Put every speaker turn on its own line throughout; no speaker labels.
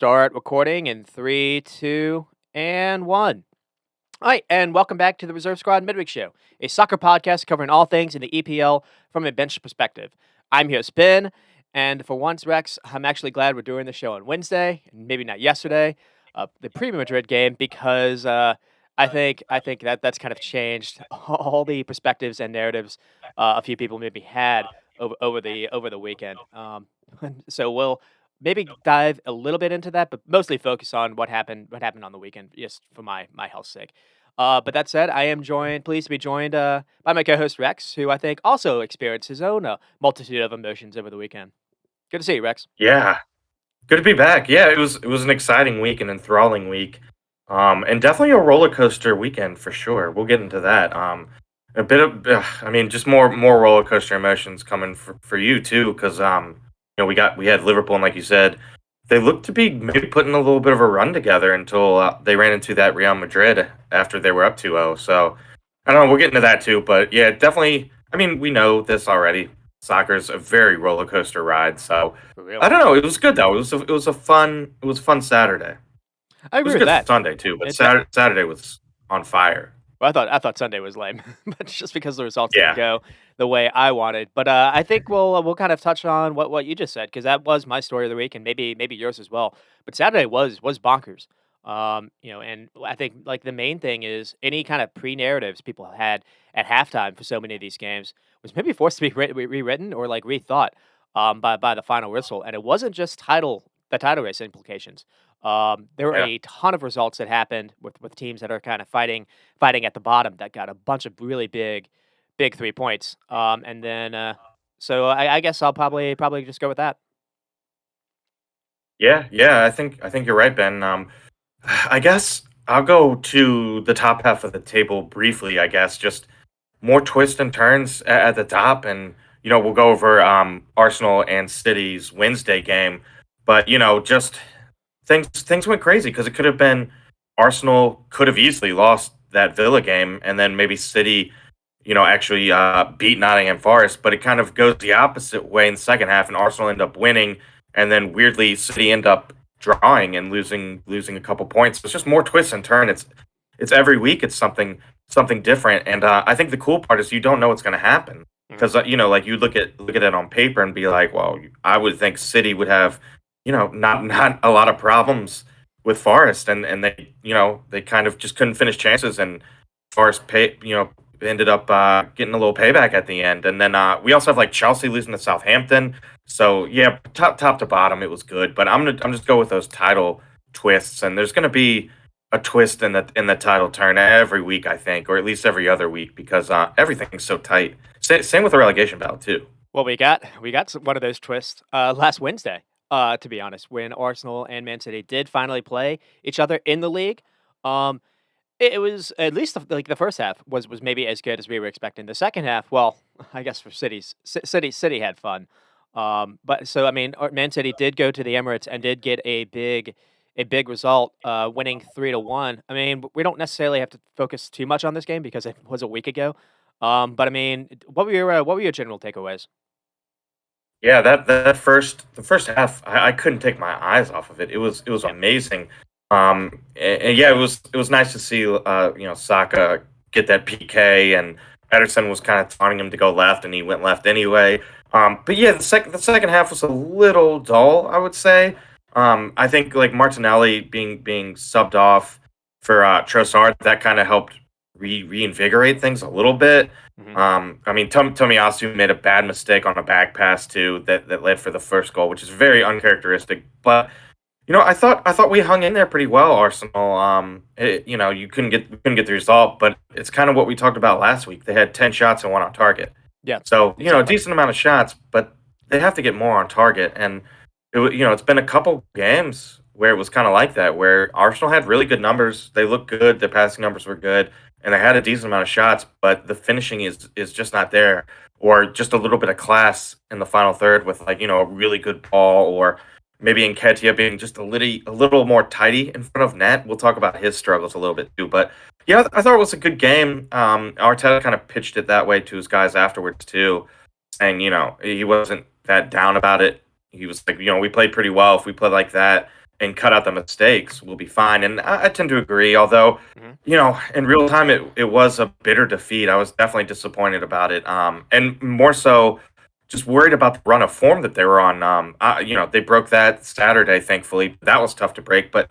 Start recording in three, two, and one. All right, and welcome back to the Reserve Squad Midweek Show, a soccer podcast covering all things in the EPL from a bench perspective. I'm here, Spin, and for once, Rex, I'm actually glad we're doing the show on Wednesday, and maybe not yesterday, the pre-Madrid game, because I think that's kind of changed all the perspectives and narratives a few people maybe had over the weekend. So we'll maybe dive a little bit into that, but mostly focus on what happened on the weekend, just for my health's sake. But that said, I am pleased to be joined by my co-host Rex, who I think also experienced his own multitude of emotions over the weekend. Good to see you, Rex.
Yeah, good to be back. Yeah, it was an exciting week, an enthralling week, and definitely a roller coaster weekend for sure. We'll get into that. A bit of, I mean, just more roller coaster emotions coming for you too, because we had Liverpool, and like you said, they looked to be maybe putting a little bit of a run together until they ran into that Real Madrid after they were up 2-0. So I don't know. We'll get into that too, but yeah, definitely. I mean, we know this already. Soccer's a very roller coaster ride, so
For real.
I don't know. It was good though. It was a fun Saturday. It
I agree
was a
with
good
that.
Sunday too, but
It de-
Saturday was on fire.
well, I thought Sunday was lame, but just because the results didn't
Yeah,
go the way I wanted. But I think we'll kind of touch on what you just said, because that was my story of the week, and maybe yours as well. But Saturday was bonkers. And I think like the main thing is any kind of pre-narratives people had at halftime for so many of these games was maybe forced to be rewritten or like rethought by the final whistle, and it wasn't just the title race implications. There were
yeah,
a ton of results that happened with teams that are kind of fighting at the bottom that got a bunch of really big 3 points. And then so I guess I'll probably just go with that.
yeah. I think you're right, Ben. I guess I'll go to the top half of the table briefly. I guess just more twists and turns at the top, and we'll go over Arsenal and City's Wednesday game. But just things went crazy because it could have been Arsenal could have easily lost that Villa game, and then maybe City, actually beat Nottingham Forest. But it kind of goes the opposite way in the second half, and Arsenal end up winning, and then weirdly City end up drawing and losing a couple points. It's just more twists and turns. It's every week. It's something different, and I think the cool part is you don't know what's going to happen
Mhm.
because like you look at it on paper and be like, well, I would think City would have not a lot of problems with Forest, and they kind of just couldn't finish chances, and Forest ended up getting a little payback at the end, and then we also have like Chelsea losing to Southampton. So yeah, top to bottom, it was good, but I'm just go with those title twists, and there's gonna be a twist in the title turn every week, I think, or at least every other week, because everything's so tight. Same with the relegation battle too.
Well, we got one of those twists last Wednesday. To be honest, when Arsenal and Man City did finally play each other in the league, um, it was at least like the first half was maybe as good as we were expecting. The second half, well, I guess for City had fun. But so I mean, Man City did go to the Emirates and did get a big result, winning 3-1. I mean, we don't necessarily have to focus too much on this game because it was a week ago. But I mean, what were your general takeaways?
Yeah, the first half, I couldn't take my eyes off of it. It was
Yeah.
amazing. And yeah, it was nice to see Saka get that PK, and Ederson was kind of taunting him to go left, and he went left anyway. But yeah, the second half was a little dull, I would say. I think like Martinelli being subbed off for Trossard, that kind of helped reinvigorate things a little bit.
Mhm.
I mean, Tomiyasu made a bad mistake on a back pass too that led for the first goal, which is very uncharacteristic. But I thought we hung in there pretty well, Arsenal. You couldn't get the result, but it's kind of what we talked about last week. They had 10 shots and one on target,
Yeah,
so a
exactly.
decent amount of shots, but they have to get more on target. And it's been a couple games where it was kind of like that, where Arsenal had really good numbers. They looked good. Their passing numbers were good, and they had a decent amount of shots, but the finishing is just not there, or just a little bit of class in the final third with like a really good ball, or maybe Nketiah being just a little more tidy in front of net. We'll talk about his struggles a little bit too, but yeah, I thought it was a good game. Arteta kind of pitched it that way to his guys afterwards too, saying he wasn't that down about it. He was like, we played pretty well if we play like that. and cut out the mistakes, we'll be fine. And I tend to agree. Although,
Mhm.
in real time, it was a bitter defeat. I was definitely disappointed about it. And more so, just worried about the run of form that they were on. They broke that Saturday, thankfully. That was tough to break, but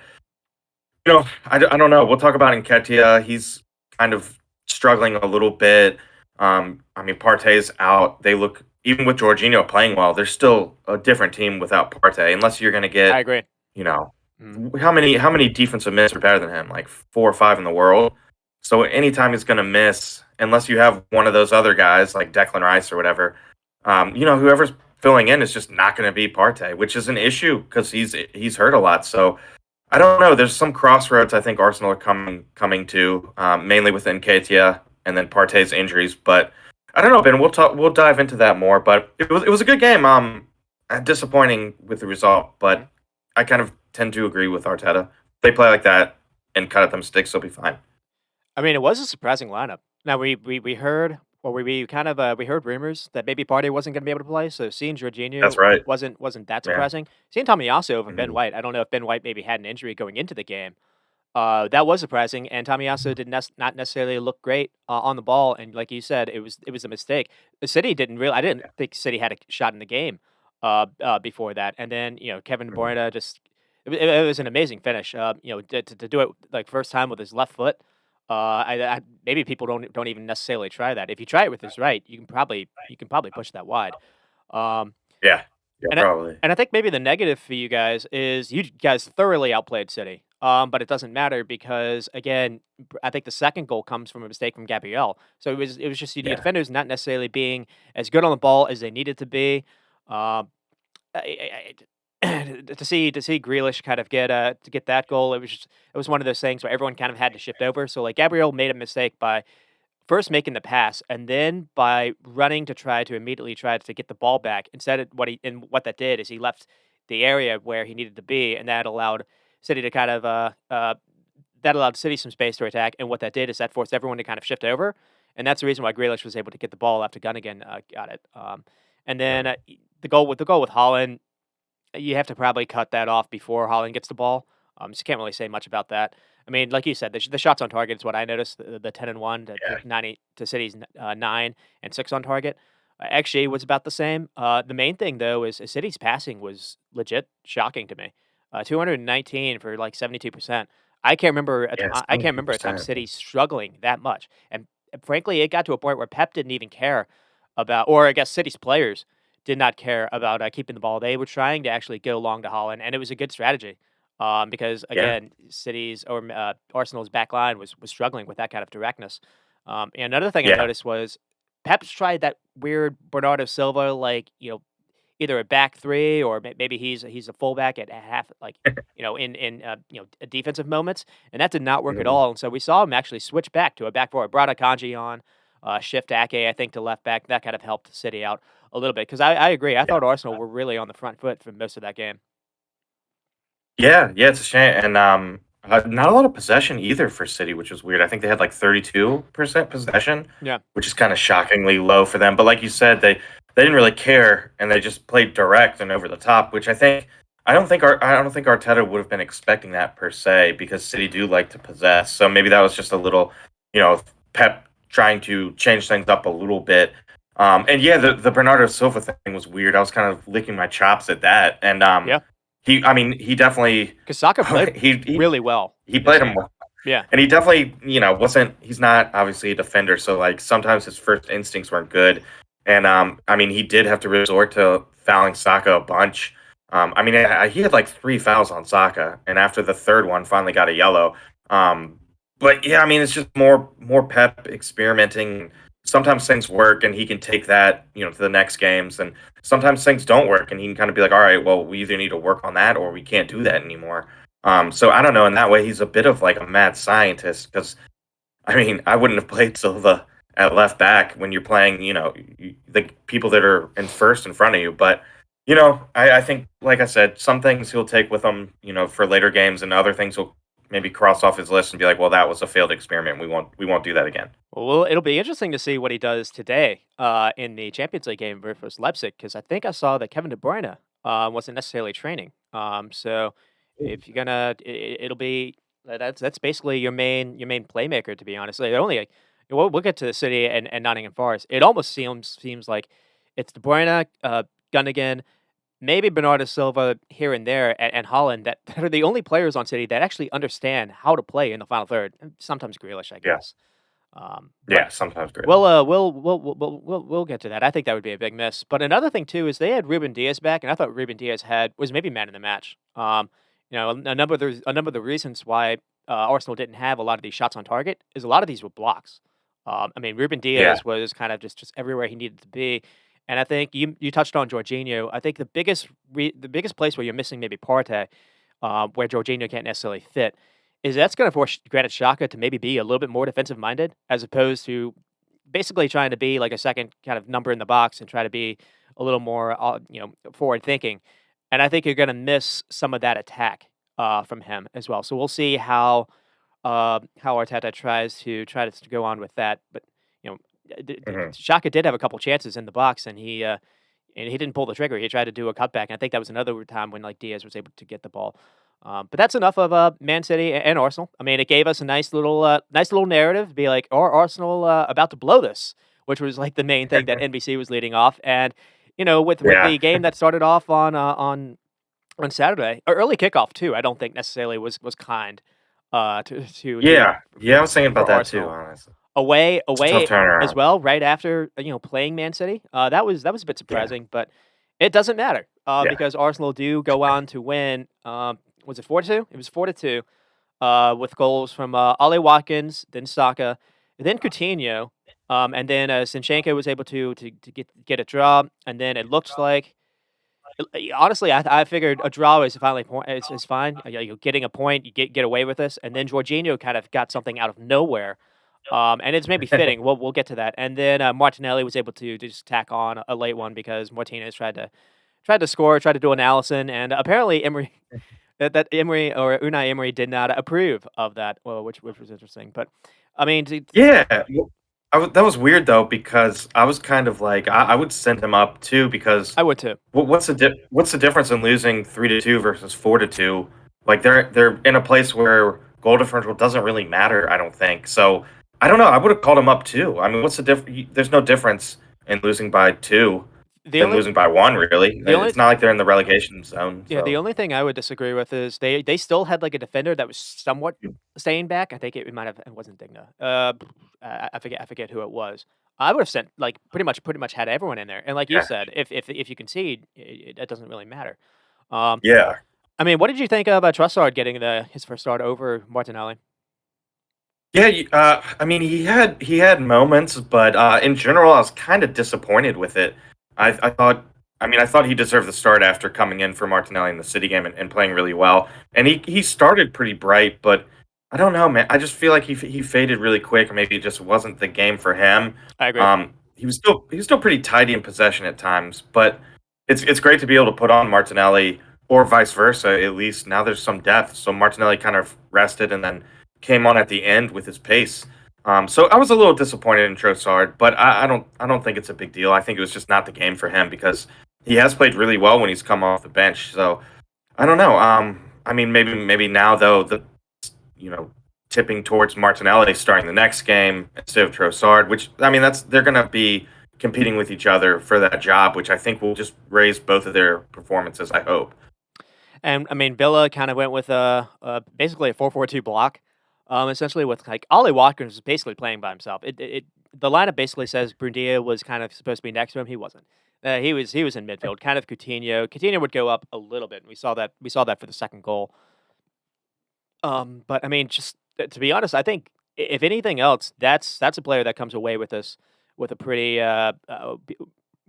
I don't know. We'll talk about Nketiah. He's kind of struggling a little bit. I mean, Partey's out. They look, even with Jorginho playing well, they're still a different team without Partey. Unless you're going to
I
get,
agree.
you know,
Mhm.
how many defensive mids are better than him? Like 4 or 5 in the world. So anytime he's going to miss, unless you have one of those other guys like Declan Rice or whatever, whoever's filling in is just not going to be Partey, which is an issue because he's hurt a lot. So I don't know. There's some crossroads I think Arsenal are coming to, mainly with Nketiah and then Partey's injuries. But I don't know, Ben. We'll dive into that more. But it was a good game. Disappointing with the result,
Mhm.
but I kind of tend to agree with Arteta. They play like that and cut at them sticks, they'll be fine.
I mean, it was a surprising lineup. Now we heard, or we kind of we heard rumors that maybe Partey wasn't going to be able to play. So seeing
That's
Jorginho
right.
wasn't that
Yeah.
surprising. Seeing Tomiyasu over Ben
Mhm.
White, I don't know if Ben White maybe had an injury going into the game. That was surprising, and Tomiyasu did not necessarily look great on the ball. And like you said, it was a mistake. The City didn't really. I didn't
Yeah.
think City had a shot in the game before that. And then Kevin De
Mhm.
Bruyne just it was an amazing finish. To do it like first time with his left foot. Maybe people don't even necessarily try that. If you try it with his right, you can probably push that wide. Um,
Yeah. Yeah,
and I
probably.
and I think maybe the negative for you guys is you guys thoroughly outplayed City. But it doesn't matter because again, I think the second goal comes from a mistake from Gabriel. So it was just the
Yeah.
defenders not necessarily being as good on the ball as they needed to be. Um, to see Grealish kind of get that goal, it was one of those things where everyone kind of had to shift over. So like Gabriel made a mistake by first making the pass and then by running to try to immediately try to get the ball back. Instead of what that did is he left the area where he needed to be, and that allowed City to kind of that allowed City some space to attack. And what that did is that forced everyone to kind of shift over, and that's the reason why Grealish was able to get the ball after Gunnigan got it. And then
Mhm.
the goal with Holland, you have to probably cut that off before Holland gets the ball. So you can't really say much about that. I mean, like you said, the shots on target is what I noticed. The 10 and 1 to
Yeah.
90 to City's 9 and 6 on target. XG was about the same. The main thing though is City's passing was legit shocking to me. 219 for like 72%.
Yeah,
I can't remember a time
72%.
City struggling that much. And frankly, it got to a point where Pep didn't even care about, or I guess City's players did not care about keeping the ball. They were trying to actually go long to Holland, and it was a good strategy. Because
Yeah.
again, City's or Arsenal's back line was struggling with that kind of directness. And another thing I
Yeah.
noticed was Pep's tried that weird Bernardo Silva, like either a back three or maybe he's a fullback at half, like in defensive moments, and that did not work at
Mhm.
all. And so we saw him actually switch back to a back four. Brought Akanji on, shift Ake, I think, to left back. That kind of helped City out a little bit because I agree. I
Yeah.
thought Arsenal were really on the front foot for most of that game.
Yeah, yeah, it's a shame, and, not a lot of possession either for City, which is weird. I think they had, like, 32% possession,
Yeah,
which is kinda shockingly low for them, but like you said, they didn't really care, and they just played direct and over the top, which I don't think Arteta would have been expecting that per se, because City do like to possess, so maybe that was just a little, Pep trying to change things up a little bit, and yeah, the Bernardo Silva thing was weird. I was kind of licking my chops at that, and,
yeah.
I mean, he definitely
Because Saka played
he he
really well
he
this
played him
game.
well,
Yeah,
and he definitely, wasn't he's not obviously a defender, so, like, sometimes his first instincts weren't good, and, I mean, he did have to resort to fouling Saka a bunch. I mean, he had, like, 3 fouls on Saka, and after the 3rd one, finally got a yellow. Um, but, yeah, I mean, it's just more Pep experimenting. Sometimes things work, and he can take that, to the next games, and sometimes things don't work, and he can kinda be like, "Alright, well, we either need to work on that or we can't do that anymore." So I don't know. In that way, he's a bit of like a mad scientist. Because I mean, I wouldn't have played Silva at left back when you're playing, the people that are in first in front of you. But I think, like I said, some things he'll take with him, for later games, and other things he'll maybe cross off his list and be like, well, that was a failed experiment. We won't do that again.
well, it'll be interesting to see what he does today in the Champions League game versus Leipzig because I think I saw that Kevin De Bruyne wasn't necessarily training. So If you're gonna, it'll be that's basically your main playmaker. To be honest, like, only like, we'll get to the City and Nottingham Forest. It almost seems like it's De Bruyne, Gundogan, maybe Bernardo Silva here and there, and Holland that are the only players on City that actually understand how to play in the final third. And sometimes Grealish, I
Yeah,
guess. But
yeah, sometimes
we'll
Grealish.
uh we'll get to that. I think that would be a big miss. But another thing too is they had Ruben Diaz back, and I thought Ruben Diaz was maybe man of the match. A number of the reasons why Arsenal didn't have a lot of these shots on target is a lot of these were blocks. I mean, Ruben
Yeah,
Diaz was kind of just everywhere he needed to be, and I think you touched on Jorginho. I think the biggest place where you're missing maybe Partey, where Jorginho can't necessarily fit, is that's going to force Granit Xhaka to maybe be a little bit more defensive minded, as opposed to basically trying to be like a second kind of number in the box and try to be a little more, forward thinking. And I think you're going to miss some of that attack from him as well. So we'll see how Arteta tries to go on with that. But you know,
hmm
Xhaka did have a couple chances in the box, and he didn't pull the trigger. He tried to do a cutback, and I think that was another time when like Diaz was able to get the ball. But that's enough of Man City and Arsenal. I mean, it gave us a nice little narrative. Be like, are Arsenal about to blow this? Which was like the main thing that NBC was leading off, and with
yeah,
the game that started off on Saturday, or early kickoff too. I don't think necessarily was kind
yeah, yeah. I was thinking about
for
that too.
Arsenal
Honestly, it's a tough
away as
turnaround.
well, right after, playing Man City. That was a bit
Yeah,
surprising, but it doesn't matter,
yeah,
because Arsenal do go on to win, was it 4-2? It was 4-2, with goals from, Ollie Watkins, then Saka, then Coutinho, and then, Zinchenko was able to get a draw, and then it looks like honestly, I figured a draw is finally is fine. You're getting a point, you get away with this, and then Jorginho kind of got something out of nowhere, and it's maybe fitting. We'll get to that, and then Martinelli was able to just tack on a late one because Martinez tried to score, tried to do an Allison, and apparently Emery that Emery or Unai Emery did not approve of that, well, which was interesting. But I mean,
yeah. Well, that was weird though because I was kind of like I would send him up too because
I would too.
what's the difference in losing 3-2 versus 4-2? Like they're in a place where goal differential doesn't really matter. I don't think so. I don't know. I would have called him up too. I mean, what's the There's no difference in losing by two
The
than
only
losing by one. Really,
the only
it's not like they're in the relegation zone.
Yeah, the
So
only thing I would disagree with is they still had, like, a defender that was somewhat staying back. I think it might have it wasn't Digna. I forget who it was. I would have sent, like, pretty much had everyone in there, and like you
yeah,
said, if you concede, it doesn't really matter. Um,
yeah.
I mean, what did you think of, Trossard getting his first start over Martinelli?
Yeah, I mean, he had moments, but in general, I was kind of disappointed with it. I thought, I mean, I thought he deserved the start after coming in for Martinelli in the City game and playing really well. And he started pretty bright, but I don't know, man. I just feel like he faded really quick. Maybe it just wasn't the game for him.
I agree.
He was still pretty tidy in possession at times, but it's great to be able to put on Martinelli or vice versa. At least now there's some depth. So Martinelli kind of rested and then came on at the end with his pace. So I was a little disappointed in Trossard, but I don't think it's a big deal. I think it was just not the game for him because he has played really well when he's come off the bench. So I don't know. I mean, maybe now though the you know tipping towards Martinelli starting the next game instead of Trossard, which I mean they're going to be competing with each other for that job, which I think will just raise both of their performances. I hope.
And I mean, Villa kind of went with basically a 4-4-2 block, essentially with like Ollie Watkins was basically playing by himself. The lineup basically says Brundia was kind of supposed to be next to him. He wasn't. He was in midfield, kind of Coutinho. Coutinho would go up a little bit. And we saw that for the second goal. But I mean, just to be honest, I think if anything else, that's a player that comes away with this with a pretty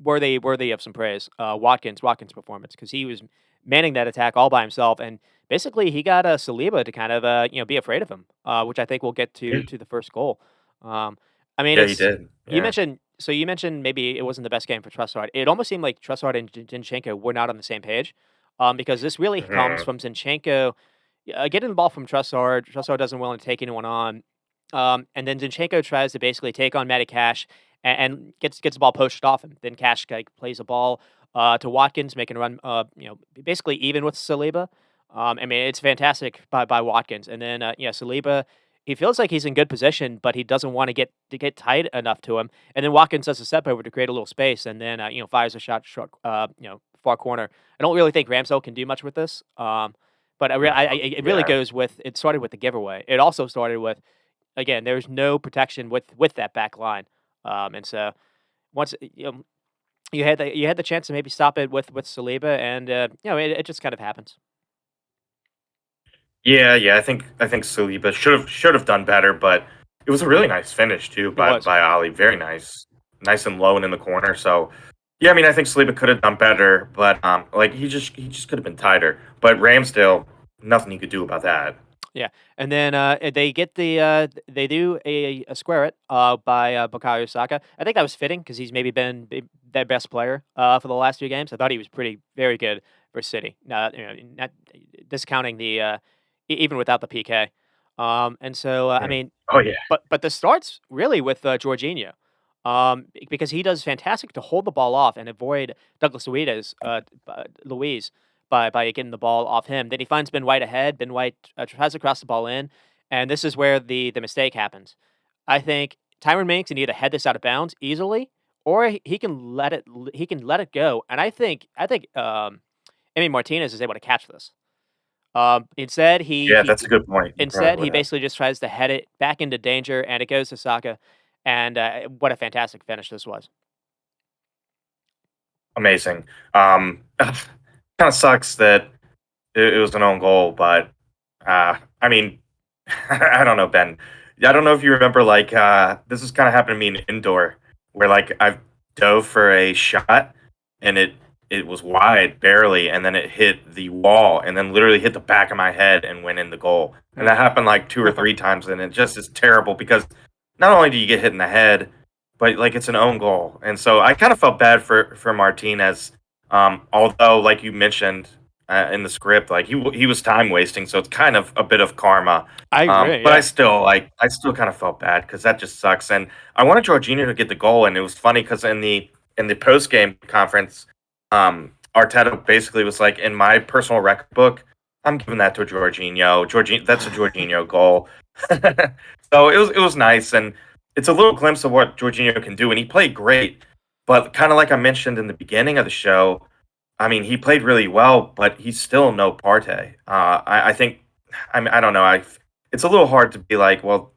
worthy of some praise. Watkins' performance because he was manning that attack all by himself, and basically he got Saliba to kind of be afraid of him, which I think we'll get
Yeah,
to the first goal. Um, I mean,
yeah, he
it's
did.
you
Yeah.
mentioned you mentioned maybe it wasn't the best game for Trossard. It almost seemed like Trossard and Zinchenko were not on the same page, because this really comes
Mhm.
from Zinchenko getting the ball from Trossard. Trossard doesn't willing to take anyone on. And then Zinchenko tries to basically take on Matty Cash and gets the ball poached off him. Then Cash like, plays a ball to Watkins, making a run, basically even with Saliba. I mean, it's fantastic by Watkins, and then yeah, Saliba. He feels like he's in good position, but he doesn't want to get tight enough to him. And then Watkins does a step over to create a little space, and then fires a shot, far corner. I don't really think Ramsdale can do much with this. But
No,
it really
yeah.
goes with it started with the giveaway. It also started with again, there's no protection with that back line. And so once you had the chance to maybe stop it with Saliba, and it just kind of happens.
Yeah, yeah, I think Saliba should have done better, but it was a really nice finish too
It
by
was.
by Ali. Very nice, nice and low and in the corner. So, yeah, I mean, I think Saliba could have done better, but like he just could have been tighter. But Ramsdale, nothing he could do about that.
Yeah, and then they do a square it by Bukayo Saka. I think that was fitting because he's maybe been their best player for the last few games. I thought he was very good for City. Not discounting the even without the PK. And so I
Mm.
mean,
Oh yeah,
but the starts really with Jorginho, because he does fantastic to hold the ball off and avoid Douglas Luiz by getting the ball off him. Then he finds Ben White ahead. Ben White tries to cross the ball in, and this is where the mistake happens. I think Tyron Mings can either head this out of bounds easily, or he can let it go. And I think Emi Martinez is able to catch this. Instead, he
yeah,
he
that's a good point. You probably
instead
would
he
have.
basically just tries to head it back into danger, and it goes to Saka. And what a fantastic finish this was.
Amazing. Kind of sucks that it was an own goal, but I mean, I don't know, Ben. I don't know if you remember, like this has kind of happened to me in indoor, where like I've dove for a shot and it was wide barely, and then it hit the wall, and then literally hit the back of my head and went in the goal. And
Hmm.
that happened like two or three times, and it just is terrible because not only do you get hit in the head, but like it's an own goal, and so I kind of felt bad for Martinez. Although, like you mentioned in the script, like he was time wasting, so it's kind of a bit of karma.
I agree.
But
Yeah.
I still kind of felt bad because that just sucks. And I wanted Jorginho to get the goal, and it was funny because in the post game conference, Arteta basically was like, in my personal record book, I'm giving that to Jorginho. That's a Jorginho goal. So it was nice, and it's a little glimpse of what Jorginho can do, and he played great. But kind of like I mentioned in the beginning of the show, I mean, he played really well, but he's still no Partey. I think, I mean, I don't know. It's a little hard to be like, well,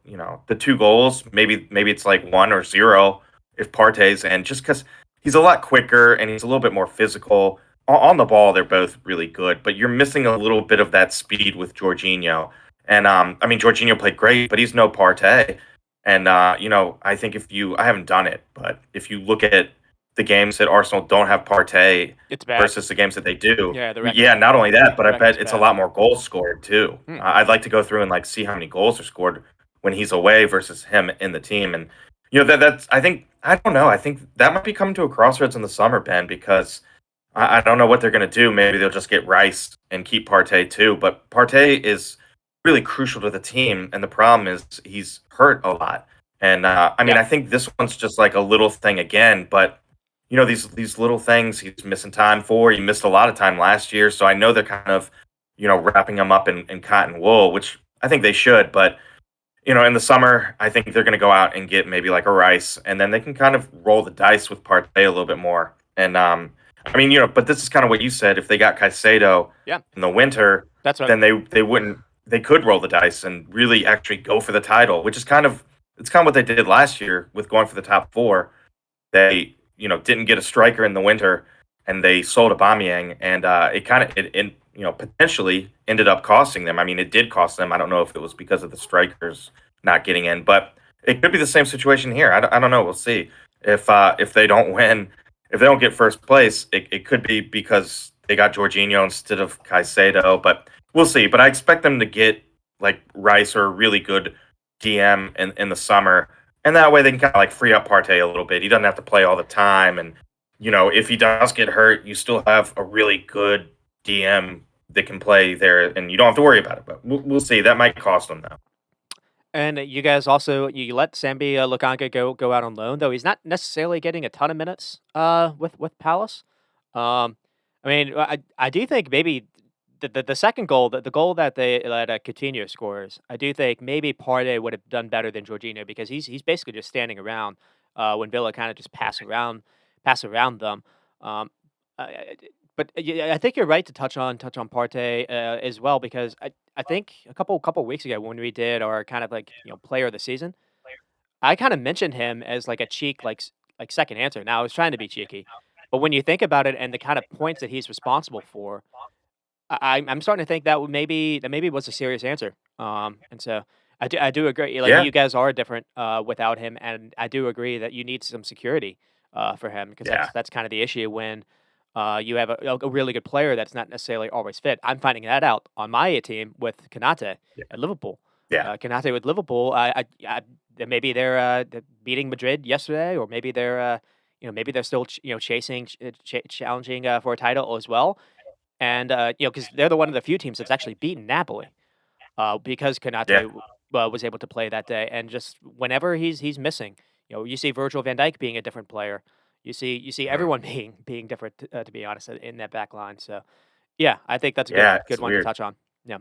the two goals, maybe it's like one or zero if Partey's in, just because he's a lot quicker and he's a little bit more physical. On the ball, they're both really good, but you're missing a little bit of that speed with Jorginho. And I mean, Jorginho played great, but he's no Partey. And I think I haven't done it, but if you look at the games that Arsenal don't have Partey
It's bad.
versus the games that they do.
Yeah,
Yeah, not only that, but
the
I
record's
bet it's a
bad.
lot more goals scored too.
Hmm.
I'd like to go through and like see how many goals are scored when he's away versus him in the team, and that's I don't know. I think that might be coming to a crossroads in the summer, Ben, because I don't know what they're going to do. Maybe they'll just get Rice and keep Partey too, but Partey is really crucial to the team, and the problem is he's hurt a lot. And I mean,
Yeah.
I think this one's just like a little thing again, but these little things he's missing time for. He missed a lot of time last year, so I know they're kind of wrapping him up in cotton wool, which I think they should. But in the summer, I think they're going to go out and get maybe like a Rice, and then they can kind of roll the dice with Partey a little bit more. And I mean, but this is kind of what you said. If they got Caicedo
Yeah.
in the winter,
That's what.
then they wouldn't. They could roll the dice and really actually go for the title, which is kind of it's kind of what they did last year with going for the top four. They didn't get a striker in the winter, and they sold Aubameyang, and it kind of potentially ended up costing them. I mean, it did cost them. I don't know if it was because of the strikers not getting in, but it could be the same situation here. I don't know. We'll see if they don't win, if they don't get first place. It could be because they got Jorginho instead of Caicedo, but we'll see. But I expect them to get like Rice or a really good DM in the summer, and that way they can kind of like free up Partey a little bit. He doesn't have to play all the time, and if he does get hurt, you still have a really good DM that can play there, and you don't have to worry about it. But we'll see. That might cost them though.
And you guys also you let Sambi Lokanga go out on loan, though he's not necessarily getting a ton of minutes with Palace. I mean, I do think maybe the second goal, the goal that Coutinho scores, I do think maybe Partey would have done better than Jorginho because he's basically just standing around when Villa kind of just pass around them. Um, but yeah, I think you're right to touch on Partey as well because I think a couple weeks ago when we did our kind of like player of the season, I kind of mentioned him as like a cheek like second answer. Now I was trying to be cheeky, but when you think about it and the kind of points that he's responsible for, I'm starting to think that maybe was a serious answer. And so I do agree. Like
Yeah,
you guys are different without him, and I do agree that you need some security for him because
yeah,
that's kind of the issue when you have a really good player that's not necessarily always fit. I'm finding that out on my team with Kanate
yeah,
at Liverpool.
yeah.
Kanate with Liverpool, maybe they're beating Madrid yesterday, or maybe they're still chasing, challenging for a title as well. And, because they're the one of the few teams that's actually beaten Napoli, because Konate
Yeah.
was able to play that day, and just whenever he's missing, you see Virgil van Dijk being a different player. You see
Mhm.
everyone being different, to be honest, in that back line. So, yeah, I think that's a good
Yeah,
good
it's
one to
weird.
touch on. Yeah.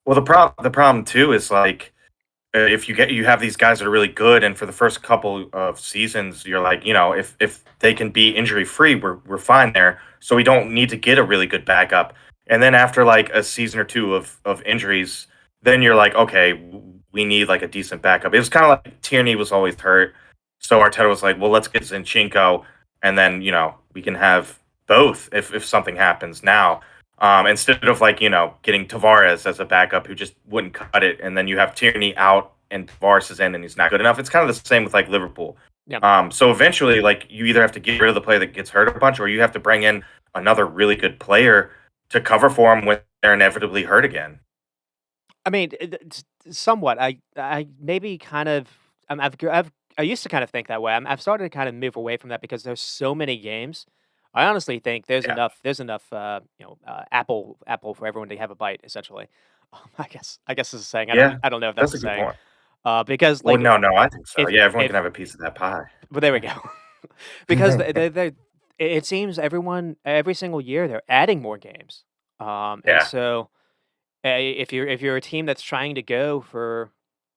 Well, the problem too is like if you have these guys that are really good, and for the first couple of seasons, you're like, if they can be injury free, we're fine there. So we don't need to get a really good backup. And then after like a season or two of injuries, then you're like, okay, we need like a decent backup. It was kind of like Tierney was always hurt, so Arteta was like, well, let's get Zinchenko, and then we can have both if something happens now. Instead of like getting Tavares as a backup who just wouldn't cut it, and then you have Tierney out and Tavares is in and he's not good enough. It's kind of the same with like Liverpool.
Yeah.
So eventually, like you either have to get rid of the player that gets hurt a bunch, or you have to bring in another really good player to cover for them when they're inevitably hurt again.
I mean, it's somewhat. I maybe kind of I used to kind of think that way. I've started to kind of move away from that because there's so many games. I honestly think there's
Yeah,
enough apple for everyone to have a bite. Essentially, I guess this is a saying. I don't
yeah,
I don't know if that's
that's
a
a good
saying.
point.
Because
Well,
like
no, I think so.
if
Yeah, everyone
if
can have a piece of that pie.
but there we go. Because it seems every single year they're adding more games. And
Yeah,
so if you're a team that's trying to go for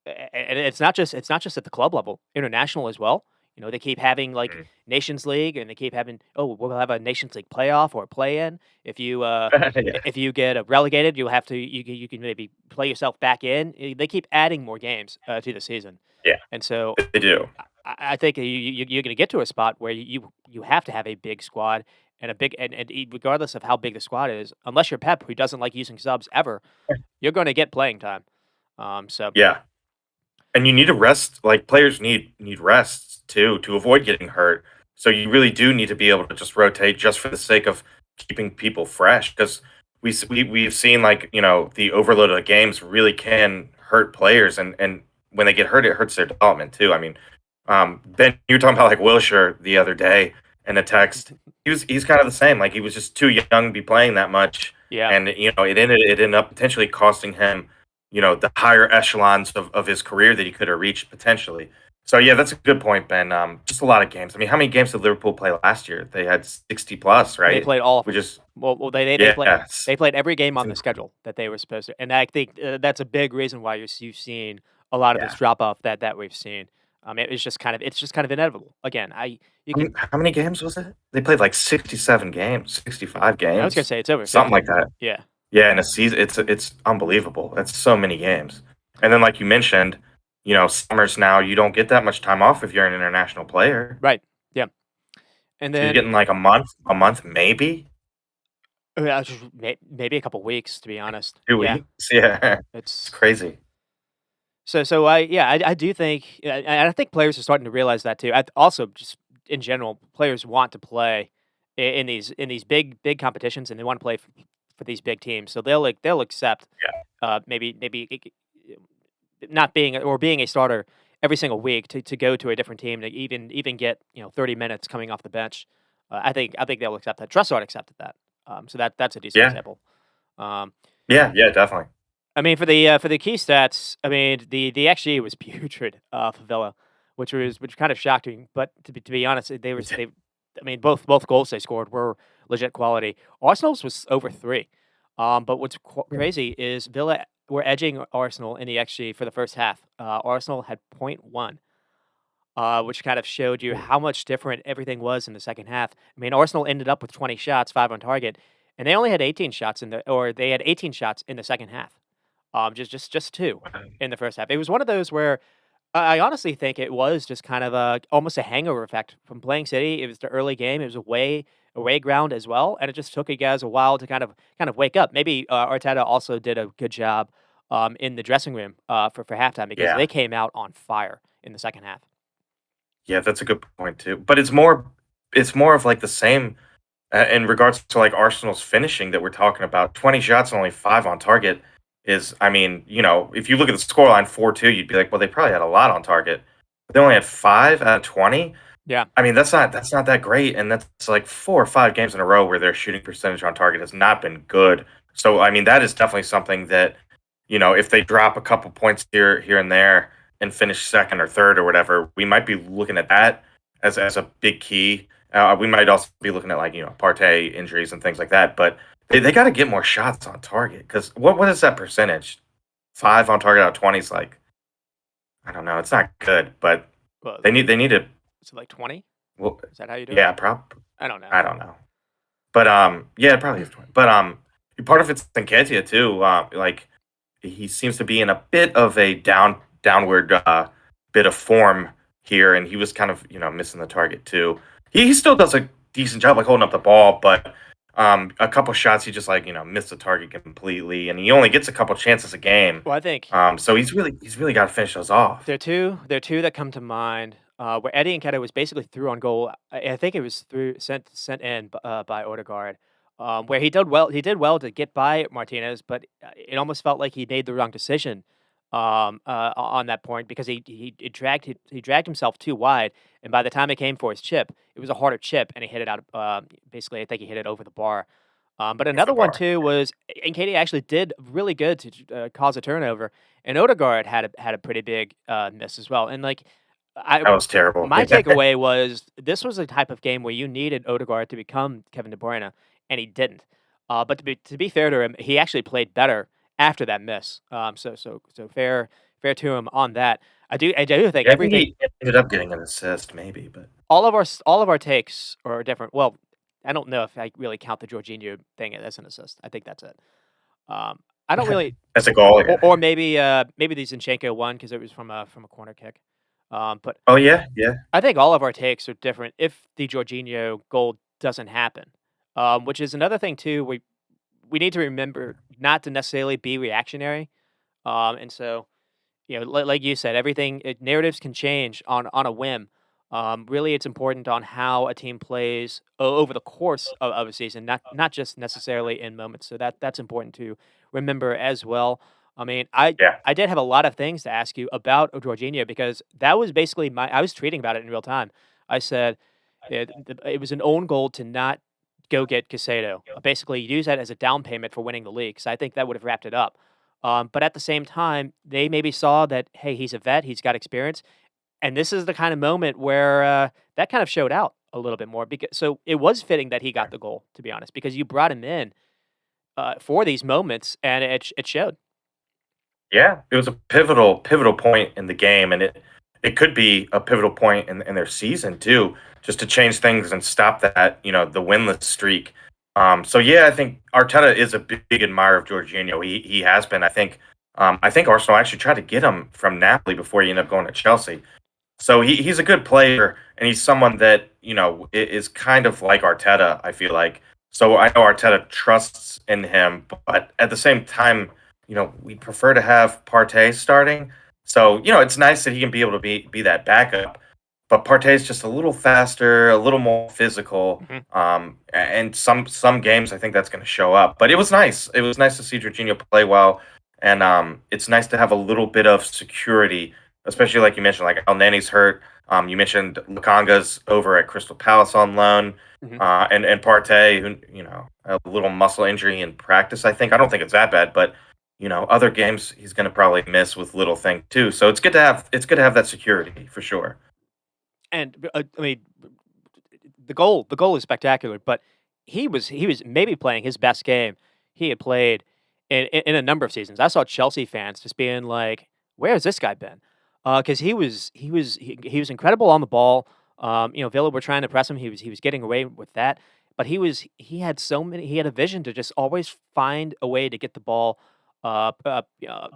and it's not just at the club level, international as well. They keep having like
mhm.
Nations League, and they keep having, oh, we'll have a Nations League playoff or a play in. If you
Yeah,
if you get relegated, you'll have to you can maybe play yourself back in. They keep adding more games to the season,
yeah,
and so
they do.
I think you're going to get to a spot where you have to have a big squad and a big regardless of how big the squad is, unless you're Pep, who doesn't like using subs ever, you're going to get playing time. So
Yeah. And you need to rest, like players need rests too to avoid getting hurt. So you really do need to be able to just rotate just for the sake of keeping people fresh because we've seen like the overload of games really can hurt players, and when they get hurt it hurts their development too. I mean, Ben, you were talking about like Wilshire the other day in a text. He's kind of the same. Like he was just too young to be playing that much,
yeah.
and it ended up potentially costing him the higher echelons of his career that he could have reached potentially. So yeah, that's a good point, Ben. Just a lot of games. I mean, how many games did Liverpool play last year? They had 60 plus,
They
right?
played all of
We
them.
just
Well, they
yeah,
played they played every game
it's
on the
incredible.
schedule that they were supposed to, and I think that's a big reason why you've seen a lot of this
Yeah.
drop off that we've seen. It's just kind of inevitable. Again, I you can
How many games was it? They played like 67 games, 65
I was gonna
games,
say it's over
something
50.
like that.
Yeah,
Yeah, in a season, it's unbelievable. That's so many games. And then, like you mentioned, summers now you don't get that much time off if you're an international player.
right. Yeah, and
So you're
then
getting like a month maybe,
just maybe a couple weeks to be honest.
two
Yeah,
weeks. Yeah, it's
it's
crazy.
so I do think, and I think players are starting to realize that too. Also, just in general, players want to play in these big competitions, and they want to play for these big teams. So they'll accept maybe not being a starter every single week to go to a different team to even get 30 minutes coming off the bench. I think they'll accept that. Trossard accepted that. So that's a decent
Yeah,
example. Um,
yeah, definitely.
I mean, for the key stats, I mean, the XG was putrid for Villa, which kind of shocking. But to be honest, I mean, both goals they scored were legit quality. Arsenal's was over 3. But what's crazy is Villa were edging Arsenal in the XG for the first half. Arsenal had point 0.1, which kind of showed you how much different everything was in the second half. I mean, Arsenal ended up with 20 shots, 5 on target, and they only had 18 shots they had 18 shots in the second half. Just 2 in the first half. It was one of those where I honestly think it was just kind of almost a hangover effect from playing City. It was the early game. It was away ground as well, and it just took you guys a while to kind of wake up. Maybe Arteta also did a good job in the dressing room for halftime because
Yeah.
they came out on fire in the second half.
Yeah, that's a good point too. But it's more of like the same in regards to like Arsenal's finishing that we're talking about. 20 shots and only 5 on target is I mean, if you look at the scoreline 4-2, you'd be like, well, they probably had a lot on target. But they only had 5 out of 20.
Yeah.
I mean, that's not that great, and that's like 4 or 5 games in a row where their shooting percentage on target has not been good. So, I mean, that is definitely something that, if they drop a couple points here and there and finish second or third or whatever, we might be looking at that as a big key. We might also be looking at like, Partey injuries and things like that, but they got to get more shots on target because what is that percentage? 5 on target out of 20 is like, I don't know, it's not good, but
Well,
they need to.
is it like 20?
Well,
Is that how you do it?
yeah,
I don't know.
I don't know. But, yeah, it probably is 20. But, part of it's Nketiah too. Like he seems to be in a bit of a downward bit of form here, and he was kind of missing the target too. He still does a decent job like holding up the ball, but a couple shots he just like missed the target completely, and he only gets a couple chances a game.
Well, I think
So he's really got to finish those off.
there are two that come to mind, where Eddie Nketiah was basically through on goal. I think it was through sent in by Odegaard, where he did well to get by Martinez, but it almost felt like he made the wrong decision on that point because he dragged himself too wide, and by the time it came for his chip, it was a harder chip, and he hit it out. Basically, I think he hit it over the bar. But
Off the
another one
bar.
too was Nketiah actually did really good to cause a turnover, and Odegaard had a pretty big miss as well. And like I
That was terrible.
my takeaway was this was a type of game where you needed Odegaard to become Kevin De Bruyne, and he didn't. But to be fair to him, he actually played better after that miss. So fair to him on that. I do think
Yeah, I think
everything
he ended up getting an assist, maybe, but
all of our takes are different. Well, I don't know if I really count the Jorginho thing as an assist. I think that's it. I don't really,
that's a goal.
or maybe the Zinchenko one because it was from a corner kick. But
Oh yeah, yeah,
I think all of our takes are different if the Jorginho goal doesn't happen, which is another thing too. We need to remember not to necessarily be reactionary, and so like you said, narratives can change on a whim. Really, it's important on how a team plays over the course of a season, not just necessarily in moments. So that's important to remember as well. I mean, I
yeah.
I did have a lot of things to ask you about Jorginho because that was basically I was tweeting about it in real time. I said it was an own goal to not go get Casado. Basically, use that as a down payment for winning the league. So I think that would have wrapped it up. But at the same time, they maybe saw that, hey, he's a vet, he's got experience, and this is the kind of moment where that kind of showed out a little bit more. Because so it was fitting that he got the goal, to be honest, because you brought him in for these moments, and it showed.
Yeah, it was a pivotal point in the game, and it could be a pivotal point in their season too, just to change things and stop that the winless streak. So yeah, I think Arteta is a big admirer of Jorginho. He has been. I think Arsenal actually tried to get him from Napoli before he ended up going to Chelsea. So he's a good player, and he's someone that is kind of like Arteta. I feel like so I know Arteta trusts in him, but at the same time, we prefer to have Partey starting. So it's nice that he can be able to be that backup. But Partey's just a little faster, a little more physical,
Mhm.
and some games I think that's going to show up. But it was nice. It was nice to see Jorginho play well, and it's nice to have a little bit of security, especially like you mentioned, like El Nani's hurt. You mentioned Lukonga's over at Crystal Palace on loan,
Mhm.
and Partey, who a little muscle injury in practice. I don't think it's that bad, but other games he's going to probably miss with little things too. So it's good to have that security for sure.
And I mean, the goal is spectacular, but he was maybe playing his best game. he had played in a number of seasons. I saw Chelsea fans just being like, "Where has this guy been?" Because he was incredible on the ball. Villa were trying to press him. He was getting away with that, but he had a vision to just always find a way to get the ball,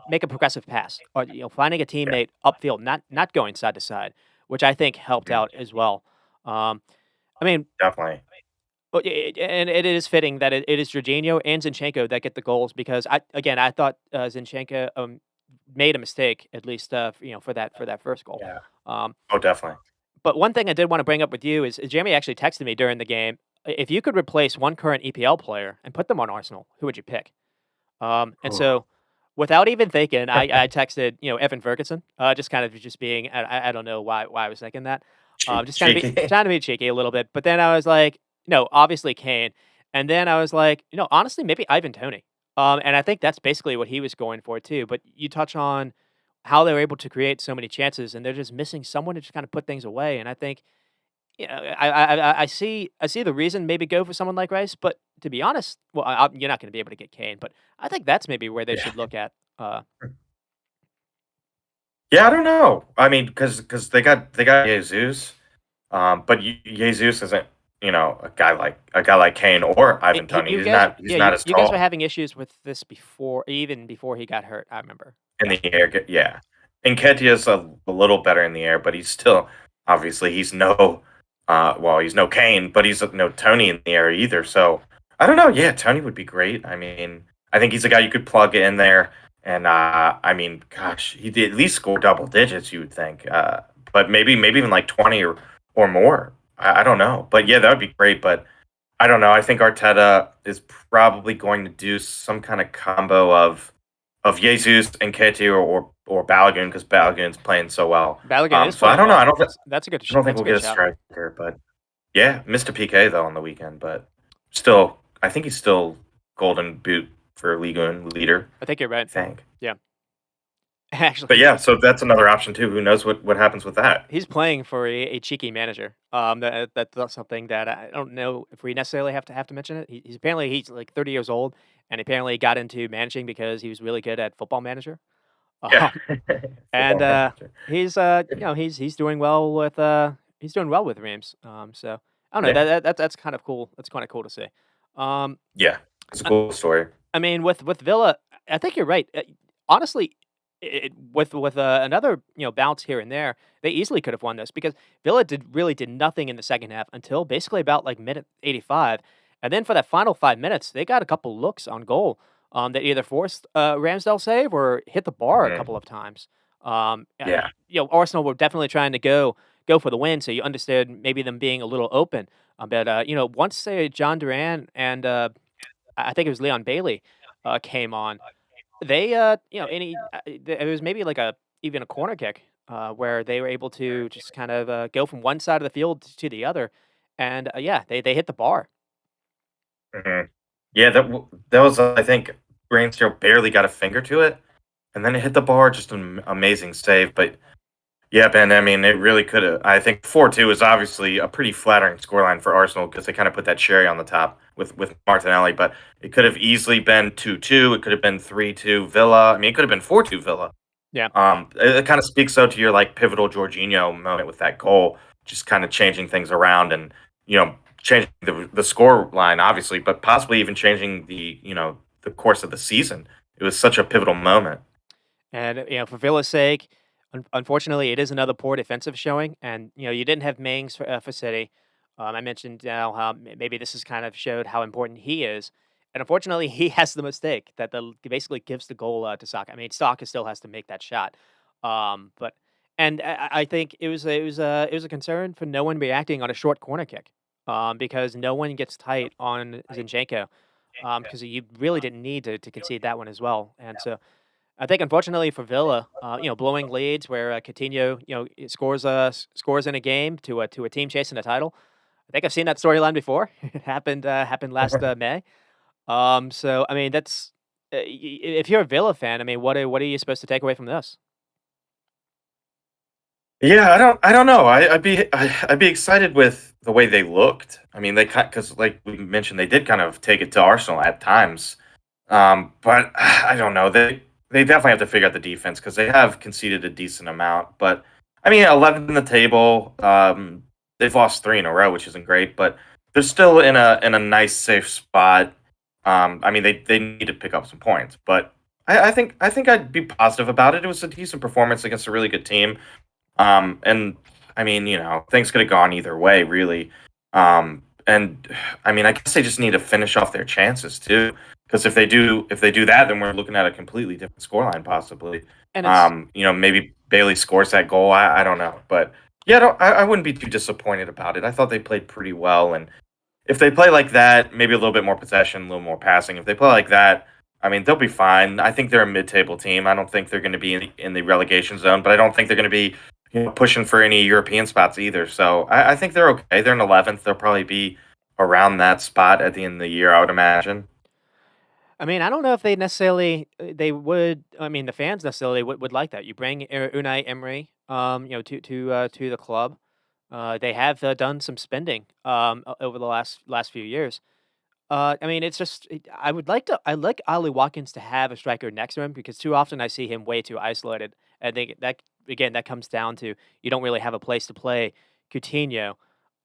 make a progressive pass, or finding a
Yeah,
teammate upfield, not going side to side, which I think helped
mhm,
out as well. Um, I mean,
definitely.
and it is fitting that it is Jorginho and Zinchenko that get the goals because I thought Zinchenko made a mistake at least for that first goal.
Yeah.
Um,
Oh, definitely.
but one thing I did want to bring up with you is Jeremy actually texted me during the game. If you could replace one current EPL player and put them on Arsenal, who would you pick? And
Ooh.
so, without even thinking, I texted Evan Ferguson, just kind of just being I don't know why I was thinking that, just kind of be
Cheeky.
trying to be cheeky a little bit. But then I was like, no, obviously Kane, and then I was like, honestly, maybe Ivan Tony. And I think that's basically what he was going for too. But you touch on how they were able to create so many chances, and they're just missing someone to just kind of put things away. And I think I see the reason maybe go for someone like Rice, but to be honest, well, you're not going to be able to get Kane, but I think that's maybe where they
Yeah.
should look at.
Yeah, I don't know. I mean, because they got Jesus, but Jesus isn't, a guy like Kane or Ivan Toney.
You
He's
guys,
not he's not as
you guys were
tall
having issues with this before, even before he got hurt. I remember.
in
Yeah,
the air. Yeah, and Nketiah's a little better in the air, but he's still obviously he's no Kane, but he's no Tony in the air either. So I don't know. Yeah, Tony would be great. I mean, I think he's a guy you could plug in there, and I mean, gosh, he did at least score double digits. You would think, but maybe even like 20 or more. I don't know, but yeah, that would be great. But I don't know. I think Arteta is probably going to do some kind of combo of Jesus and Ketia or Balogun because Balogun's playing so well.
Balogun is
So I
playing
don't know.
well.
I don't think
That's a
we'll get
good
a
shout.
striker, but yeah, missed a PK though on the weekend, but still, I think he's still golden boot for Ligue 1 leader.
I think you're right.
I think.
Yeah,
But
actually,
yeah, so that's another option too. Who knows what happens with that?
he's playing for a cheeky manager. That's something that I don't know if we necessarily have to mention it. He's like 30 years old, and apparently got into managing because he was really good at Football Manager.
Yeah,
And,
football manager.
he's doing well with, Rams. So I don't know,
Yeah,
that's kind of cool. That's kinda cool to see. Um,
yeah, it's a
I
cool story.
I mean, with Villa, I think you're right. Honestly, another, bounce here and there, they easily could have won this because Villa did nothing in the second half until basically about, like, minute 85, and then for that final 5 minutes, they got a couple looks on goal, that either forced a Ramsdale save or hit the bar a couple
Mhm.
of times.
Yeah.
Arsenal were definitely trying to go for the win, so you understood maybe them being a little open, but, once, say, John Duran and, I think it was Leon Bailey, came on. They, it was maybe like even a corner kick, where they were able to just kind of, go from one side of the field to the other, and, yeah, they hit the bar.
Mhm. Yeah, that was, I think, Ramsdale barely got a finger to it, and then it hit the bar. Just an amazing save. But yeah, Ben, I mean, it really could have. I think 4-2 is obviously a pretty flattering scoreline for Arsenal because they kind of put that cherry on the top with Martinelli. But it could have easily been 2-2. It could have been 3-2 Villa. I mean, it could have been 4-2 Villa.
Yeah.
It kind of speaks though to your like pivotal Jorginho moment with that goal, just kind of changing things around and changing the score line, obviously, but possibly even changing the course of the season. It was such a pivotal moment.
And, for Villa's sake, unfortunately, it is another poor defensive showing, and, you didn't have Mings for City. I mentioned now how maybe this has kind of showed how important he is, and unfortunately, he has the mistake that basically gives the goal, to Saka. I mean, Saka still has to make that shot, but and I think it was a concern for no one reacting on a short corner kick, because no one gets tight on Zinchenko, because you really didn't need to concede that one as well, and so I think unfortunately for Villa, blowing leads where Coutinho, scores in a game to a team chasing a title. I think I've seen that storyline before. It happened last May. So I mean, that's if you're a Villa fan, I mean, what are you supposed to take away from this?
Yeah, I don't know. I'd be excited with the way they looked. I mean, they because like we mentioned, they did kind of take it to Arsenal at times. But I don't know. They definitely have to figure out the defense because they have conceded a decent amount. But I mean, 11th in the table. They've lost three in a row, which isn't great, but they're still in a nice safe spot. I mean, they need to pick up some points, but I think I'd be positive about it. It was a decent performance against a really good team. And I mean, things could have gone either way, really. And I mean, I guess they just need to finish off their chances too, because if they do that, then we're looking at a completely different scoreline, possibly.
And it's
Maybe Bailey scores that goal. I don't know, but yeah, I wouldn't be too disappointed about it. I thought they played pretty well, and if they play like that, maybe a little bit more possession, a little more passing. If they play like that, I mean, they'll be fine. I think they're a mid-table team. I don't think they're going to be in the relegation zone, but I don't think they're going to be pushing for any European spots either. So I think they're okay. They're in 11th. They'll probably be around that spot at the end of the year, I would imagine.
I mean, I don't know if they necessarily they would. I mean, the fans necessarily would like that. You bring Unai Emery, to the club. They have done some spending over the last few years. I mean, it's just I like Ollie Watkins to have a striker next to him because too often I see him way too isolated. I think that again that comes down to you don't really have a place to play Coutinho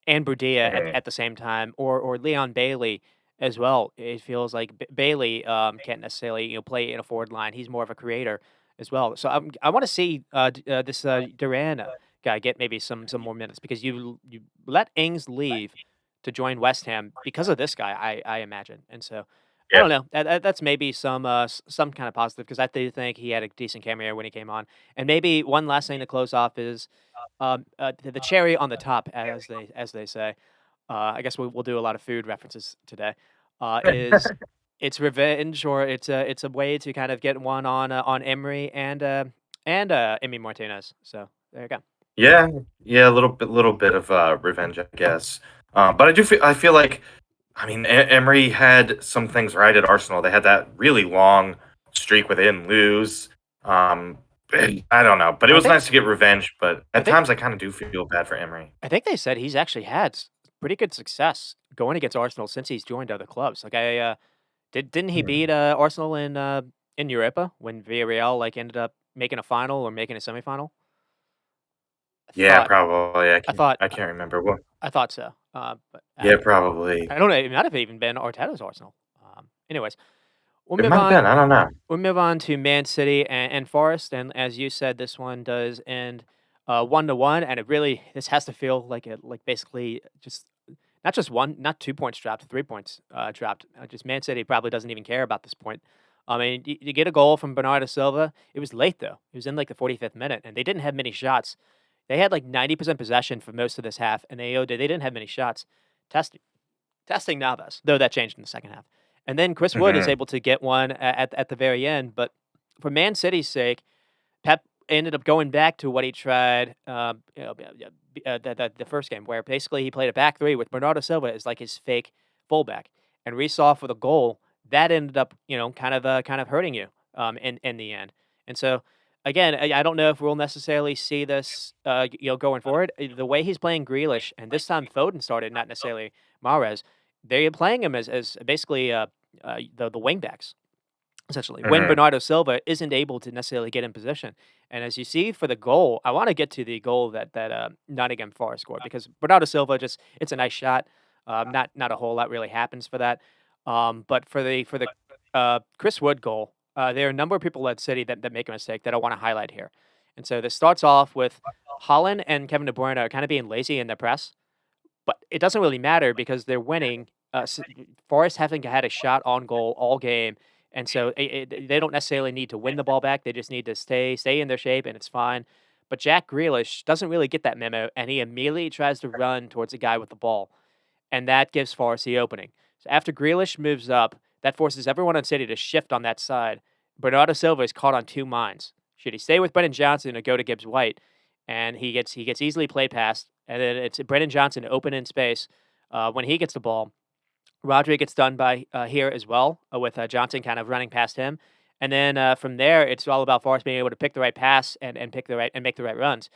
and Budia
Mhm.
at the same time, or Leon Bailey as well. It feels like Bailey can't necessarily play in a forward line. He's more of a creator as well. So I want to see this Duran guy get maybe some more minutes because you let Ings leave to join West Ham because of this guy. I imagine, and so. I
Yeah.
don't know. That's maybe some kind of positive because I do think he had a decent cameo when he came on. And maybe one last thing to close off is the cherry on the top, as they say. I guess we'll do a lot of food references today. Is it's revenge or it's a way to kind of get one on Emery and Emi Martinez. So there you go.
Yeah, yeah, a little bit of revenge, I guess. But I feel like, I mean, Emery had some things right at Arsenal. They had that really long streak where they didn't lose. Um, I don't know, but it
I
was
think
nice to get revenge. But
I
at
think
times, I kind of do feel bad for Emery.
I think they said he's actually had pretty good success going against Arsenal since he's joined other clubs. Like didn't he beat
Hmm.
Arsenal in Europa when Villarreal like ended up making a final or making a semifinal? I
Yeah,
thought
probably. I
I
can't.
thought
I can't remember what.
I thought so. But
Yeah, probably.
I don't know. It might have even been Arteta's Arsenal. Anyways, we'll
It
move
might have
on.
been. I don't know.
We'll move on to Man City and Forest. And as you said, this one does end 1-1, and this has to feel like basically just not just one, not 2 points dropped, 3 points dropped. Just Man City probably doesn't even care about this point. I mean, you get a goal from Bernardo Silva. It was late though. It was in like the 45th minute, and they didn't have many shots. They had like 90% possession for most of this half, and they didn't have many shots. Testing testing Navas, though that changed in the second half. And then Chris Wood is
Hmm.
able to get one at the very end. But for Man City's sake, Pep ended up going back to what he tried the first game, where basically he played a back three with Bernardo Silva as like his fake fullback, and we saw for the goal that ended up kind of hurting you in the end. And so again, I don't know if we'll necessarily see this going forward. The way he's playing Grealish, and this time Foden started, not necessarily Mahrez. They're playing him as basically the wing backs essentially, when
Hmm.
Bernardo Silva isn't able to necessarily get in position. And as you see for the goal, I want to get to the goal that Nottingham Forest scored because Bernardo Silva it's a nice shot. Not a whole lot really happens for that. But for the Chris Wood goal, there are a number of people at City that make a mistake that I want to highlight here. And so this starts off with Holland and Kevin De Bruyne kind of being lazy in their press, but it doesn't really matter because they're winning. Forest haven't had a shot on goal all game, and so they don't necessarily need to win the ball back. They just need to stay in their shape, and it's fine. But Jack Grealish doesn't really get that memo, and he immediately tries to run towards the guy with the ball, and that gives Forest the opening. So after Grealish moves up, that forces everyone on City to shift on that side. Bernardo Silva is caught on two minds. Should he stay with Brennan Johnson or go to Gibbs White? And he gets easily played past, and then it's Brennan Johnson open in space. When he gets the ball, Rodri gets done by here as well, with Johnson kind of running past him. And then from there, it's all about Forrest being able to pick the right pass and pick the right and make the right runs.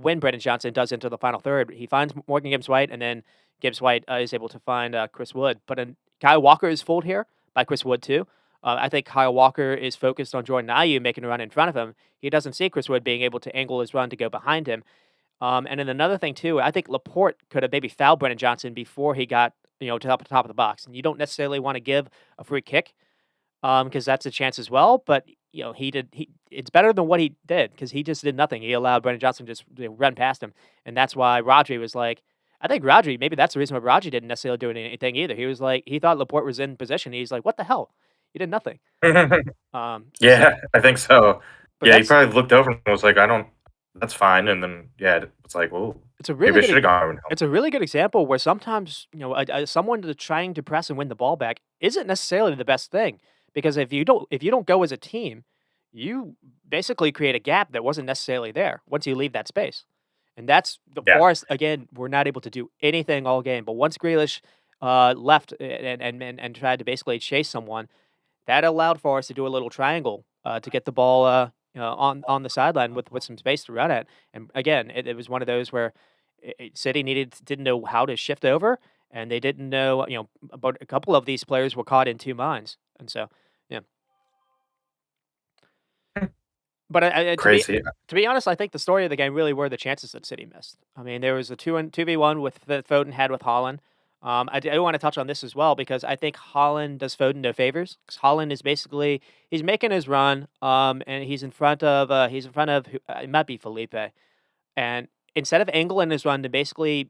When Brendan Johnson does enter the final third, he finds Morgan Gibbs White, and then Gibbs White is able to find Chris Wood. But Kyle Walker is fooled here by Chris Wood too. I think Kyle Walker is focused on Jordan Ayew making a run in front of him. He doesn't see Chris Wood being able to angle his run to go behind him. And then another thing too, I think Laporte could have maybe fouled Brennan Johnson before he got to top of the box, and you don't necessarily want to give a free kick because that's a chance as well. But he did. It's better than what he did because he just did nothing. He allowed Brennan Johnson to just run past him, and that's why Rodri was like. I think Rodri, maybe that's the reason why Rodri didn't necessarily do anything either. He was like, he thought Laporte was in position. He's like, what the hell? You did nothing. So,
Yeah, I think so.
but
Yeah, he
that's
probably looked over and was like, "I don't that's fine," and then, yeah, it's like, "Whoa,
it's a
maybe
really
I
good.
should've gone over and helped."
It's a really good example where sometimes someone that's trying to press and win the ball back isn't necessarily the best thing because if you don't go as a team, you basically create a gap that wasn't necessarily there once you leave that space. And that's the
Yeah.
Forest again. We're not able to do anything all game, but once Grealish left and tried to basically chase someone, that allowed Forest to do a little triangle to get the ball on the sideline with some space to run at. And again, it was one of those where City didn't know how to shift over, and they didn't know about a couple of these players were caught in two minds, and so yeah. But to be
Crazy.
honest, I think the story of the game really were the chances that City missed. I mean, there was a 2v1 with that Foden had with Holland. I do want to touch on this as well because I think Holland does Foden no favors. Because Holland is basically he's making his run, and he's in front of it might be Felipe, and instead of angling his run to basically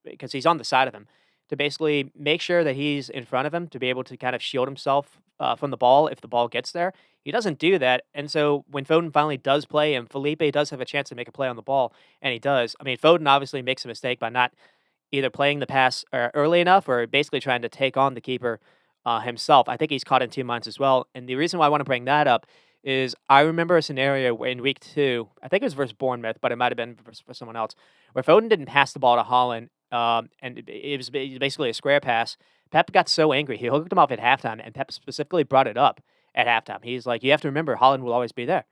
because he's on the side of him, to basically make sure that he's in front of him to be able to kind of shield himself from the ball if the ball gets there. He doesn't do that, and so when Foden finally does play, and Felipe does have a chance to make a play on the ball, and he does. I mean, Foden obviously makes a mistake by not either playing the pass early enough or basically trying to take on the keeper himself. I think he's caught in two minds as well. And the reason why I want to bring that up is I remember a scenario where in week 2, I think it was versus Bournemouth, but it might have been for someone else, where Foden didn't pass the ball to Holland, and it was basically a square pass. Pep got so angry. He hooked him off at halftime, and Pep specifically brought it up at halftime. He's like, you have to remember, Holland will always be there.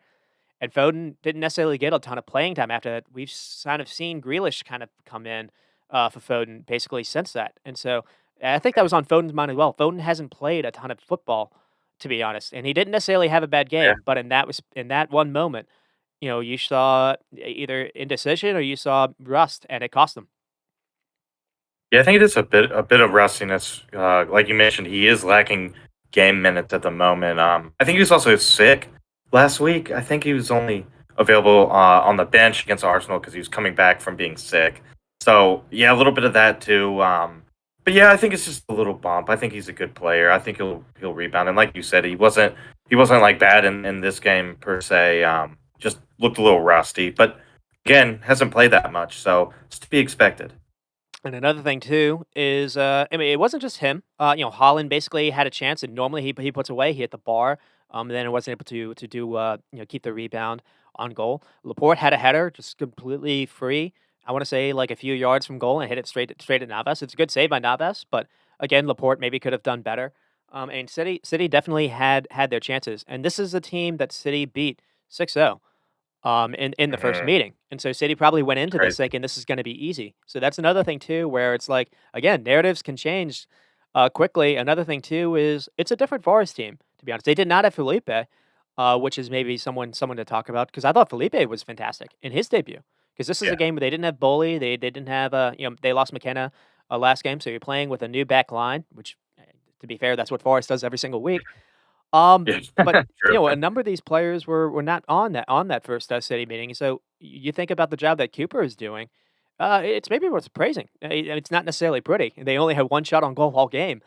And Foden didn't necessarily get a ton of playing time after that. We've kind of seen Grealish kind of come in for Foden basically since that. And so I think that was on Foden's mind as well. Foden hasn't played a ton of football, to be honest, and he didn't necessarily have a bad
Yeah.
game. But in that one moment, you saw either indecision or you saw rust, and it cost him.
Yeah, I think it is a bit of rustiness. Like you mentioned, he is lacking game minutes at the moment. I think he was also sick last week. I think he was only available on the bench against Arsenal because he was coming back from being sick. So yeah, a little bit of that too. But yeah, I think it's just a little bump. I think he's a good player. I think he'll rebound. And like you said, he wasn't like bad in this game per se. Just looked a little rusty. But again, hasn't played that much, so it's to be expected.
And another thing too is, I mean, it wasn't just him. Holland basically had a chance, and normally he puts away. He hit the bar, and then it wasn't able to do keep the rebound on goal. Laporte had a header, just completely free. I want to say like a few yards from goal and hit it straight at Navas. It's a good save by Navas, but again, Laporte maybe could have done better. And City definitely had their chances, and this is a team that City beat 6-0 in the first
Mhm.
meeting. And so City probably went into this
Crazy.
thinking this is going to be easy. So that's another thing too, where it's like again, narratives can change quickly. Another thing too is it's a different Forest team. To be honest, they did not have Felipe, which is maybe someone to talk about because I thought Felipe was fantastic in his debut. Because this is a
Yeah.
game where they didn't have Boley, they didn't have they lost McKenna last game, so you're playing with a new back line, which to be fair, that's what Forest does every single week. Um,
Yeah.
but
True.
a number of these players were not on that first city meeting. So you think about the job that Cooper is doing. It's maybe worth praising. It's not necessarily pretty. They only had one shot on goal all game.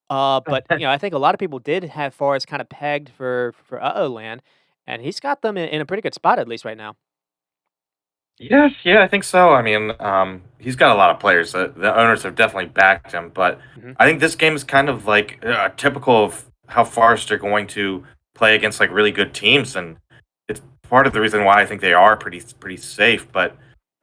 But I think a lot of people did have Forrest kind of pegged for land, and he's got them in a pretty good spot at least right now.
Yeah, yeah, I think so. I mean, he's got a lot of players. The owners have definitely backed him, but
Hmm.
I think this game is kind of like typical of how Forest are going to play against like really good teams, and it's part of the reason why I think they are pretty safe. But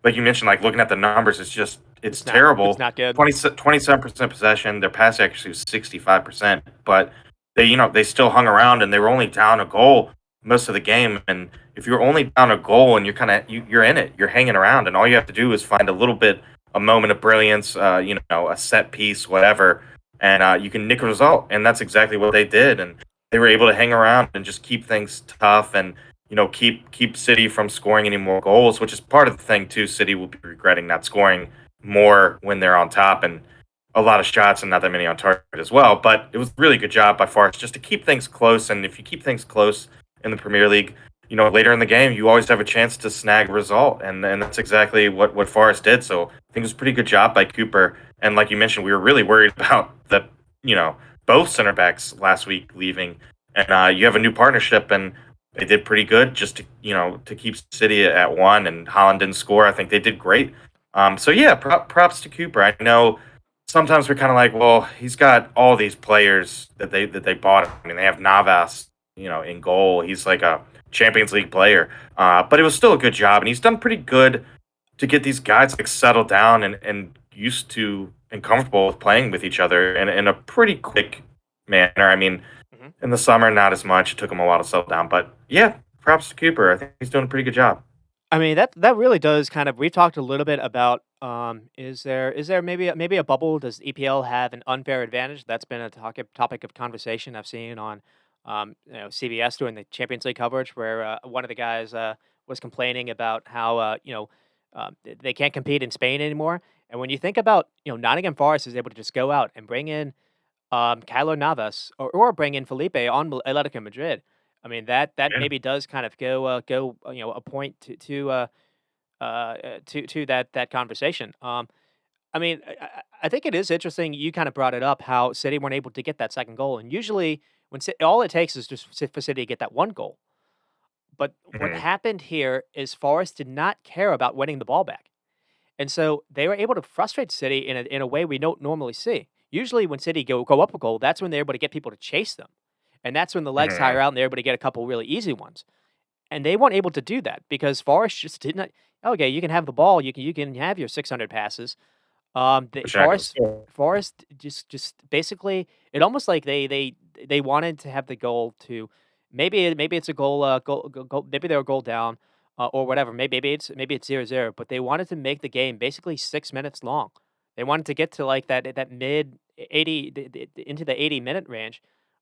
like you mentioned, like looking at the numbers, it's
It's
terrible.
not good.
27% possession. Their pass accuracy was 65%, but they still hung around and they were only down a goal most of the game. And if you're only down a goal and you're in it, you're hanging around, and all you have to do is find a moment of brilliance, a set piece, whatever, and you can nick a result. And that's exactly what they did. And they were able to hang around and just keep things tough and keep City from scoring any more goals, which is part of the thing too. City will be regretting not scoring more when they're on top and a lot of shots and not that many on target as well. But it was a really good job by Forest just to keep things close. And if you keep things close in the Premier League, later in the game, you always have a chance to snag a result. And that's exactly what Forest did. So I think it was a pretty good job by Cooper. And like you mentioned, we were really worried about you know, both center backs last week leaving. And you have a new partnership, and they did pretty good just to keep City at one. And Holland didn't score. I think they did great. So yeah, props to Cooper. I know sometimes we're kind of like, well, he's got all these players that they bought. I mean, they have Navas, in goal. He's like a Champions League player, but it was still a good job, and he's done pretty good to get these guys like settled down and used to and comfortable with playing with each other in a pretty quick manner. I mean,
Mhm.
in the summer, not as much. It took him a while to settle down, but yeah, props to Cooper. I think he's doing a pretty good job.
I mean, that really does kind of we've talked a little bit about, is there maybe a bubble? Does EPL have an unfair advantage? That's been a topic of conversation I've seen on, CBS during the Champions League coverage where, one of the guys, was complaining about how, they can't compete in Spain anymore, and when you think about, Nottingham Forest is able to just go out and bring in Keylor Navas or bring in Felipe on Atletico Madrid. I mean that
Yeah.
maybe does kind of go a point to that conversation. I mean I think it is interesting. You kind of brought it up how City weren't able to get that second goal, and usually when all it takes is just for City to get that one goal. But what
Mhm.
happened here is Forest did not care about winning the ball back. And so they were able to frustrate City in a way we don't normally see. Usually, when City go up a goal, that's when they're able to get people to chase them, and that's when the legs tire
Mhm.
out and they're able to get a couple really easy ones. And they weren't able to do that because Forest just did not. Okay, you can have the ball, you can have your 600 passes. The
But you're not going to
Forest
score.
Forest just basically it almost like they wanted to have the goal to maybe it's a goal maybe they're a goal down or whatever maybe it's 0-0, but they wanted to make the game basically 6 minutes long. They wanted to get to like that mid 80 into the 80-minute range,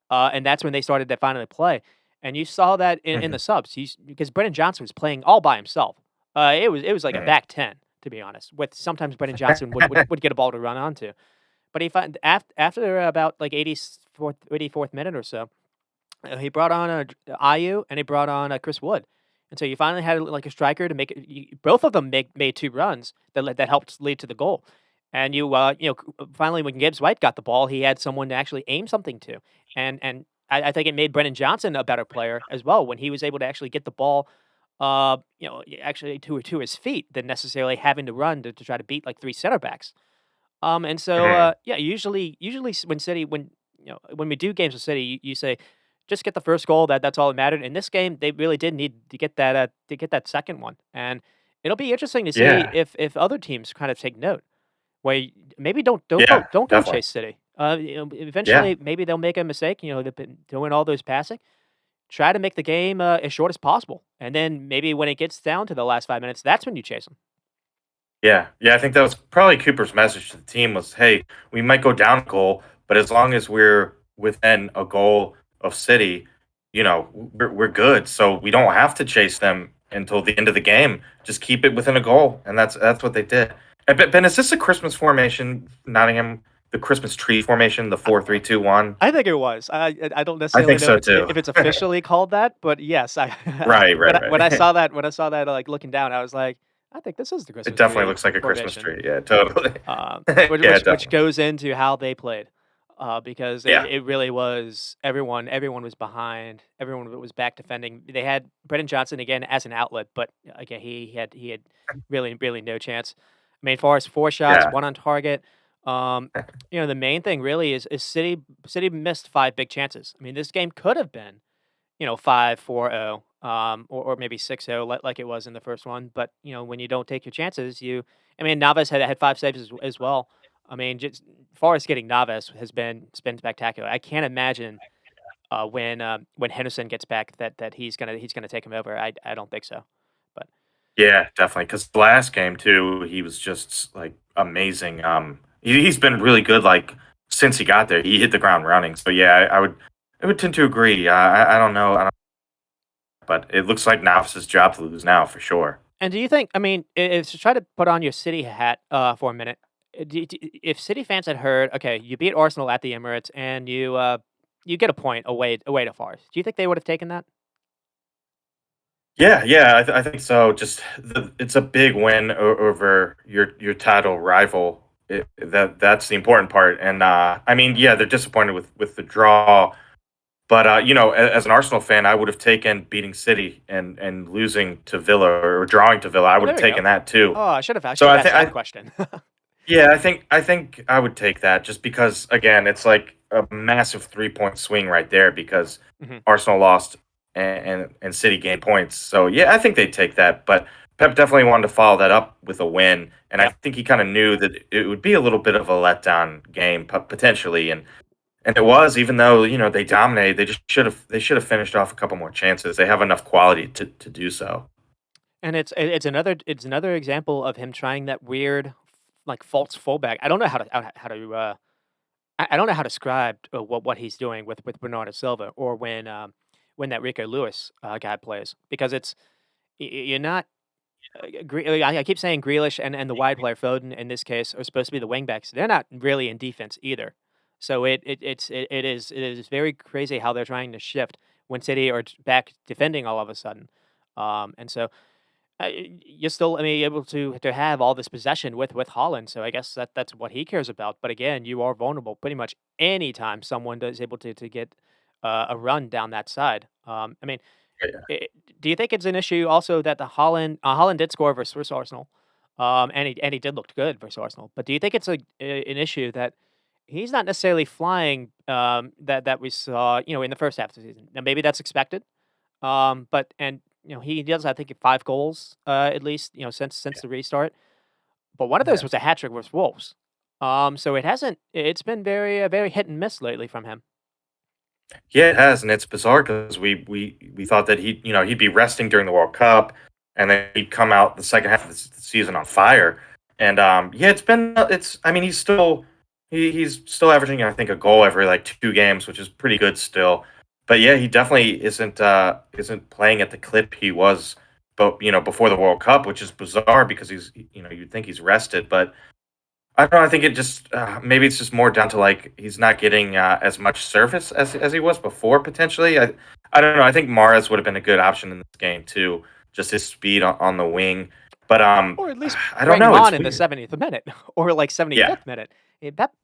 and that's when they started to finally play. And you saw that in the
Mhm.
subs because Brennan Johnson was playing all by himself. It was like a
Mhm.
back 10, to be honest, with sometimes Brennan Johnson would get a ball to run onto. But he find after about like 84th minute or so, he brought on Ayu and he brought on Chris Wood. And so you finally had like a striker to make it. Both of them made two runs that helped lead to the goal. And finally when Gibbs White got the ball, he had someone to actually aim something to. And I think it made Brennan Johnson a better player as well when he was able to actually get the ball actually to his feet than necessarily having to run to try to beat like three center backs. And so
Mhm.
yeah, usually when City when we do games with City, you say just get the first goal. That's all that mattered. In this game, they really did need to get that second one, and it'll be interesting to see
Yeah.
if other teams kind of take note. Maybe
Yeah.
don't go
Definitely.
chase City.
Yeah.
Eventually, maybe they'll make a mistake. They've been doing all those passing. Try to make the game, as short as possible, and then maybe when it gets down to the last 5 minutes, that's when you chase them.
Yeah, yeah, I think that was probably Cooper's message to the team was, "Hey, we might go down a goal, but as long as we're within a goal of City, we're good. So we don't have to chase them until the end of the game. Just keep it within a goal." And that's what they did. And Ben, is this a Christmas formation, Nottingham, the Christmas tree formation, the 4-3-2-1?
I think it was. I don't
I
necessarily
think
know if
so
it's
too.
if it's officially called that, but yes, I
Right, right,
when I
right.
saw that, like, looking down, I was like, "I think this is the
It
Christmas
definitely
tree
looks like a Christmas
formation."
tree. Yeah, totally.
Which
Yeah,
which which
definitely.
goes into how they played, because it
Yeah.
it really was everyone was behind, everyone was back defending. They had Brennan Johnson again as an outlet, but again, he had really no chance. I mean, as far as 4 shots,
Yeah.
1 on target, um, the main thing really is City missed 5 big chances. I mean, this game could have been 5-4-0, or maybe 6-0 like it was in the first one. But, when you don't take your chances, I mean, Navas had 5 saves as well. I mean, just Forrest getting Navas has been spectacular. I can't imagine, when Henderson gets back that he's gonna take him over. I don't think so. But
Yeah, definitely. Because the last game too, he was just like amazing. He's been really good. Like since he got there, he hit the ground running. So yeah, I would. I would tend to agree. I don't know, but it looks like Navas's job to lose now for sure.
And do you think, I mean, if to try to put on your City hat for a minute, if City fans had heard, okay, you beat Arsenal at the Emirates and you get a point away to Forest, do you think they would have taken that?
Yeah, yeah, I think so. Just it's a big win over your title rival. That's the important part. And I mean, yeah, they're disappointed with the draw, but as an Arsenal fan, I would have taken beating City and losing to Villa or drawing to Villa. I
Oh,
would
there
have
we go.
taken that too.
Oh, I should
So
have
I
asked
think
that
I
question.
yeah, I think I would take that just because again, it's like a massive 3 point swing right there because
Mhm.
Arsenal lost and City gained points. So yeah, I think they'd take that. But Pep definitely wanted to follow that up with a win, and I
Yeah.
think he kind of knew that it would be a little bit of a letdown game potentially, and it was even though they dominated, they should have finished off a couple more chances. They have enough quality to do so.
And it's another example of him trying that weird like false fullback. I don't know how to I don't know how to describe what he's doing with Bernardo Silva or when that Rico Lewis guy plays because you're not I keep saying Grealish and the wide player Foden in this case are supposed to be the wingbacks. They're not really in defense either. So it is very crazy how they're trying to shift when City are back defending all of a sudden. And so you're still, I mean, able to have all this possession with Holland. So I guess that's what he cares about. But again, you are vulnerable pretty much anytime someone is able to get a run down that side. I mean,
Yeah.
I do you think it's an issue also that the Holland did score versus Arsenal, and he did look good versus Arsenal, but do you think it's an issue that he's not necessarily flying, that we saw, in the first half of the season? Now maybe that's expected, but he does, I think, 5 goals, at least, since the restart, but one of those
Yeah.
was a hat trick versus Wolves. So it's been very hit and miss lately from him.
Yeah, it has, and it's bizarre because we thought that he'd be resting during the World Cup, and then he'd come out the second half of the season on fire. And yeah, it's I mean he's still averaging I think a goal every like 2 games, which is pretty good still. But yeah, he definitely isn't playing at the clip he was, but before the World Cup, which is bizarre because he's you'd think he's rested, but I don't know. I think it just maybe it's just more down to like he's not getting as much service as he was before. Potentially, I don't know. I think Mares would have been a good option in this game too, just his speed on the wing. But
Or at least
I don't
bring him
know.
on
It's
in the
weird.
70th minute or, like,
Yeah,
75th minute.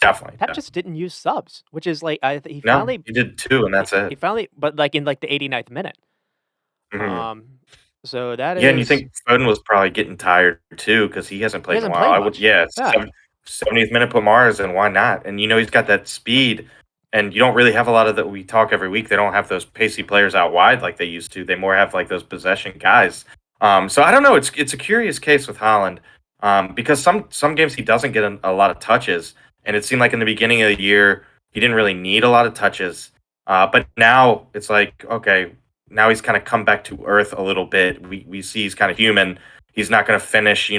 definitely.
Pep
Yeah.
just didn't use subs, which is, like,
No, he did two, and that's
he
it.
finally but, like, in, like, the 89th minute.
Mhm.
Um, so that
Yeah, and you
is
think Foden was probably getting tired too because he hasn't
he
played in a
hasn't
while.
played
I would,
much.
yeah,
Yeah.
70th minute put Mars in, why not? And he's got that speed, and you don't really have a lot of that. We talk every week. They don't have those pacey players out wide like they used to. They more have like those possession guys. So I don't know. It's a curious case with Holland because some games he doesn't get a lot of touches, and it seemed like in the beginning of the year he didn't really need a lot of touches. But now it's like okay, now he's kind of come back to earth a little bit. We see he's kind of human. He's not going to finish,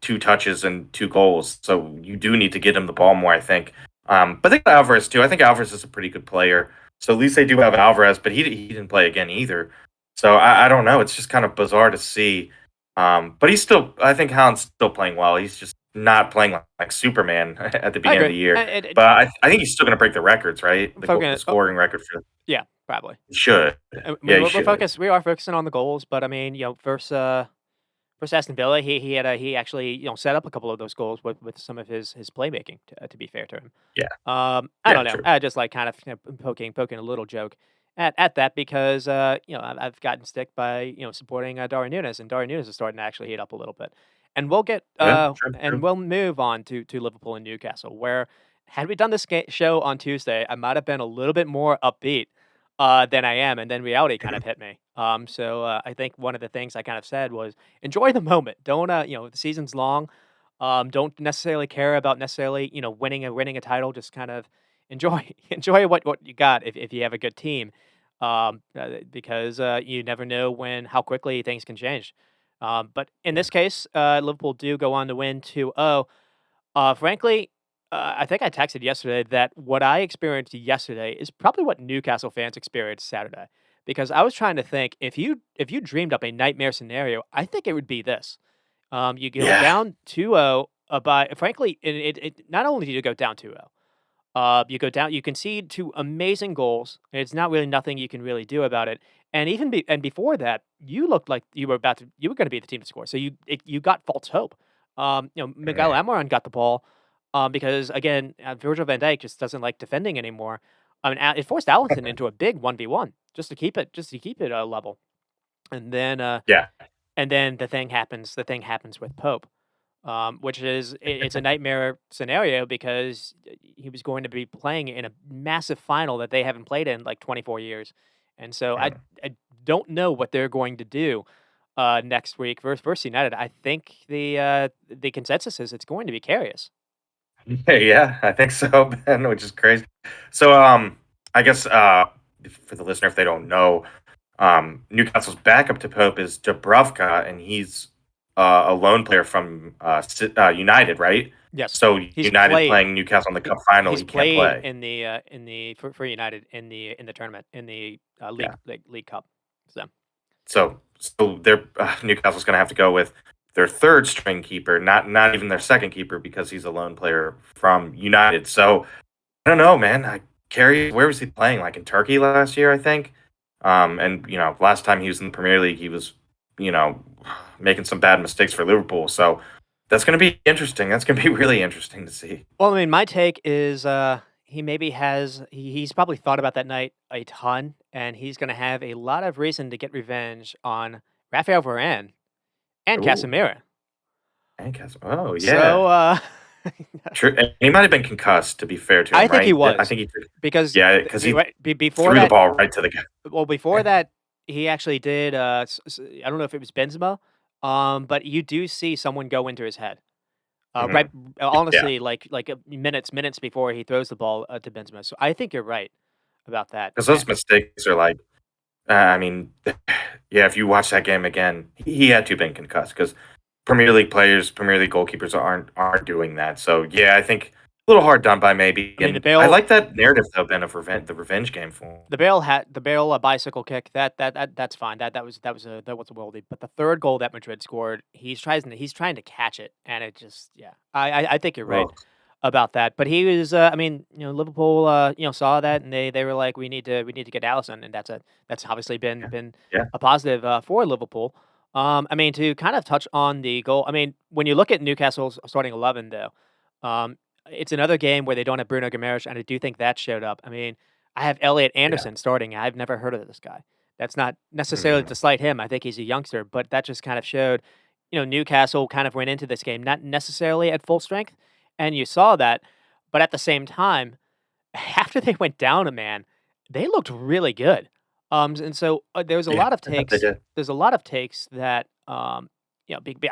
2 touches and 2 goals. So you do need to get him the ball more, I think. But I think Alvarez too. I think Alvarez is a pretty good player. So at least they do have Alvarez, but he didn't play again either. So I don't know. It's just kind of bizarre to see. But I think Haaland's still playing well. He's just not playing like Superman at the
I
beginning of
agree.
the year.
And
But I think he's still going to break the records, right? The
focus
scoring record for
yeah, probably.
he should.
I
Yeah,
mean,
he should.
we are focusing on the goals, but, I mean, versus Aston Villa, he actually, set up a couple of those goals with some of his playmaking, to be fair to him.
Yeah.
I
Yeah,
don't know.
true.
I just like kind of poking a little joke at that because I've gotten stick by supporting Darwin Nunes, and Darwin Nunes is starting to actually heat up a little bit. And
Yeah, true, true.
we'll move on to Liverpool and Newcastle, where had we done this show on Tuesday, I might have been a little bit more upbeat than I am, and then reality kind
Mhm.
of hit me. So I think one of the things I kind of said was enjoy the moment. Don't the season's long. Don't necessarily care about necessarily, winning a title. Just kind of enjoy enjoy what you got if you have a good team, because you never know how quickly things can change. But in
Yeah.
this case, Liverpool do go on to win 2-0. Frankly. I think I texted yesterday that what I experienced yesterday is probably what Newcastle fans experienced Saturday. Because I was trying to think if you dreamed up a nightmare scenario, I think it would be this. You go
Yeah.
down 2-0, by frankly, it not only do you go down 2-0, you go down, you concede 2 amazing goals. It's not really nothing you can really do about it. And even before that, you looked like you were gonna be the team to score. So you got false hope. Miguel
Mhm.
Almiron got the ball, because again, Virgil van Dijk just doesn't like defending anymore. I mean, it forced Allison into a big 1v1 just to keep it level. And then, uh,
Yeah.
and then the thing happens with Pope, which is it's a nightmare scenario because he was going to be playing in a massive final that they haven't played in like 24 years, and so
Mm.
I don't know what they're going to do next week versus United. I think the consensus is it's going to be Karius.
Yeah, I think so, Ben, which is crazy. So, I guess for the listener, if they don't know, Newcastle's backup to Pope is Dubravka, and he's a loan player from United, right?
Yes,
So
he's
United
played.
playing Newcastle in the
He,
cup final,
he's
he can't
played
play.
in the for United in the tournament in the
Yeah.
league cup. So
So they're Newcastle's going to have to go with their third string keeper, not even their second keeper because he's a loan player from United. So I don't know, man. Carey, where was he playing? Like in Turkey last year, I think. And last time he was in the Premier League, he was, you know, making some bad mistakes for Liverpool. So that's going to be interesting. That's going to be really interesting to see.
well, I mean, my take is he's probably thought about that night a ton, and he's going to have a lot of reason to get revenge on Rafael Varane and
Ooh,
Casemiro.
and Castle. Oh
So
yeah, true. And he might have been concussed. To be fair to
I
him,
think he
right? I
was
think he took.
because
Yeah, because he
before
threw the
that,
ball right to the guy.
well, before that, he actually did. I don't know if it was Benzema, but you do see someone go into his head. Right,
Hmm. Yeah,
honestly, minutes before he throws the ball to Benzema. So I think you're right about that.
because those mistakes are like. I mean, yeah. If you watch that game again, he had to have been concussed because Premier League players, Premier League goalkeepers aren't doing that. So yeah, I think a little hard done by maybe.
I mean,
And I like that narrative though, Ben, of the revenge game for him.
The Bale bicycle kick that's fine. That was a worldie. But the third goal that Madrid scored, he's trying to catch it, and it just yeah. I think you're right
Oh,
about that. But he was I mean Liverpool saw that, and they were like we need to get Allison, and that's obviously been
yeah,
been
yeah,
a positive for Liverpool. I mean, to kind of touch on the goal. I mean, when you look at Newcastle's starting 11 though, it's another game where they don't have Bruno Guimaraes, and I do think that showed up. I mean, I have Elliot
yeah.
Anderson starting. I've never heard of this guy. That's not necessarily
Mhm.
to slight him. I think he's a youngster, but that just kind of showed, Newcastle kind of went into this game not necessarily at full strength, and you saw that. But at the same time, after they went down a man, they looked really good. And so there was a
Yeah,
lot of
they
takes.
did.
There's a lot of takes that, I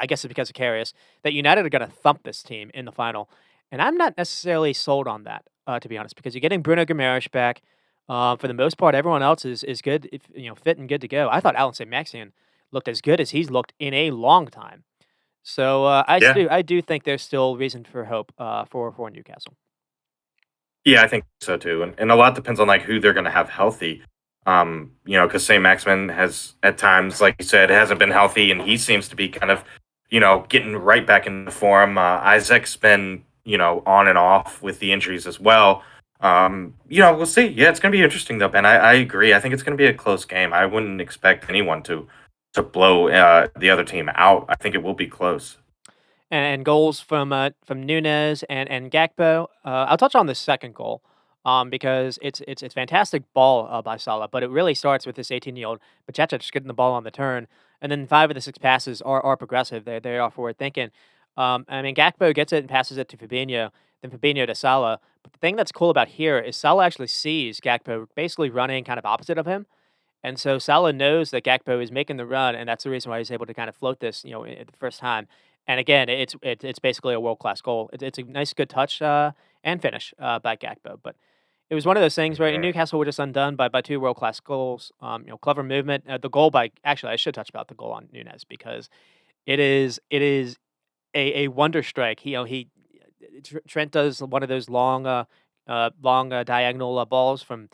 guess it's because of Karius, that United are going to thump this team in the final, and I'm not necessarily sold on that, to be honest, because you're getting Bruno Guimaraes back. For the most part, everyone else is good, if, fit and good to go. I thought Alan St. Maxian looked as good as he's looked in a long time. So
Yeah.
I do think there's still reason for hope for Newcastle.
Yeah, I think so too, and a lot depends on like who they're going to have healthy. Because Saint Maximin has at times, like you said, hasn't been healthy, and he seems to be kind of, getting right back into form. Isaac's been, on and off with the injuries as well. We'll see. Yeah, it's going to be interesting though, Ben. I agree. I think it's going to be a close game. I wouldn't expect anyone to blow the other team out. I think it will be close.
And goals from Nunez and Gakpo. I'll touch on the second goal, because it's fantastic ball by Salah, but it really starts with this 18-year-old Pacheco just getting the ball on the turn, and then 5 of the 6 passes are progressive. They are forward thinking. I mean, Gakpo gets it and passes it to Fabinho, then Fabinho to Salah. But the thing that's cool about here is Salah actually sees Gakpo basically running kind of opposite of him. And so Salah knows that Gakpo is making the run, and that's the reason why he's able to kind of float this, the first time. And again, it's basically a world class goal. It's a nice, good touch and finish by Gakpo. But it was one of those things where
Mhm.
Newcastle were just undone by two world class goals. Clever movement. The goal by actually, I should touch about the goal on Nunez because it is a wonder strike. He Trent does one of those long diagonal balls from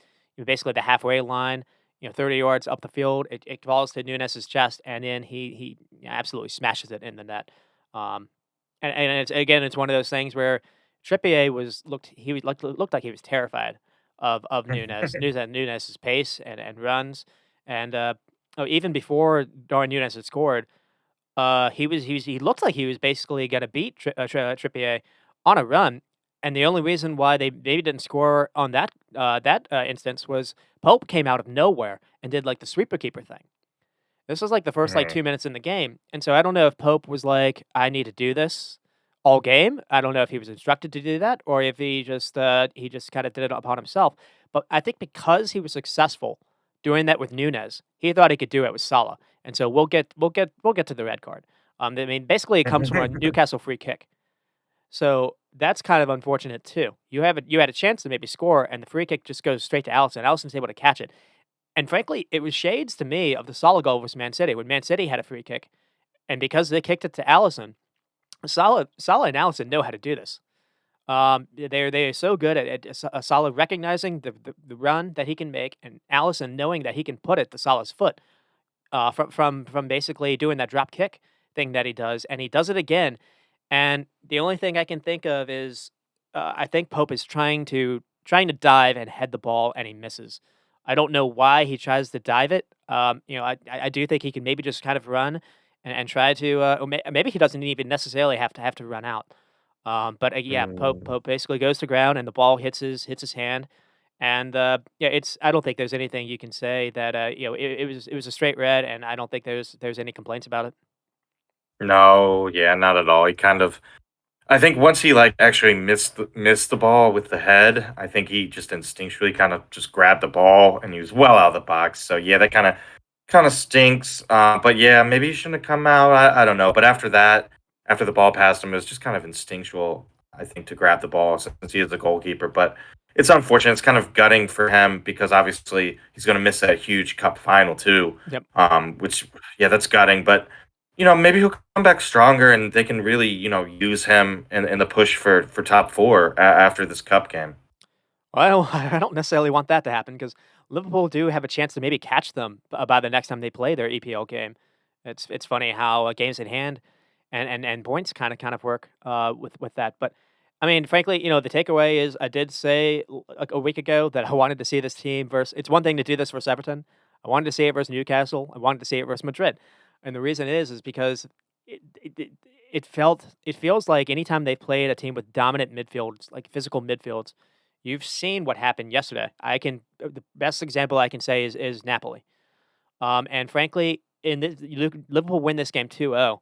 basically the halfway line, 30 yards up the field. It falls to Nunez's chest, and then he absolutely smashes it in the net. Um, and it's one of those things where Trippier looked like he was terrified of Nunez's pace and runs, and even before Darwin Nunez had scored, he looked like he was basically gonna beat Trippier on a run, and the only reason why they maybe didn't score on that instance was Pope came out of nowhere and did like the sweeper keeper thing. This was like the first like
Mhm.
2 minutes in the game, and so I don't know if Pope was like, "I need to do this all game." I don't know if he was instructed to do that or if he just kind of did it upon himself. But I think because he was successful doing that with Nunez, he thought he could do it with Salah, and so we'll get to the red card. I mean, basically, it comes from a Newcastle free kick, so that's kind of unfortunate too. You had a chance to maybe score, and the free kick just goes straight to Allison. Allison's able to catch it. And frankly, it was shades to me of the Salah goal versus Man City when Man City had a free kick, and because they kicked it to Allison, Salah and Allison know how to do this. They are so good at Salah recognizing the run that he can make, and Allison knowing that he can put it to Salah's foot. From basically doing that drop kick thing that he does, and he does it again. And the only thing I can think of is I think Pope is trying to dive and head the ball, and he misses. I don't know why he tries to dive it. I do think he can maybe just kind of run and try to, maybe he doesn't even necessarily have to run out. But yeah,
Mm.
Pope basically goes to ground, and the ball hits his hand, and yeah, it's I don't think there's anything you can say that it was a straight red, and I don't think there's any complaints about it.
No, yeah, not at all. He kind of I think once he, like, actually missed the ball with the head, I think he just instinctually kind of just grabbed the ball, and he was well out of the box, so, yeah, that kinda stinks, but, yeah, maybe he shouldn't have come out, I don't know, but after that, after the ball passed him, it was just kind of instinctual, I think, to grab the ball since he is the goalkeeper, but it's unfortunate, it's kind of gutting for him because, obviously, he's gonna miss that huge cup final too,
Yep.
which yeah, that's gutting, but maybe he'll come back stronger and they can really, use him in the push for top four after this cup game.
Well, I don't necessarily want that to happen because Liverpool do have a chance to maybe catch them by the next time they play their EPL game. It's funny how games in hand and points kind of work with that. But I mean, frankly, the takeaway is I did say like a week ago that I wanted to see this team versus. It's one thing to do this versus Everton. I wanted to see it versus Newcastle. I wanted to see it versus Madrid, and the reason is because it it, it it feels like anytime they've played a team with dominant midfields, like physical midfields, you've seen what happened yesterday. The best example I can say is Napoli. And frankly, in this, Liverpool win this game 2-0,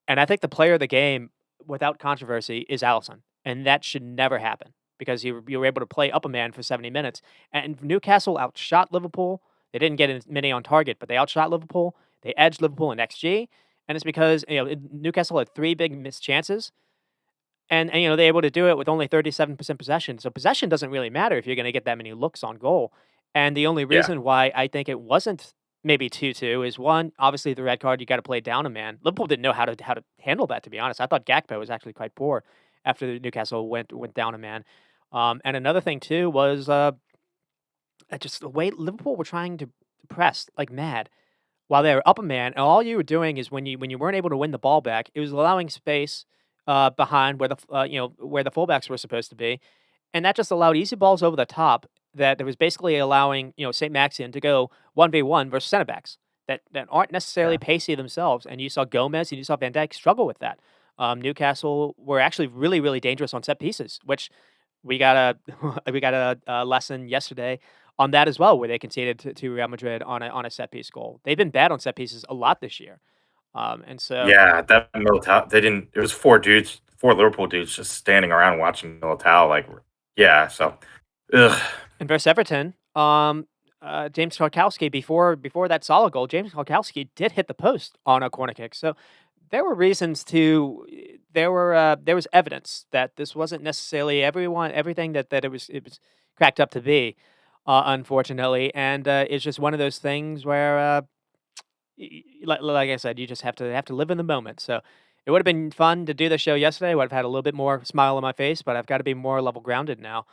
and I think the player of the game, without controversy, is Allison, and that should never happen because you were able to play up a man for 70 minutes. And Newcastle outshot Liverpool. They didn't get as many on target, but they outshot Liverpool. They edged Liverpool in XG, and it's because Newcastle had three big missed chances, and they're able to do it with only 37% possession. So possession doesn't really matter if you're gonna get that many looks on goal. And the only
Yeah.
reason why I think it wasn't maybe 2-2 is, 1, obviously the red card, you gotta play down a man. Liverpool didn't know how to handle that, to be honest. I thought Gakpo was actually quite poor after the Newcastle went down a man. And another thing too was, just the way Liverpool were trying to press like mad while they were up a man, and all you were doing is when you weren't able to win the ball back, it was allowing space behind where where the fullbacks were supposed to be, and that just allowed easy balls over the top. That it was basically allowing Saint Maximin to go 1v1 versus center backs that aren't necessarily
Yeah.
pacey themselves, and you saw Gomez and you saw Van Dijk struggle with that. Newcastle were actually really really dangerous on set pieces, which we got we got a lesson yesterday on that as well, where they conceded to Real Madrid on a set piece goal. They've been bad on set pieces a lot this year, and so
Yeah, that Militao, they didn't. It was four Liverpool dudes just standing around watching Militao. Like, yeah. So, ugh.
and versus Everton, James Tarkowski before that Salah goal, James Tarkowski did hit the post on a corner kick. So there were reasons to there was evidence that this wasn't necessarily everything that it was cracked up to be, unfortunately, and it's just one of those things where like I said, you just have to live in the moment. So It would have been fun to do the show yesterday. I would have had a little bit more smile on my face, but I've got to be more level grounded now.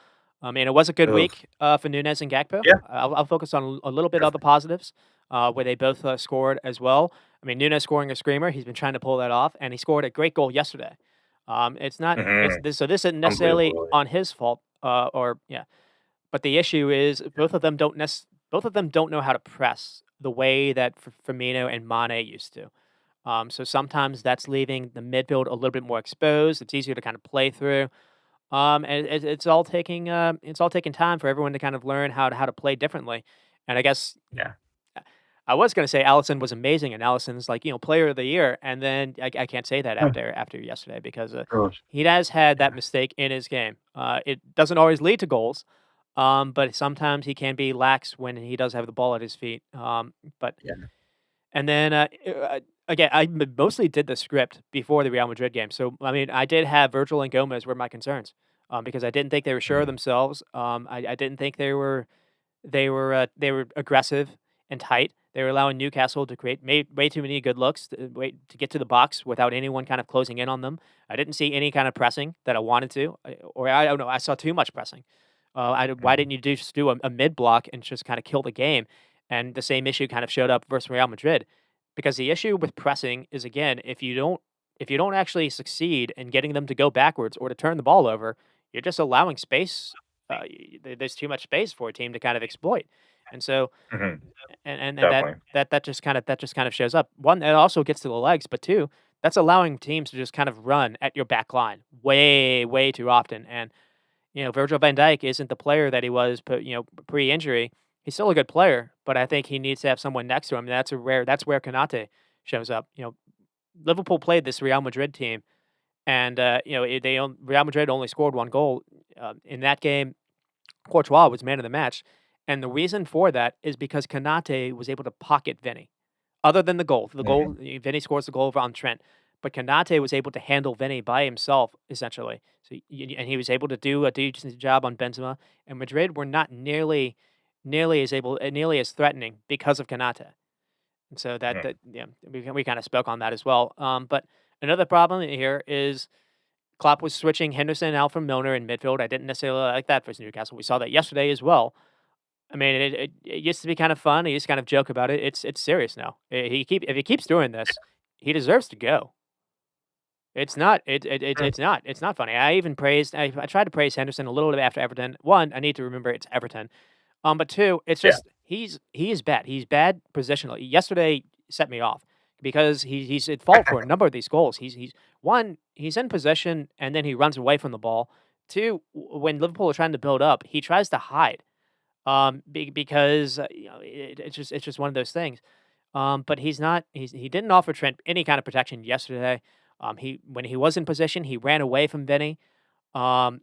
And it was a good
Ugh.
week for Nunez and Gakpo.
Yeah.
I'll focus on a little bit of the
Perfect.
positives where they both scored as well. I mean, Nunez scoring a screamer. He's been trying to pull that off, and he scored a great goal yesterday. It's not. It's
Mhm.
this. So this isn't necessarily
Unbelievable.
on his fault. Or yeah, but the issue is both of them don't know how to press the way that Firmino and Mane used to. So sometimes that's leaving the midfield a little bit more exposed. It's easier to kind of play through. And it's all taking time for everyone to kind of learn how to play differently. And I guess
Yeah.
I was going to say Allison was amazing, and Allison's like player of the year. And then I can't say that
Huh.
after yesterday because
Gross.
he has had that
Yeah.
mistake in his game. It doesn't always lead to goals, but sometimes he can be lax when he does have the ball at his feet. But
Yeah.
and then, again, mostly did the script before the Real Madrid game. So, I mean, I did have Virgil and Gomez were my concerns, because I didn't think they were sure of
Mhm.
themselves. I didn't think they were aggressive and tight. They were allowing Newcastle to create way too many good looks, to get to the box without anyone kind of closing in on them. I didn't see any kind of pressing that I wanted to, or I don't know. I saw too much pressing. Why
Mhm.
didn't you just do a mid block and just kind of kill the game? And the same issue kind of showed up versus Real Madrid, because the issue with pressing is, again, if you don't actually succeed in getting them to go backwards or to turn the ball over, you're just allowing space. There's too much space for a team to kind of exploit, and so
Mhm.
and
Definitely.
that just kind of shows up. One, it also gets to the legs, but two, that's allowing teams to just kind of run at your back line way too often. And Virgil van Dijk isn't the player that he was, pre-injury. He's still a good player, but I think he needs to have someone next to him. That's where Kanate shows up. Liverpool played this Real Madrid team, and Real Madrid only scored one goal in that game. Courtois was man of the match, and the reason for that is because Kanate was able to pocket Vinny. Other than the
Mhm.
goal, Vinny scores the goal over on Trent, but Kanate was able to handle Vinny by himself essentially. So and he was able to do a decent job on Benzema, and Madrid were not nearly as threatening because of Kanate. And so
Mhm.
we kind of spoke on that as well. But another problem here is Klopp was switching Henderson out from Milner in midfield. I didn't necessarily like that for Newcastle. We saw that yesterday as well. I mean, it used to be kind of fun. He used to kind of joke about it. It's serious now. If he keeps doing this, he deserves to go.
Mhm.
It's not funny. I tried to praise Henderson a little bit after Everton. One, I need to remember it's Everton. But two, it's
Yeah.
just he is bad. He's bad positionally. Yesterday set me off because he's at fault for a number of these goals. He's one, he's in possession and then he runs away from the ball. Two, when Liverpool are trying to build up, he tries to hide. Because it's just one of those things. But he didn't offer Trent any kind of protection yesterday. He when he was in position, he ran away from Vinny. Um,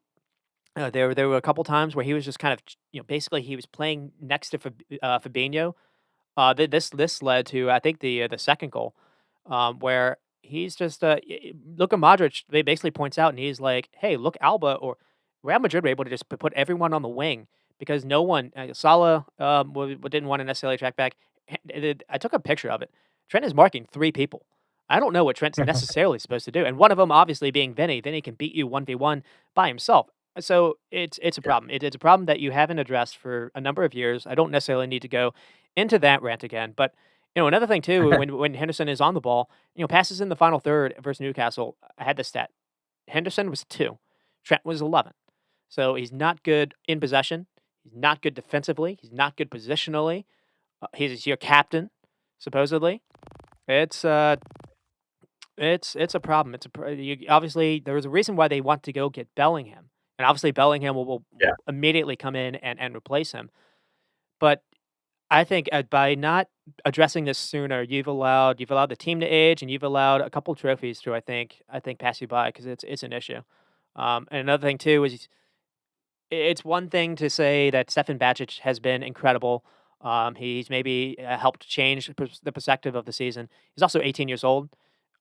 there were a couple times where he was just kind of basically he was playing next to Fabinho. This led to, I think, the second goal, where he's just Luka Modric. They basically points out and he's like, "Hey, look, Alba or Real Madrid were able to just put everyone on the wing because no one Salah didn't want to necessarily track back. I took a picture of it. Trent is marking three people. I don't know what Trent's necessarily supposed to do, and one of them obviously being Vinny. Vinny can beat you 1v1 by himself. So it's a
Yeah.
problem. It's a problem that you haven't addressed for a number of years. I don't necessarily need to go into that rant again, but another thing too, when Henderson is on the ball, passes in the final third versus Newcastle. I had the stat. Henderson was 2, Trent was 11. So he's not good in possession. He's not good defensively. He's not good positionally. He's your captain, supposedly. It's uh, it's a problem. Obviously there was a reason why they want to go get Bellingham, and obviously Bellingham
Yeah.
will immediately come in and replace him. But I think by not addressing this sooner, you've allowed the team to age, and you've allowed a couple trophies to I think pass you by because it's an issue. And another thing too is it's one thing to say that Stefan Bacic has been incredible. He's maybe helped change the perspective of the season. He's also 18 years old.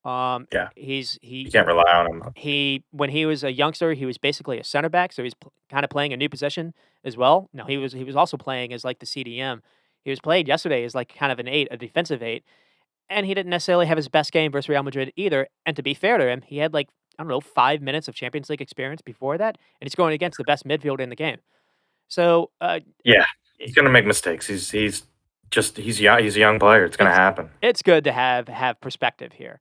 Um,
Yeah.
he's
You can't rely on him.
he when he was a youngster, he was basically a center back, so he's kind of playing a new position as well. Now he was also playing as like the CDM. He was played yesterday as like kind of an eight, a defensive eight, and he didn't necessarily have his best game versus Real Madrid either. And to be fair to him, he had like I don't know 5 minutes of Champions League experience before that, and he's going against the best midfielder in the game. So
Yeah,
it,
he's gonna make mistakes. He's young. He's a young player. It's gonna
it's
happen.
it's good to have perspective here.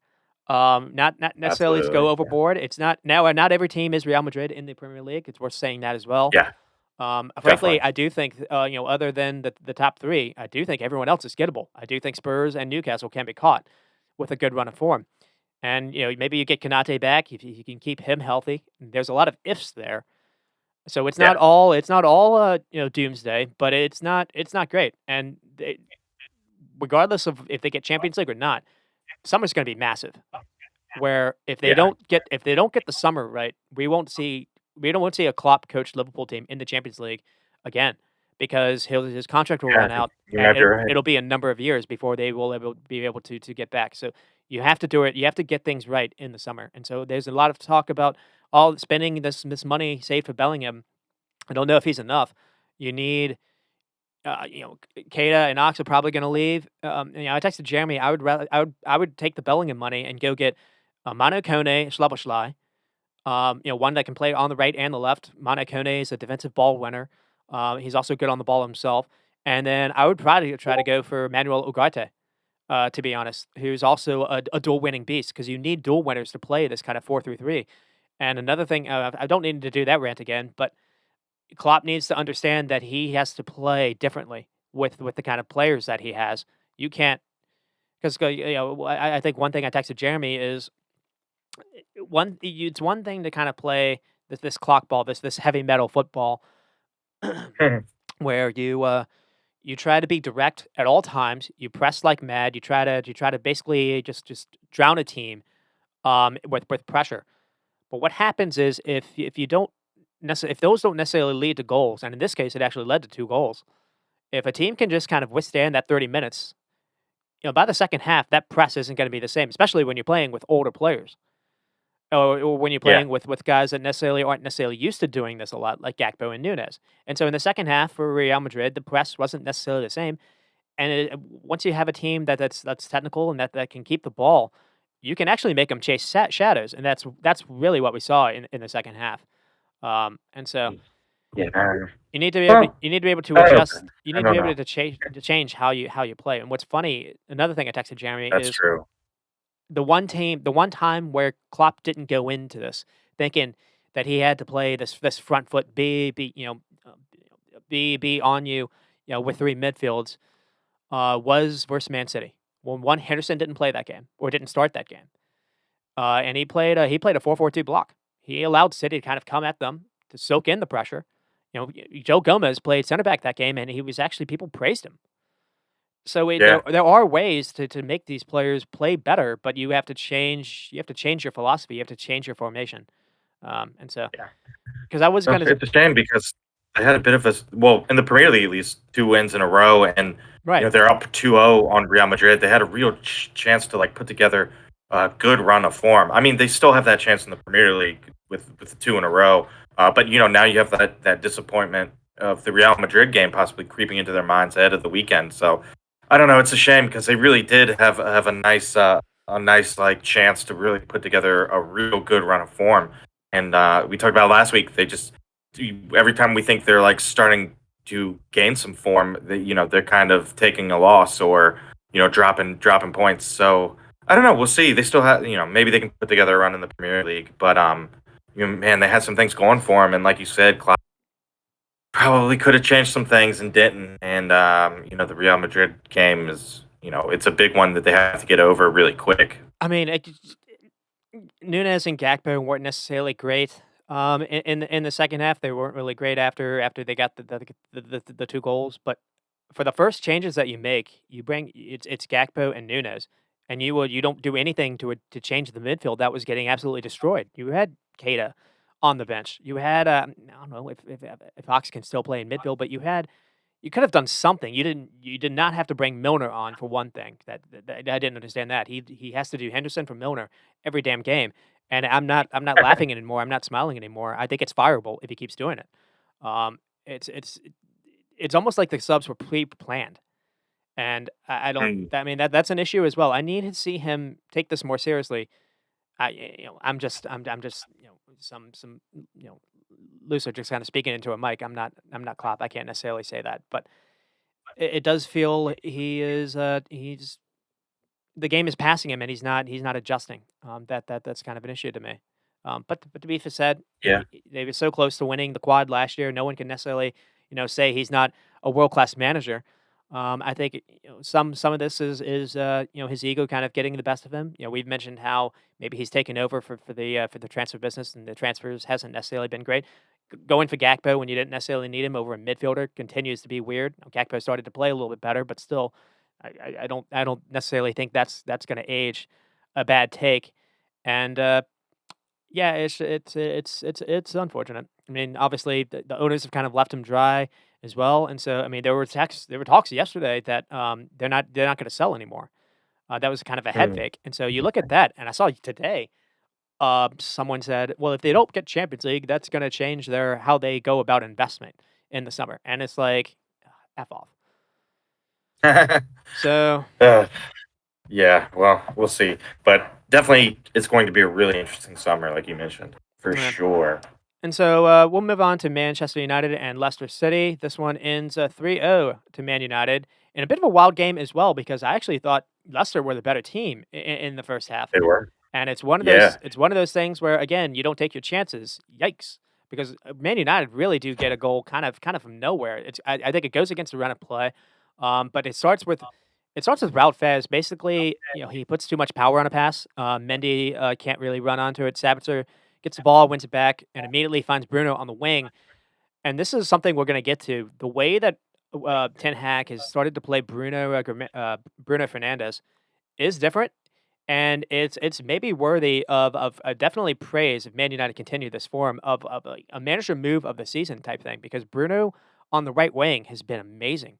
Not necessarily to go
Absolutely. Yeah.
overboard. It's not now. Not every team is Real Madrid in the Premier League. It's worth saying that as well.
Yeah.
Frankly,
Definitely.
I do think, other than the top three, I do think everyone else is gettable. I do think Spurs and Newcastle can be caught with a good run of form. And, maybe you get Kanate back if you can keep him healthy. There's a lot of ifs there. So
Yeah.
it's not all doomsday, but it's not great. And regardless of if they get Champions League or not, summer's going to be massive. Where
Yeah.
if they don't get the summer right, we don't want to see a Klopp coached Liverpool team in the Champions League again because his contract will
Yeah.
run out
You
and
might be right.
it'll be a number of years before they will be able to get back. So you have to do it. You have to get things right in the summer. And so there's a lot of talk about all spending this money saved for Bellingham. I don't know if he's enough. You need Keita and Ox are probably going to leave. I texted Jeremy. I would take the Bellingham money and go get Manu Kone, Schlabberschlei. One that can play on the right and the left. Manu Kone is a defensive ball winner. He's also good on the ball himself. And then I would probably try to go for Manuel Ugarte, to be honest, who's also a dual winning beast because you need dual winners to play this kind of 4-3-3. And another thing, I don't need to do that rant again, but Klopp needs to understand that he has to play differently with the kind of players that he has. You can't because I think one thing I texted Jeremy is it's one thing to kind of play this clock ball, this heavy metal football, where you try to be direct at all times. You press like mad. You try to basically just drown a team with pressure. But what happens is if you don't if those don't necessarily lead to goals, and in this case, it actually led to 2 goals. If a team can just kind of withstand that 30 minutes, by the second half, that press isn't going to be the same, especially when you're playing with older players or when you're
Yeah.
playing with guys that necessarily aren't necessarily used to doing this a lot, like Gakpo and Nunes. And so in the second half for Real Madrid, the press wasn't necessarily the same. And once you have a team that's technical and that can keep the ball, you can actually make them chase shadows, and that's really what we saw in the second half. And so
Yeah. Well,
you need to be able to
I don't
adjust. You
I
need to be
don't
able
know.
to change how you play. And what's funny, another thing I texted Jeremy
That's
is
true.
the one time where Klopp didn't go into this thinking that he had to play this front foot be on you, with three midfields, was versus Man City. When one Henderson didn't play that game or didn't start that game, and he played a 4-4-2 block. He allowed City to kind of come at them to soak in the pressure. Joe Gomez played center back that game, and he was actually people praised him. So
Yeah.
there are ways to make these players play better, but you have to change your philosophy. You have to change your formation. And so
Yeah.
because I was
No,
gonna
it's a shame because they had a bit of a well, in the Premier League at least, 2 wins in a row, and,
right.
they're up 2-0 on Real Madrid. They had a real chance to, like, put together a good run of form. I mean, they still have that chance in the Premier League with the 2 in a row, but, now you have that disappointment of the Real Madrid game possibly creeping into their minds ahead of the weekend, so I don't know, it's a shame because they really did have a nice, like, chance to really put together a real good run of form, and, we talked about last week, they just every time we think they're like starting to gain some form, they're kind of taking a loss or dropping points. So I don't know. We'll see. They still have maybe they can put together a run in the Premier League, but man, they had some things going for them, and like you said, Klopp probably could have changed some things and didn't. And the Real Madrid game is it's a big one that they have to get over really quick.
I mean, Nunez and Gakpo weren't necessarily great. In the second half, they weren't really great after they got the 2 goals. But for the first changes that you make, you bring it's Gakpo and Nunez, and you don't do anything to change the midfield that was getting absolutely destroyed. You had Keita on the bench. You had I don't know if Ox can still play in midfield, but you could have done something. You did not have to bring Milner on for one thing. That I didn't understand that. He has to do Henderson for Milner every damn game. And I'm not laughing anymore. I'm not smiling anymore. I think it's fireable if he keeps doing it. It's almost like the subs were pre-planned. And I don't.
Mm.
I mean, that's an issue as well. I need to see him take this more seriously. I'm just some loser just kind of speaking into a mic. I'm not Klopp. I can't necessarily say that, but it does feel he's the game is passing him and he's not adjusting. That's kind of an issue to me. But to be said,
Yeah.
they were so close to winning the quad last year. No one can necessarily say he's not a world class manager. I think some of this is his ego kind of getting the best of him. We've mentioned how maybe he's taken over for the transfer business, and the transfers hasn't necessarily been great. Going for Gakpo when you didn't necessarily need him over a midfielder continues to be weird. Gakpo started to play a little bit better, but still, I don't necessarily think that's going to age a bad take. And yeah, it's unfortunate. I mean, obviously the owners have kind of left him dry as well, and so I mean there were talks yesterday that they're not going to sell anymore. That was kind of a head
Mm.
fake, and so you look at that, and I saw today someone said, well, if they don't get Champions League, that's going to change their how they go about investment in the summer, and it's like f off. So
Uh, yeah, well, we'll see. But definitely, it's going to be a really interesting summer, like you mentioned, for
yeah.
sure.
And so we'll move on to Manchester United and Leicester City. This one ends 3-0 to Man United in a bit of a wild game as well because I actually thought Leicester were the better team in the first half.
They were.
And it's one of those
Yeah.
things where again you don't take your chances. Yikes! Because Man United really do get a goal kind of from nowhere. I think it goes against the run of play, but it starts with Raul Fez. Basically, he puts too much power on a pass. Mendy can't really run onto it. Sabitzer gets the ball, wins it back, and immediately finds Bruno on the wing. And this is something we're going to get to. The way that Ten Hag has started to play Bruno Fernandes is different, and it's maybe worthy of definitely praise if Man United continue this form of a manager move of the season type thing because Bruno on the right wing has been amazing.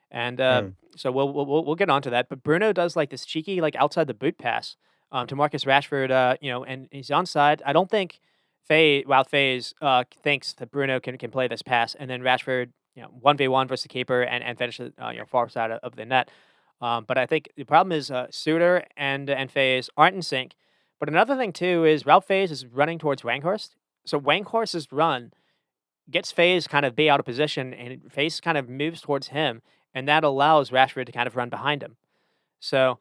And
Mm.
so we'll get onto that. But Bruno does like this cheeky like outside the boot pass to Marcus Rashford, and he's onside. I don't think Wout Faze thinks that Bruno can play this pass, and then Rashford 1v1 versus the keeper and finish it far side of the net. But I think the problem is Suter and Faze aren't in sync. But another thing too is Ralph Faze is running towards Wanghorst. So Wanghorst's run gets Faze kind of be out of position, and Faze kind of moves towards him, and that allows Rashford to kind of run behind him. So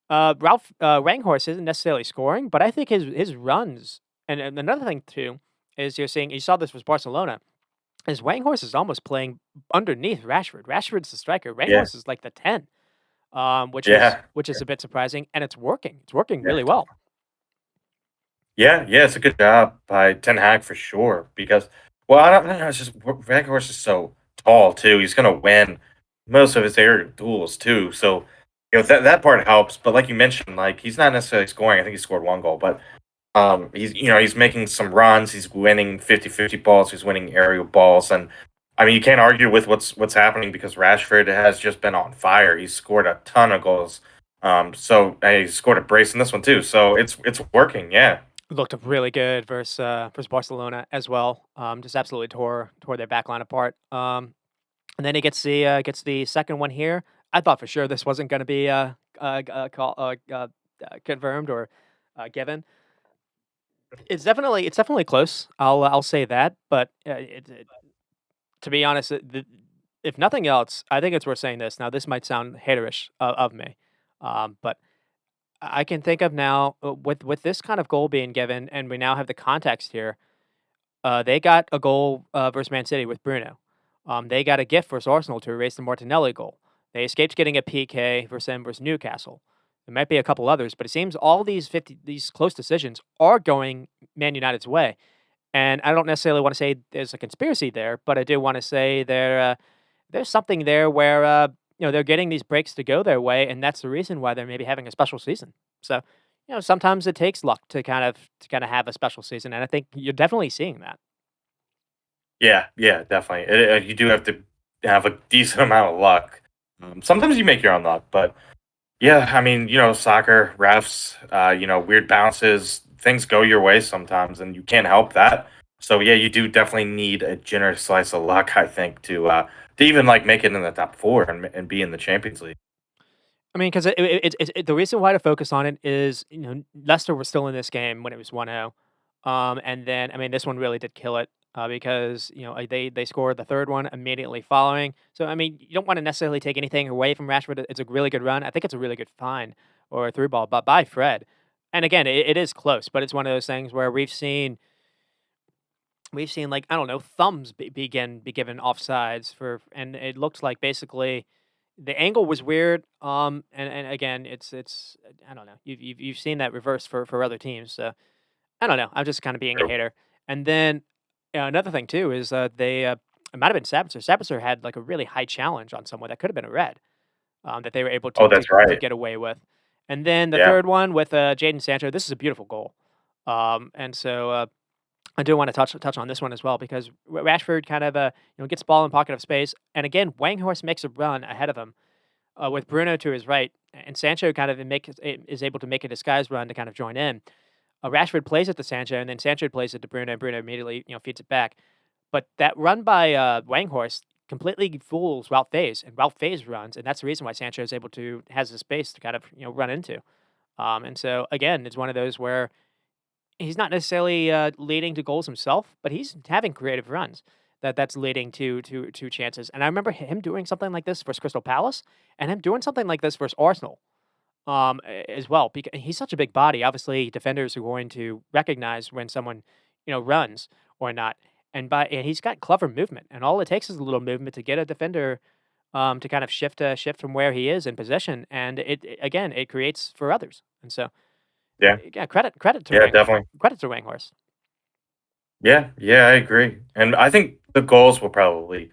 Ralph Wanghorst isn't necessarily scoring, but I think his runs and another thing too is you saw this with Barcelona is Wanghorst is almost playing underneath Rashford. Rashford's the striker.
Yeah.
Wanghorst is like the 10,
Yeah.
which is a bit surprising, and it's working. It's working
Yeah.
really well.
Yeah, yeah, it's a good job by Ten Hag for sure. Because, well, I don't know. It's just Veghorst is so tall too. He's gonna win most of his aerial duels too. So, that part helps. But like you mentioned, like he's not necessarily scoring. I think he scored one goal, but he's making some runs. He's winning 50-50 balls. He's winning aerial balls, and I mean you can't argue with what's happening because Rashford has just been on fire. He's scored a ton of goals. So and he scored a brace in this one too. So it's working. Yeah.
Looked really good versus Barcelona as well. Just absolutely tore their back line apart. And then he gets the second one here. I thought for sure this wasn't going to be confirmed or given. It's definitely close. I'll say that. But to be honest, if nothing else, I think it's worth saying this. Now, this might sound haterish of me, but I can think of now with this kind of goal being given, and we now have the context here. They got a goal versus Man City with Bruno. They got a gift versus Arsenal to erase the Martinelli goal. They escaped getting a PK versus Newcastle. There might be a couple others, but it seems all these close decisions are going Man United's way. And I don't necessarily want to say there's a conspiracy there, but I do want to say there's something there where they're getting these breaks to go their way, and that's the reason why they're maybe having a special season. So sometimes it takes luck to kind of have a special season, and I think you're definitely seeing that.
Yeah, yeah, definitely. You do have to have a decent amount of luck. Sometimes you make your own luck, but yeah, I mean, soccer, refs, weird bounces, things go your way sometimes, and you can't help that. So yeah, you do definitely need a generous slice of luck, I think, to to even like make it in the top four and be in the Champions League.
I mean, because the reason why to focus on it is, Leicester was still in this game when it was 1-0. And then, I mean, this one really did kill it, because, they scored the third one immediately following. So, I mean, you don't wanna necessarily take anything away from Rashford. It's a really good run. I think it's a really good find or a through ball, but by Fred. And again, it is close, but it's one of those things where we've seen, like, I don't know, thumbs be given offsides for, and it looks like basically the angle was weird. And again, it's I don't know. You've seen that reverse for other teams. So I don't know. I'm just kind of being a
True.
hater. And then, another thing too is, it might have been Sabitzer. Sabitzer had like a really high challenge on someone that could have been a red, that they were able
Oh,
to to
that's
to
right.
get away with. And then the
Yeah.
third one with, Jaden Sancho. This is a beautiful goal. And so, I do want to touch on this one as well because Rashford kind of, gets the ball in pocket of space, and again Wanghorst makes a run ahead of him, with Bruno to his right, and Sancho kind of is able to make a disguised run to kind of join in. Rashford plays it to Sancho, and then Sancho plays it to Bruno, and Bruno immediately, feeds it back. But that run by, Wanghorst completely fools Wout Faes, and Wout Faes runs, and that's the reason why Sancho is able to has the space to kind of, run into. And so again, it's one of those where he's not necessarily, leading to goals himself, but he's having creative runs that's leading to chances. And I remember him doing something like this versus Crystal Palace, and him doing something like this versus Arsenal, as well. Because he's such a big body. Obviously, defenders are going to recognize when someone, runs or not. And he's got clever movement, and all it takes is a little movement to get a defender, to kind of shift from where he is in possession, and again it creates for others. And so,
Yeah.
yeah, credit to
Yeah, definitely.
Wanghorst.
Yeah, yeah, I agree. And I think the goals will probably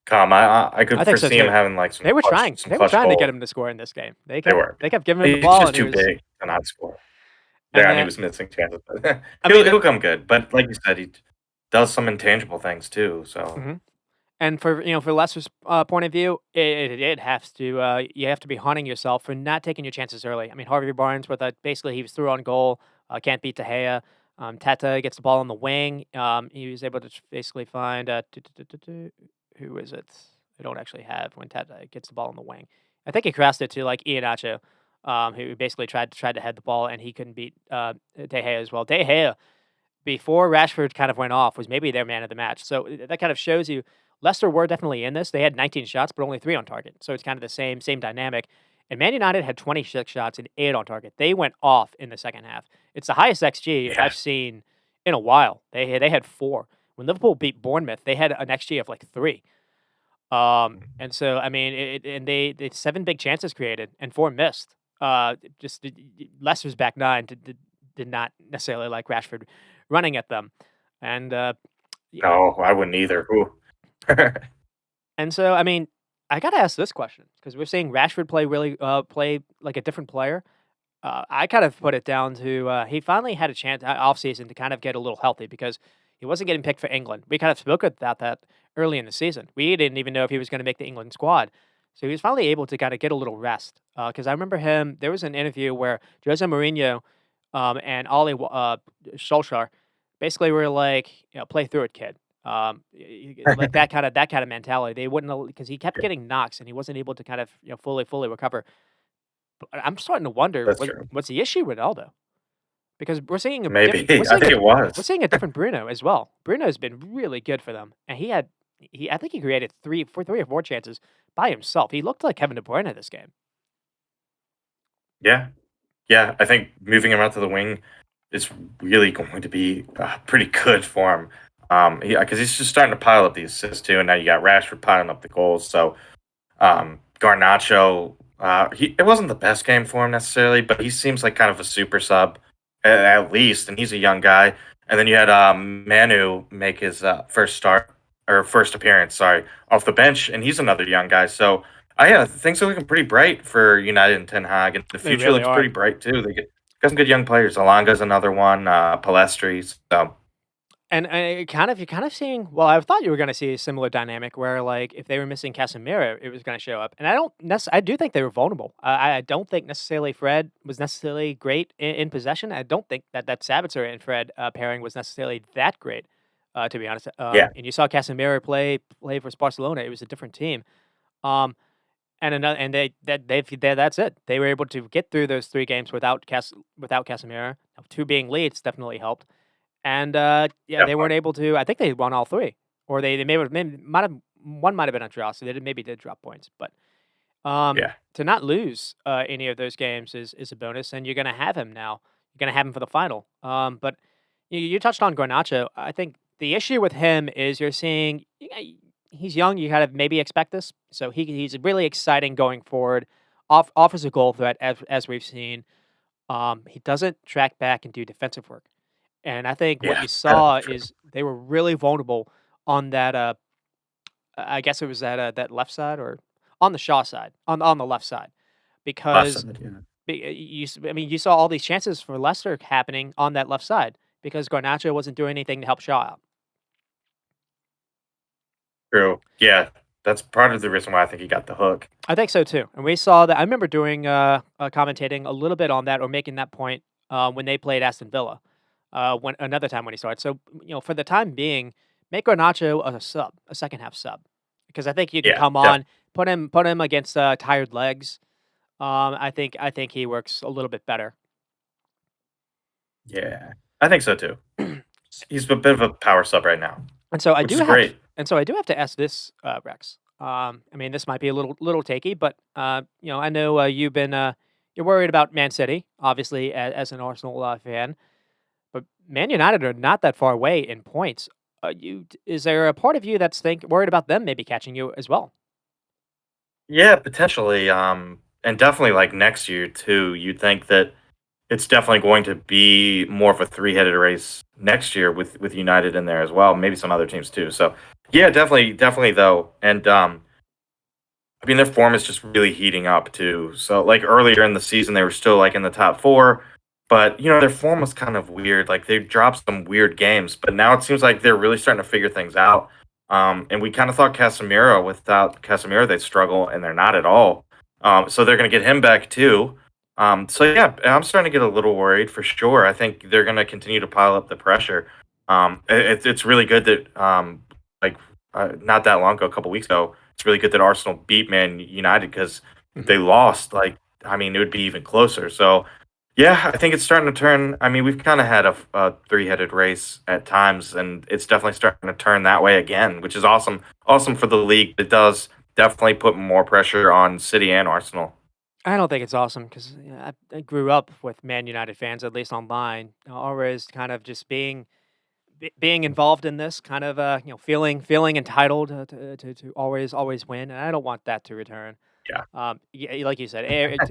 come. I
I
could
think so
foresee him
too.
having like
They were trying.
some
They were
clutch
trying to get
goals.
him to score in this game. They
They
kept
were.
they kept giving him the
He's
ball,
just
and he
too
was.
big to not score.
And
Yeah, and he
then,
was missing chances. But
I
he'll
mean,
he'll come good. But like you said, he does some intangible things too. So
mhm. And for Leicester's, point of view, it has to, you have to be haunting yourself for not taking your chances early. I mean, Harvey Barnes, with basically he was through on goal, can't beat De Gea. Tata gets the ball on the wing. He was able to basically find, who is it? I don't actually have when Tata gets the ball on the wing. I think he crossed it to like Iheanacho, who basically tried to head the ball, and he couldn't beat, De Gea as well. De Gea, before Rashford kind of went off, was maybe their man of the match. So that kind of shows you Leicester were definitely in this. They had 19 shots, but only 3 on target. So it's kind of the same dynamic. And Man United had 26 shots and 8 on target. They went off in the second half. It's the highest XG
yeah.
I've seen in a while. They had 4. When Liverpool beat Bournemouth, they had an XG of like 3. And so I mean, and they 7 big chances created and 4 missed. Leicester's back 9 did not necessarily like Rashford running at them, and y-
No, I wouldn't either. Ooh.
and so I mean, I gotta ask this question because we're seeing Rashford play like a different player. I kind of put it down to, he finally had a chance off season to kind of get a little healthy because he wasn't getting picked for England. We kind of spoke about that early in the season. We didn't even know if he was going to make the England squad. So he was finally able to kind of get a little rest. Because I remember him, there was an interview where Jose Mourinho, and Solskjaer basically were like, play through it, kid. Like that kind of mentality. They wouldn't, because he kept getting knocks and he wasn't able to kind of fully recover. But I'm starting to wonder
That's true.
what's the issue with Aldo? Because
Maybe. I think it
we're
was.
seeing a different Bruno as well. Bruno's been really good for them, and he I think he created 3 or 4 chances by himself. He looked like Kevin De Bruyne this game.
Yeah. Yeah, I think moving him out to the wing is really going to be pretty good for him. Yeah, because he's just starting to pile up the assists too, and now you got Rashford piling up the goals. So Garnacho, it wasn't the best game for him necessarily, but he seems like kind of a super sub at least, and he's a young guy. And then you had Manu make his first appearance, sorry, off the bench, and he's another young guy. So yeah, things are looking pretty bright for United and Ten Hag, and the
They
future
really
looks pretty
are.
bright too. They got some good young players. Alanga's another one, Palestri. So
And you're kind of seeing. Well, I thought you were going to see a similar dynamic where, like, if they were missing Casemiro, it was going to show up. And I do think they were vulnerable. I don't think necessarily Fred was necessarily great in possession. I don't think that Sabitzer and Fred, pairing was necessarily that great. to be honest.
Yeah,
And you saw Casemiro play for Barcelona. It was a different team. Um, and another, and that's it. They were able to get through those 3 games without Casemiro. Now, 2 being leads definitely helped. And yeah, they weren't
definitely.
able to. I think they won all 3, or they maybe might have one might have been a draw, so maybe did drop points. But
Yeah,
to not lose any of those games is a bonus, and you're gonna have him now. You're gonna have him for the final. But you touched on Garnacho. I think the issue with him is you're seeing he's young. You kind of maybe expect this, so he's really exciting going forward. Offers a goal threat as we've seen. He doesn't track back and do defensive work, and I think what
yeah,
you
that's
saw
true.
is they were really vulnerable on that. I guess it was that left side or on the Shaw side, on the left side,
Left
because
side, yeah.
I mean, you saw all these chances for Leicester happening on that left side because Garnacho wasn't doing anything to help Shaw out.
True. Yeah, that's part of the reason why I think he got the hook.
I think so too, and we saw that. I remember doing commentating a little bit on that or making that point when they played Aston Villa, when another time when he started. So for the time being, make Garnacho a sub, a second half sub, because I think you can
Yeah,
come
definitely.
on, put him against tired legs. I think he works a little bit better.
Yeah, I think so too. He's a bit of a power sub right now,
And so I
which
do
is
have
great.
to ask this, Rex. I mean, this might be a little takey, but I know you're worried about Man City, obviously, as an Arsenal fan, but Man United are not that far away in points. Is there a part of you that's worried about them maybe catching you as well?
Yeah, potentially. And definitely like next year too. You'd think that it's definitely going to be more of a three-headed race next year with United in there as well. Maybe some other teams too. So yeah, definitely though. And I mean, their form is just really heating up too. So like earlier in the season, they were still like in the top four, but their form was kind of weird. Like they dropped some weird games, but now it seems like they're really starting to figure things out. And we kind of thought without Casemiro, they'd struggle, and they're not at all. So they're going to get him back too. So yeah, I'm starting to get a little worried for sure. I think they're going to continue to pile up the pressure. It's really good that like not that long ago, a couple weeks ago, it's really good that Arsenal beat Man United because if
Hmm.
they lost, like I mean, it would be even closer. So yeah, I think it's starting to turn. I mean, we've kind of had a three-headed race at times, and it's definitely starting to turn that way again, which is awesome. Awesome for the league. It does definitely put more pressure on City and Arsenal.
I don't think it's awesome because I grew up with Man United fans, at least online, always kind of just being involved in this kind of feeling entitled to always win, and I don't want that to return.
Yeah,
Yeah, like you said,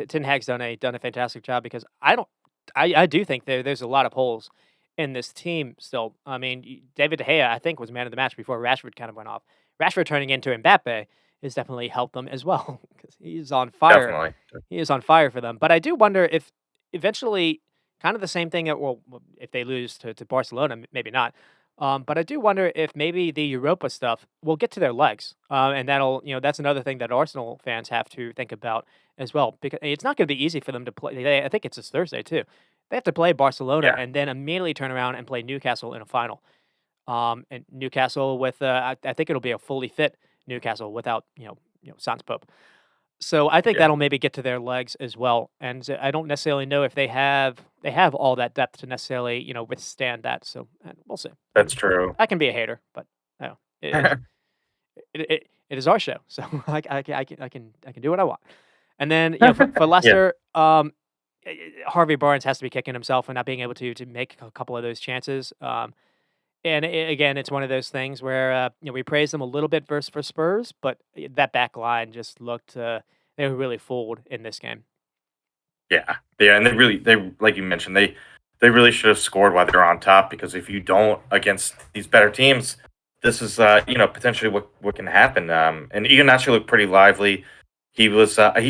Ten Hag's done a fantastic job because I do think there's a lot of holes in this team still. I mean, David De Gea I think was man of the match before Rashford kind of went off. Rashford turning into Mbappe has definitely helped them as well because he's on fire.
definitely.
He is on fire for them. But I do wonder if eventually, kind of the same thing. If they lose to Barcelona, maybe not. But I do wonder if maybe the Europa stuff will get to their legs, and that's another thing that Arsenal fans have to think about as well, because it's not going to be easy for them to play. I think it's this Thursday too. They have to play Barcelona
Yeah,
and then immediately turn around and play Newcastle in a final. And Newcastle with I think it'll be a fully fit Newcastle without Sans Pope. So I think
yeah,
that'll maybe get to their legs as well, and I don't necessarily know if they have all that depth to necessarily withstand that. So we'll see.
that's true.
I can be a hater, but it is it is our show, so I can do what I want. And then for
Yeah,
Leicester, Harvey Barnes has to be kicking himself for not being able to make a couple of those chances. And again, it's one of those things where we praise them a little bit versus for Spurs, but that back line just looked they were really fooled in this game.
yeah, and they like you mentioned, they really should have scored while they're on top because if you don't against these better teams, this is potentially what can happen. And Egan actually looked pretty lively. He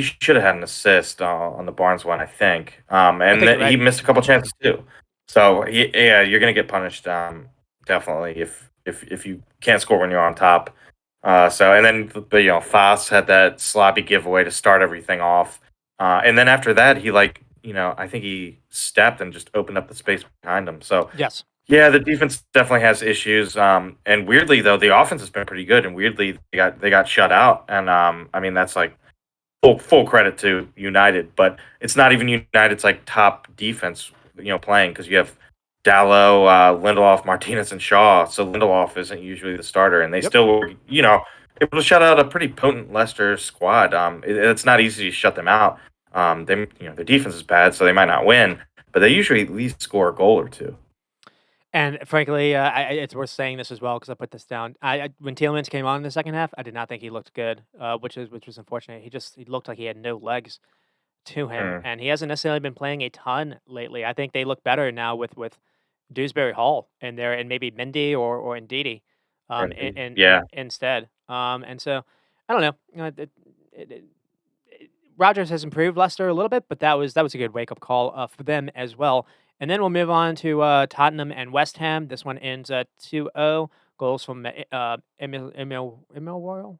should have had an assist on the Barnes one, I think.
I
And
think you're
he
right.
missed a couple chances too. So yeah, you're gonna get punished. Definitely if you can't score when you're on top. So and then Foss had that sloppy giveaway to start everything off. And then after that, he I think he stepped and just opened up the space behind him. So
Yes.
Yeah, the defense definitely has issues. And weirdly though, the offense has been pretty good. And weirdly, they got shut out. And I mean, that's like full credit to United, but it's not even United's like top defense, playing because you have Dallo, Lindelof, Martinez, and Shaw. So Lindelof isn't usually the starter, and they
Yep.
still were, able to shut out a pretty potent Leicester squad. It's not easy to shut them out. Their defense is bad, so they might not win, but they usually at least score a goal or two.
And frankly, it's worth saying this as well because I put this down. When Tielemans came on in the second half, I did not think he looked good, which was unfortunate. He looked like he had no legs to him,
Mm,
and he hasn't necessarily been playing a ton lately. I think they look better now with Dewsbury Hall in there and maybe Mendy or Ndidi
indeed. Yeah.
instead. And so I don't know. Rodgers has improved Leicester a little bit, but that was a good wake up call for them as well. And then we'll move on to Tottenham and West Ham. This one ends 2-0. Goals from Emil Royal.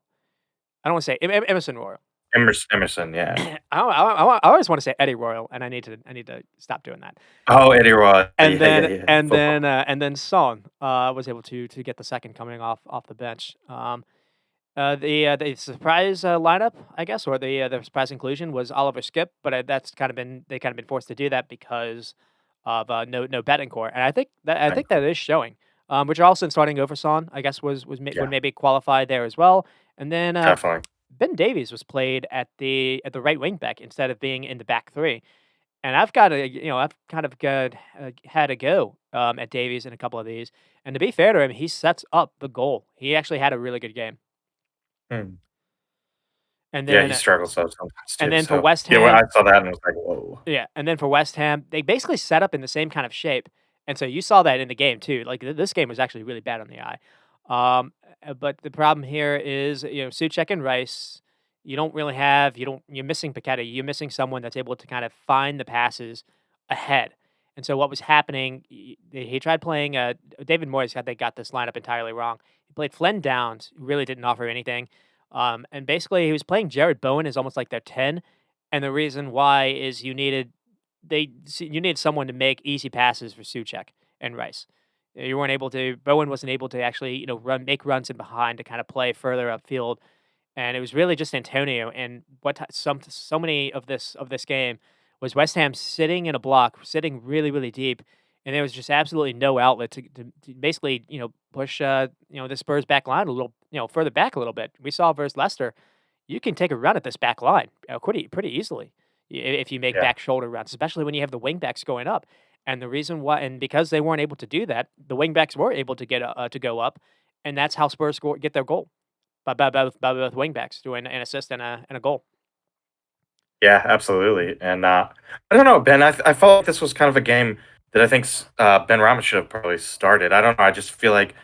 I don't want to say Emerson Royal.
Emerson, yeah.
I always want to say Eddie Royal, and I need to stop doing that.
Oh, Eddie Roy.
And
Yeah, yeah,
then
yeah.
and
Football.
then uh, and then Son was able to get the second coming off the bench. The surprise lineup, I guess, or the surprise inclusion was Oliver Skip, but that's kind of been forced to do that because of no Betancourt, and I think that is showing. Richarlison starting over Son, I guess, would
Yeah,
maybe qualify there as well, and then
definitely.
Ben Davies was played at the right wing back instead of being in the back three. And I've kind of had a go at Davies in a couple of these. And to be fair to him, he sets up the goal. He actually had a really good game.
Hmm.
And
Yeah,
then
he
uh,
struggles so sometimes
and
too.
then for
So
West
yeah, when
Ham,
I saw that and was like, whoa.
yeah, and then for West Ham, they basically set up in the same kind of shape. And so you saw that in the game too. Like this game was actually really bad on the eye. But the problem here is, Suchek and Rice, you're missing Paqueta. You're missing someone that's able to kind of find the passes ahead. And so what was happening, he tried playing, David Moyes had they got this lineup entirely wrong. He played Flynn Downs, who really didn't offer anything. And basically he was playing Jared Bowen as almost like their 10. And the reason why is you need someone to make easy passes for Suchek and Rice. You weren't able to. Bowen wasn't able to actually, make runs in behind to kind of play further upfield, and it was really just Antonio. And so many of this game was West Ham sitting in a block, sitting really really deep, and there was just absolutely no outlet to basically push the Spurs back line a little further back a little bit. We saw versus Leicester, you can take a run at this back line pretty easily if you make
Yeah,
back shoulder runs, especially when you have the wing backs going up. And the reason why, and because they weren't able to do that, the wing backs were able to to go up, and that's how Spurs get their goal by both wing backs doing an assist and a goal.
yeah, absolutely. And I don't know, Ben. I felt like this was kind of a game that I think Ben Rama should have probably started. I don't know. I just feel like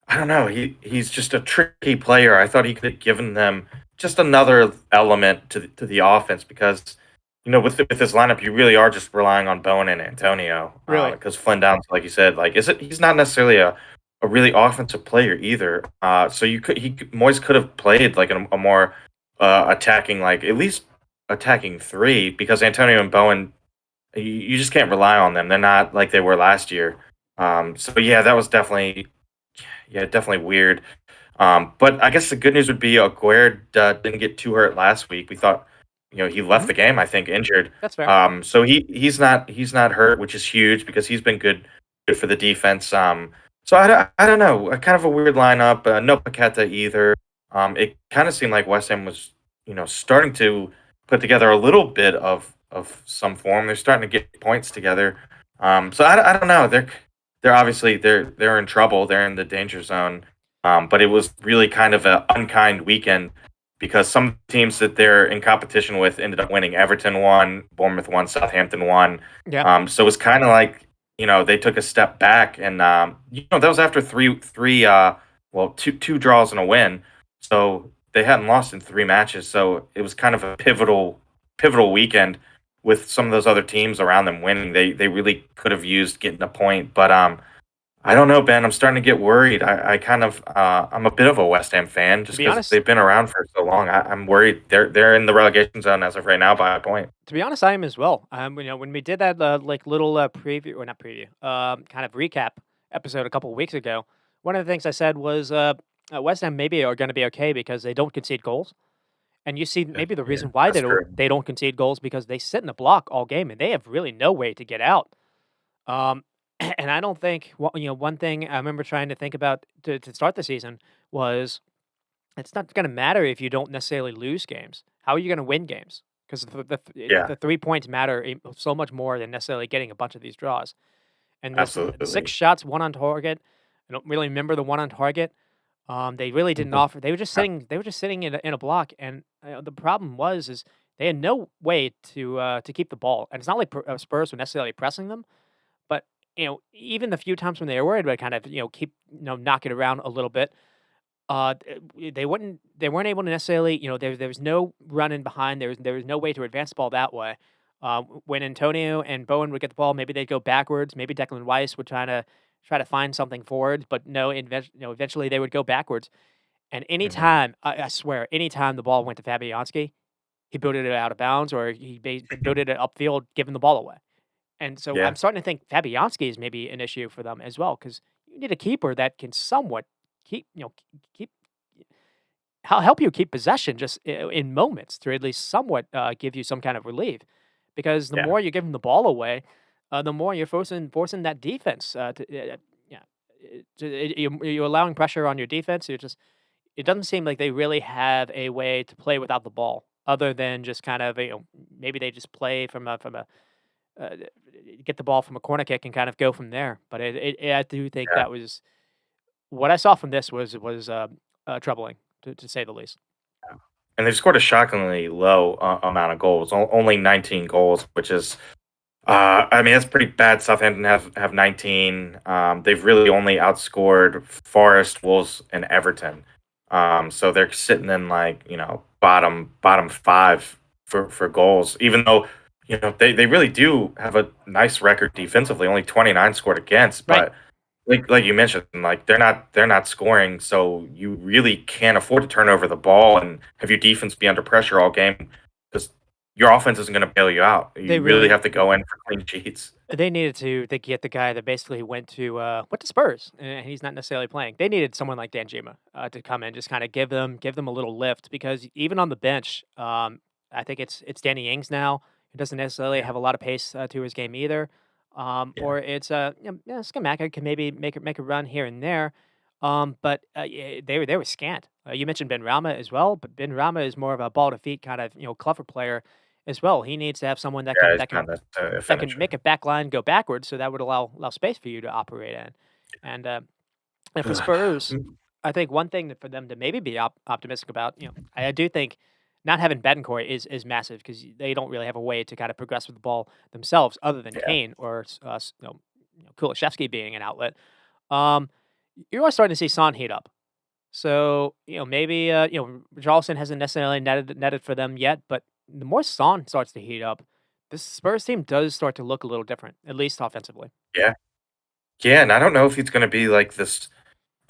I don't know. He's just a tricky player. I thought he could have given them just another element to the offense because with this lineup you really are just relying on Bowen and Antonio
Really,
because Flynn Downs, like you said, like is it he's not necessarily a really offensive player either. So Moyes could have played like a more attacking, like at least attacking three because Antonio and Bowen you just can't rely on them. They're not like they were last year. So yeah, that was definitely weird. But I guess the good news would be Aguerd didn't get too hurt last week. We thought, he left
hmm
the game, I think, injured.
that's fair.
So he's not hurt, which is huge because he's been good for the defense. So I don't know, kind of a weird lineup. No Paqueta either. It kind of seemed like West Ham was, starting to put together a little bit of some form. They're starting to get points together. So I don't know. They're obviously they're in trouble. They're in the danger zone. But it was really kind of an unkind weekend because some teams that they're in competition with ended up winning. Everton won, Bournemouth won, Southampton won.
Yeah,
So it was kind of like they took a step back, and that was after two draws and a win. So they hadn't lost in three matches. So it was kind of a pivotal weekend with some of those other teams around them winning. They really could have used getting a point, but I don't know, Ben. I'm starting to get worried. I kind of I'm a bit of a West Ham fan
to
just
be
because
honest,
they've been around for so long. I'm worried they're in the relegation zone as of right now by a point.
I am as well. When we did that like little preview or not preview, kind of recap episode a couple of weeks ago, one of the things I said was West Ham maybe are going to be okay because they don't concede goals. And you see, maybe the
Yeah,
reason why
that's true.
they don't concede goals because they sit in the block all game and they have really no way to get out. Um, and I don't think one thing I remember trying to think about to start the season was it's not going to matter if you don't necessarily lose games. How are you going to win games? Because
Yeah,
the 3 points matter so much more than necessarily getting a bunch of these draws. And this six
absolutely.
shots, one on target. I don't really remember the one on target. They really didn't
Mhm.
offer. They were just sitting. They were just sitting in a block, and the problem was they had no way to keep the ball. And it's not like Spurs were necessarily pressing them, but even the few times when they were worried about kind of keep knock it around a little bit. They weren't able to necessarily. There was no running behind. There was no way to advance the ball that way. When Antonio and Bowen would get the ball, maybe they'd go backwards. Maybe Declan Rice would try to find something forward, but no, eventually they would go backwards. And
Mhm.
anytime, I swear, anytime the ball went to Fabianski, he booted it out of bounds or he booted it upfield, giving the ball away. And so
Yeah,
I'm starting to think Fabianski is maybe an issue for them as well because you need a keeper that can somewhat keep help you keep possession just in moments to at least somewhat give you some kind of relief. Because the
yeah,
more you give them the ball away, the more you're forcing that defense yeah, you're allowing pressure on your defense. It doesn't seem like they really have a way to play without the ball, other than just kind of maybe they just play from a uh, get the ball from a corner kick and kind of go from there. But I do think
yeah.
that was what I saw from this was troubling to say the least.
And they've scored a shockingly low amount of goals, only 19 goals, which is, I mean, that's pretty bad. Southampton have 19. They've really only outscored Forest, Wolves, and Everton. So they're sitting in like bottom five for goals, even though they really do have a nice record defensively, only 29 scored against,
Right.
but like you mentioned, like they're not scoring, so you really can't afford to turn over the ball and have your defense be under pressure all game because your offense isn't going to bail you out.
They
You really
really
have to go in for clean sheets.
they needed to get the guy that basically went to Spurs, and he's not necessarily playing. They needed someone like Danjuma to come in, just kind of give them a little lift because even on the bench, I think it's Danny Ings now. He doesn't necessarily
Yeah,
have a lot of pace to his game either.
yeah,
Or it's Skamaka can maybe make a run here and there. But yeah, they were scant. You mentioned Ben Rama as well, but Ben Rama is more of a ball to feet kind of clever player as well. He needs to have someone
yeah. He's not necessarily a
that can make
finisher.
a back line go backwards, so that would allow space for you to operate in. And and for Spurs, I think one thing for them to maybe be optimistic about, I do think not having Betancourt is massive because they don't really have a way to kind of progress with the ball themselves, other than
Yeah,
Kane or Kulishevsky being an outlet. Um, you are starting to see Son heat up. So, maybe, Richarlison hasn't necessarily netted for them yet, but the more Son starts to heat up, this Spurs team does start to look a little different, at least offensively.
yeah, yeah. And I don't know if he's going to be like this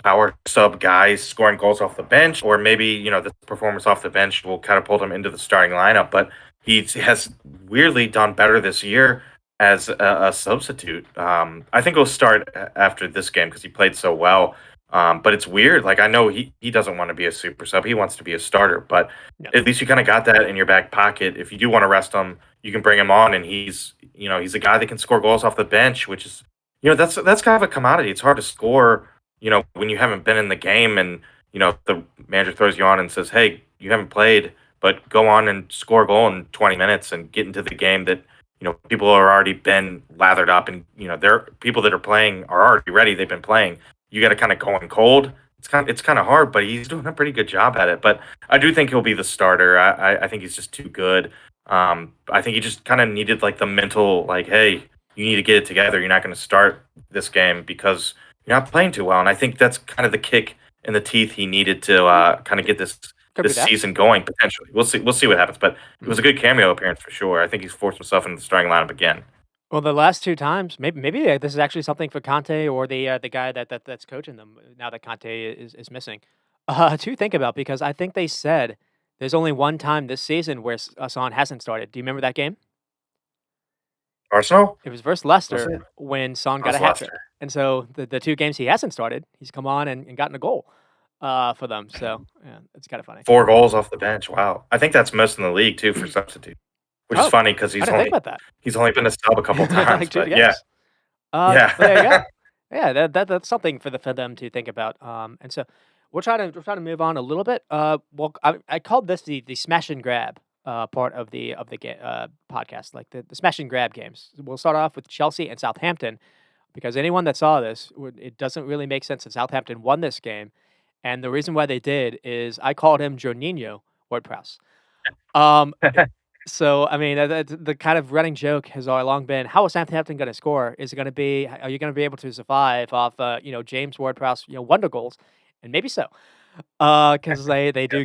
power sub guys scoring goals off the bench, or maybe this performance off the bench will catapult him into the starting lineup. But he has weirdly done better this year as a substitute. I think he'll start after this game because he played so well. But it's weird. Like I know he doesn't want to be a super sub; he wants to be a starter. But
Yeah,
at least you kind of got that in your back pocket. If you do want to rest him, you can bring him on, and he's a guy that can score goals off the bench, which is that's kind of a commodity. It's hard to score when you haven't been in the game and, the manager throws you on and says, hey, you haven't played, but go on and score a goal in 20 minutes and get into the game that, people are already been lathered up and, they're people that are playing are already ready. They've been playing. You got to kind of go in cold. It's kind of hard, but he's doing a pretty good job at it. But I do think he'll be the starter. I think he's just too good. I think he just kind of needed like the mental, like, hey, you need to get it together. You're not going to start this game because you're not playing too well, and I think that's kind of the kick in the teeth he needed to kind of get this
could be
this
that.
season going potentially. We'll see. We'll see what happens, but it was
Mhm.
a good cameo appearance for sure. I think he's forced himself into the starting lineup again.
Well, the last two times, maybe this is actually something for Conte or the guy that's coaching them now that Conte is missing to think about because I think they said there's only one time this season where Son hasn't started. Do you remember that game?
Arsenal
It was versus
was
Leicester
it?
when Son
Or
got a
was
hat
Leicester?
trick. And so the 2 games he hasn't started, he's come on and gotten a goal, for them. So, yeah, it's kinda funny.
4 goals off the bench, wow. I think that's most in the league too for substitute, which is
Oh,
funny because
I didn't think about that.
he's only been a sub a couple times,
Like 2
but yeah.
games.
Yeah.
Well, there you go. Yeah, that's something for them to think about. And so we'll try to move on a little bit. Well, I called this the smash and grab part of the podcast, like the smash and grab games. We'll start off with Chelsea and Southampton because anyone that saw this, it doesn't really make sense that Southampton won this game, and the reason why they did is I called him Jorginho WordPress. Um, so, I mean, the kind of running joke has all along been, how is Southampton going to score? Is it going to be, are you going to be able to survive off, James Ward-Prowse, wonder goals? And maybe so, because they
Yeah,
do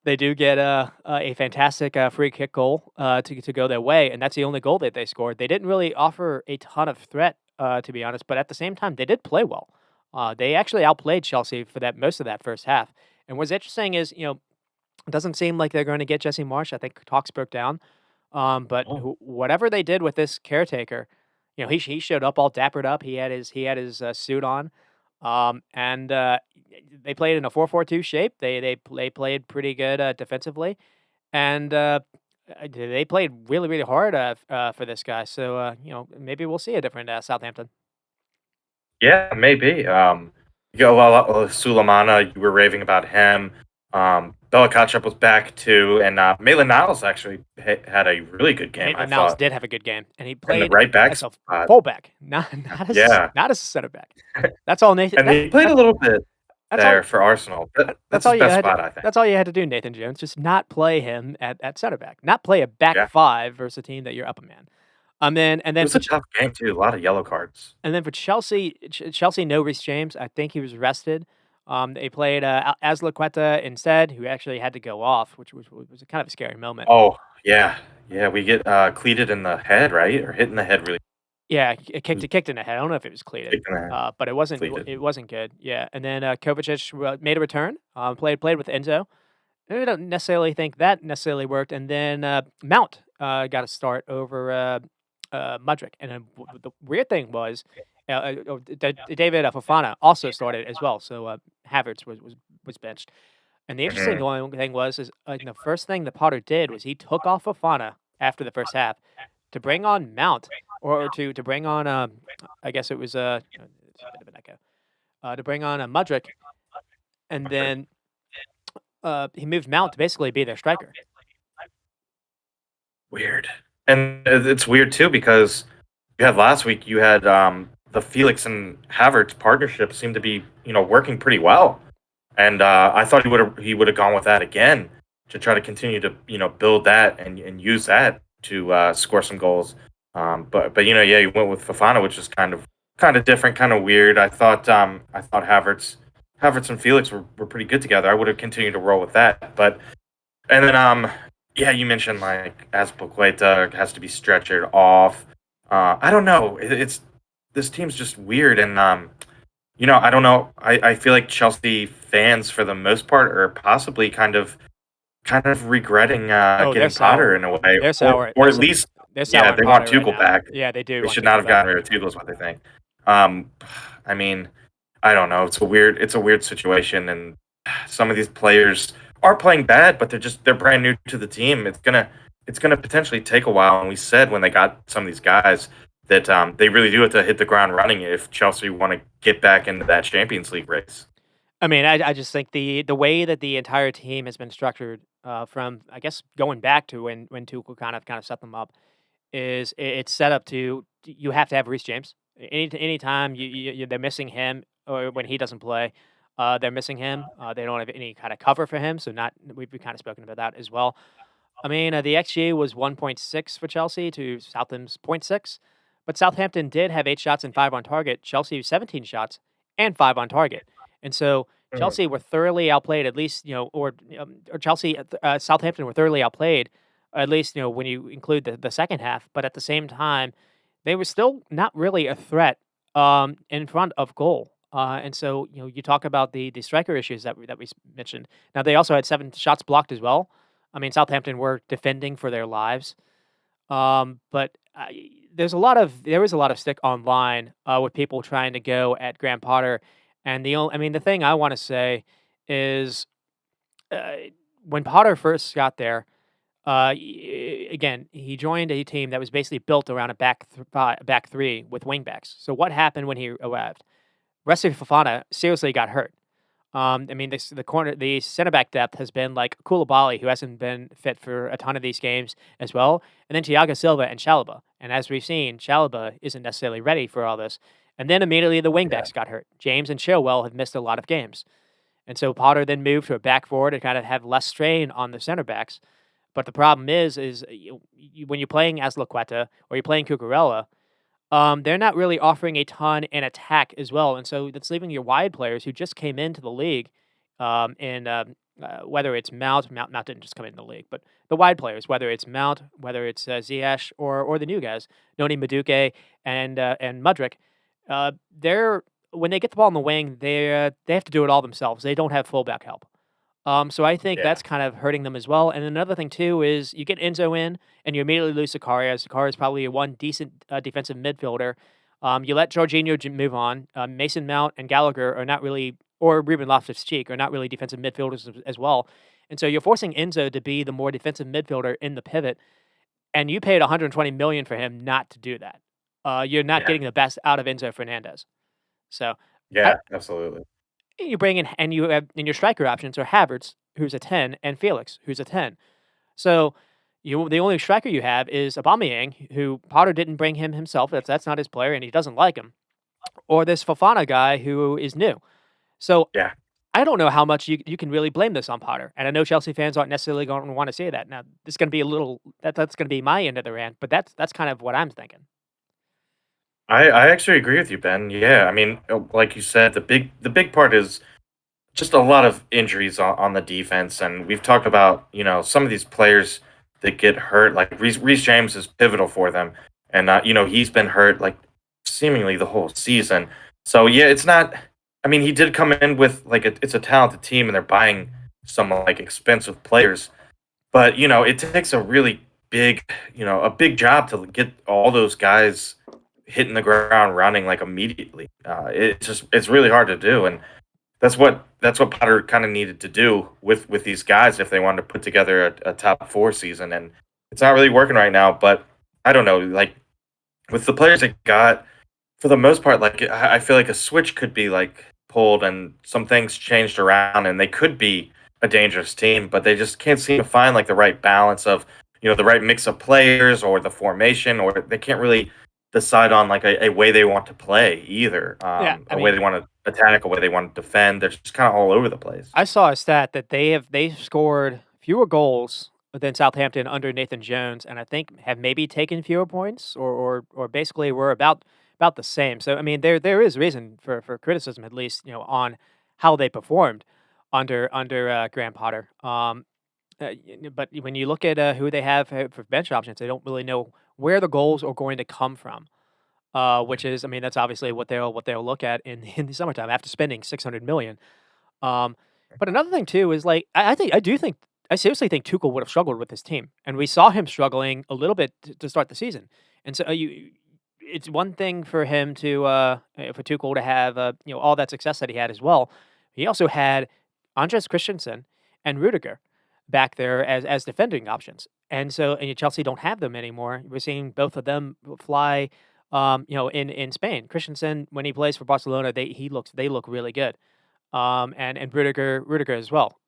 maybe
get a fantastic free kick goal to go their way, and that's the only goal that they scored. They didn't really offer a ton of threat, to be honest, but at the same time, they did play well. They actually outplayed Chelsea for that most of that first half. And what's interesting is, it doesn't seem like they're going to get Jesse Marsh. I think talks broke down. But
Oh,
whatever they did with this caretaker, he showed up all dappered up. He had his suit on, and they played in a 4-4-2 shape. They played pretty good defensively, and they played really really hard for this guy. So maybe we'll see a different Southampton.
yeah, maybe, you got a lot Sulemana, you were raving about him, Bella Kotchap was back too, and, Maitland-Niles actually had a really good game, I
Maitland Niles
thought,
did have a good game, and he
in the
played
right back
as a
spot.
fullback,
Yeah,
not as a center back. That's all Nathan.
and he played a little bit
That's all.
there for Arsenal, but
That's
that's
all
his
you
best
had to
spot, I think.
that's all you had to do, Nathan Jones, just not play him at center back, not play a back
Yeah,
5 versus a team that you're up a man. And
it
then
was a tough game too, a lot of yellow cards.
for Chelsea, no Reece James, I think he was rested. They played, Azpilicueta instead, who actually had to go off, which was a kind of a scary moment.
Oh, yeah, yeah, we get, cleated in the head, right? Or hit in the head really
Yeah, it
was
kicked in the head. I don't know if it was cleated,
kicked in the head,
but
cleated.
it wasn't good. Yeah, and then Kovacic made a return. Played with Enzo. I don't necessarily think that necessarily worked. And then Mount got a start over Mudryk. And then the weird thing was David Fofana also started as well. So Havertz was benched. And the interesting
Mhm.
thing was is the first thing that Potter did was he took off Fofana after the first half to bring on Mount or to bring on I guess it was it's a bit of an echo to bring on Mudryk, and then he moved Mount to basically be their striker.
Weird. And it's weird too because you had last week, you had, the Felix and Havertz partnership seemed to be, working pretty well. And, I thought he would have gone with that again to try to continue to, build that and use that to, score some goals. But, yeah, you went with Fofana, which is kind of different, kind of weird. I thought Havertz and Felix were pretty good together. I would have continued to roll with that. But and then, yeah, you mentioned like Azpilicueta has to be stretchered off. I don't know. It's this team's just weird, and I don't know. I feel like Chelsea fans, for the most part, are possibly kind of regretting
Oh, they're
getting Potter
sour.
in a way,
They're
or
sour.
or at least,
They're
yeah,
sour and
they want
Potter right
Tuchel
now.
back.
Yeah, they do
They
want
should not
Tuchel
have
back.
gotten rid of Tuchel, is what they think. Um, I mean, I don't know. It's a weird situation, and some of these players are playing bad, but they're brand new to the team. It's gonna potentially take a while. And we said when they got some of these guys that they really do have to hit the ground running if Chelsea want to get back into that Champions League race.
I mean, I just think the way that the entire team has been structured from I guess going back to when Tuchel kind of set them up is it's set up to you have to have Reece James. Anytime they're missing him or when he doesn't play, they're missing him. They don't have any kind of cover for him, so not we've kind of spoken about that as well. I mean, the XG was 1.6 for Chelsea to Southampton's point 0.6, but Southampton did have 8 shots and 5 on target. Chelsea 17 shots and 5 on target, and so
Mm.
Chelsea were thoroughly outplayed. At least or Chelsea, Southampton were thoroughly outplayed. At least when you include the second half, but at the same time, they were still not really a threat in front of goal. And so you talk about the striker issues that we mentioned. Now they also had 7 shots blocked as well. I mean, Southampton were defending for their lives, but there was a lot of stick online with people trying to go at Graham Potter, and the thing I want to say is uh, when Potter first got there, again, he joined a team that was basically built around a back three with wingbacks. So what happened when he arrived? Wesley Fofana seriously got hurt. The center back depth has been like Koulibaly, who hasn't been fit for a ton of these games as well, and then Thiago Silva and Chalobah. And as we've seen, Chalobah isn't necessarily ready for all this. And then immediately the
Yeah.
wingbacks got hurt. James and Chilwell have missed a lot of games, and so Potter then moved to a back four to kind of have less strain on the center backs. But the problem is when you're playing as Laqueta or you're playing Cucurella, they're not really offering a ton in attack as well, and so that's leaving your wide players who just came into the league, whether it's Mount didn't just come into the league, but the wide players, whether it's Mount, whether it's Ziyech or the new guys, Noni Madueke and Mudryk, they're when they get the ball in the wing, they have to do it all themselves. They don't have fullback help. So I think
Yeah.
that's kind of hurting them as well. And another thing too is you get Enzo in, and you immediately lose Zakaria. Zakaria is probably a one decent defensive midfielder. You let Jorginho move on. Mason Mount and Gallagher are not really, or Ruben Loftus-Cheek are not really defensive midfielders as well. And so you're forcing Enzo to be the more defensive midfielder in the pivot, and you paid 120 million for him not to do that. You're not
Yeah.
getting the best out of Enzo Fernandez. So I,
Yeah. Absolutely.
you bring in, and you have in your striker options are Havertz, who's a 10, and Felix, who's a 10. So the only striker you have is Aubameyang, who Potter didn't bring him himself. That's not his player, and he doesn't like him. Or this Fofana guy who is new. So
Yeah.
I don't know how much you can really blame this on Potter. And I know Chelsea fans aren't necessarily going to want to say that. Now, this is going to be a little that's going to be my end of the rant, but that's kind of what I'm thinking.
I actually agree with you, Ben. Yeah. I mean, like you said, the big part is just a lot of injuries on the defense, and we've talked about some of these players that get hurt. Like Reece James is pivotal for them, and he's been hurt like seemingly the whole season. So yeah, it's not. I mean, he did come in with like it's a talented team, and they're buying some like expensive players, but it takes a really big job to get all those guys hitting the ground running like immediately. It's really hard to do, and that's what Potter kind of needed to do with these guys if they wanted to put together a top four season, and it's not really working right now. But I don't know, like with the players they got, for the most part, like I feel like a switch could be like pulled and some things changed around, and they could be a dangerous team, but they just can't seem to find like the right balance of the right mix of players or the formation, or they can't really decide on like a way they want to play either.
Yeah, I
A way
mean,
they want to attack, a way they want to defend. They're just kind of all over the place.
I saw a stat that they've scored fewer goals than Southampton under Nathan Jones, and I think have maybe taken fewer points, or basically were about the same. So I mean, there is reason for criticism, at least on how they performed under Graham Potter. But when you look at who they have for bench options, they don't really know where the goals are going to come from. Which is, I mean, that's obviously what they'll look at in the summertime after spending 600 million. Um, but another thing too is like I seriously think Tuchel would have struggled with this team, and we saw him struggling a little bit to start the season. And so it's one thing for him to for Tuchel to have all that success that he had as well. He also had Andres Christensen and Rudiger back there as defending options, and Chelsea don't have them anymore. We're seeing both of them fly. In Spain, Christensen when he plays for Barcelona, they look really good. And Rudiger as well.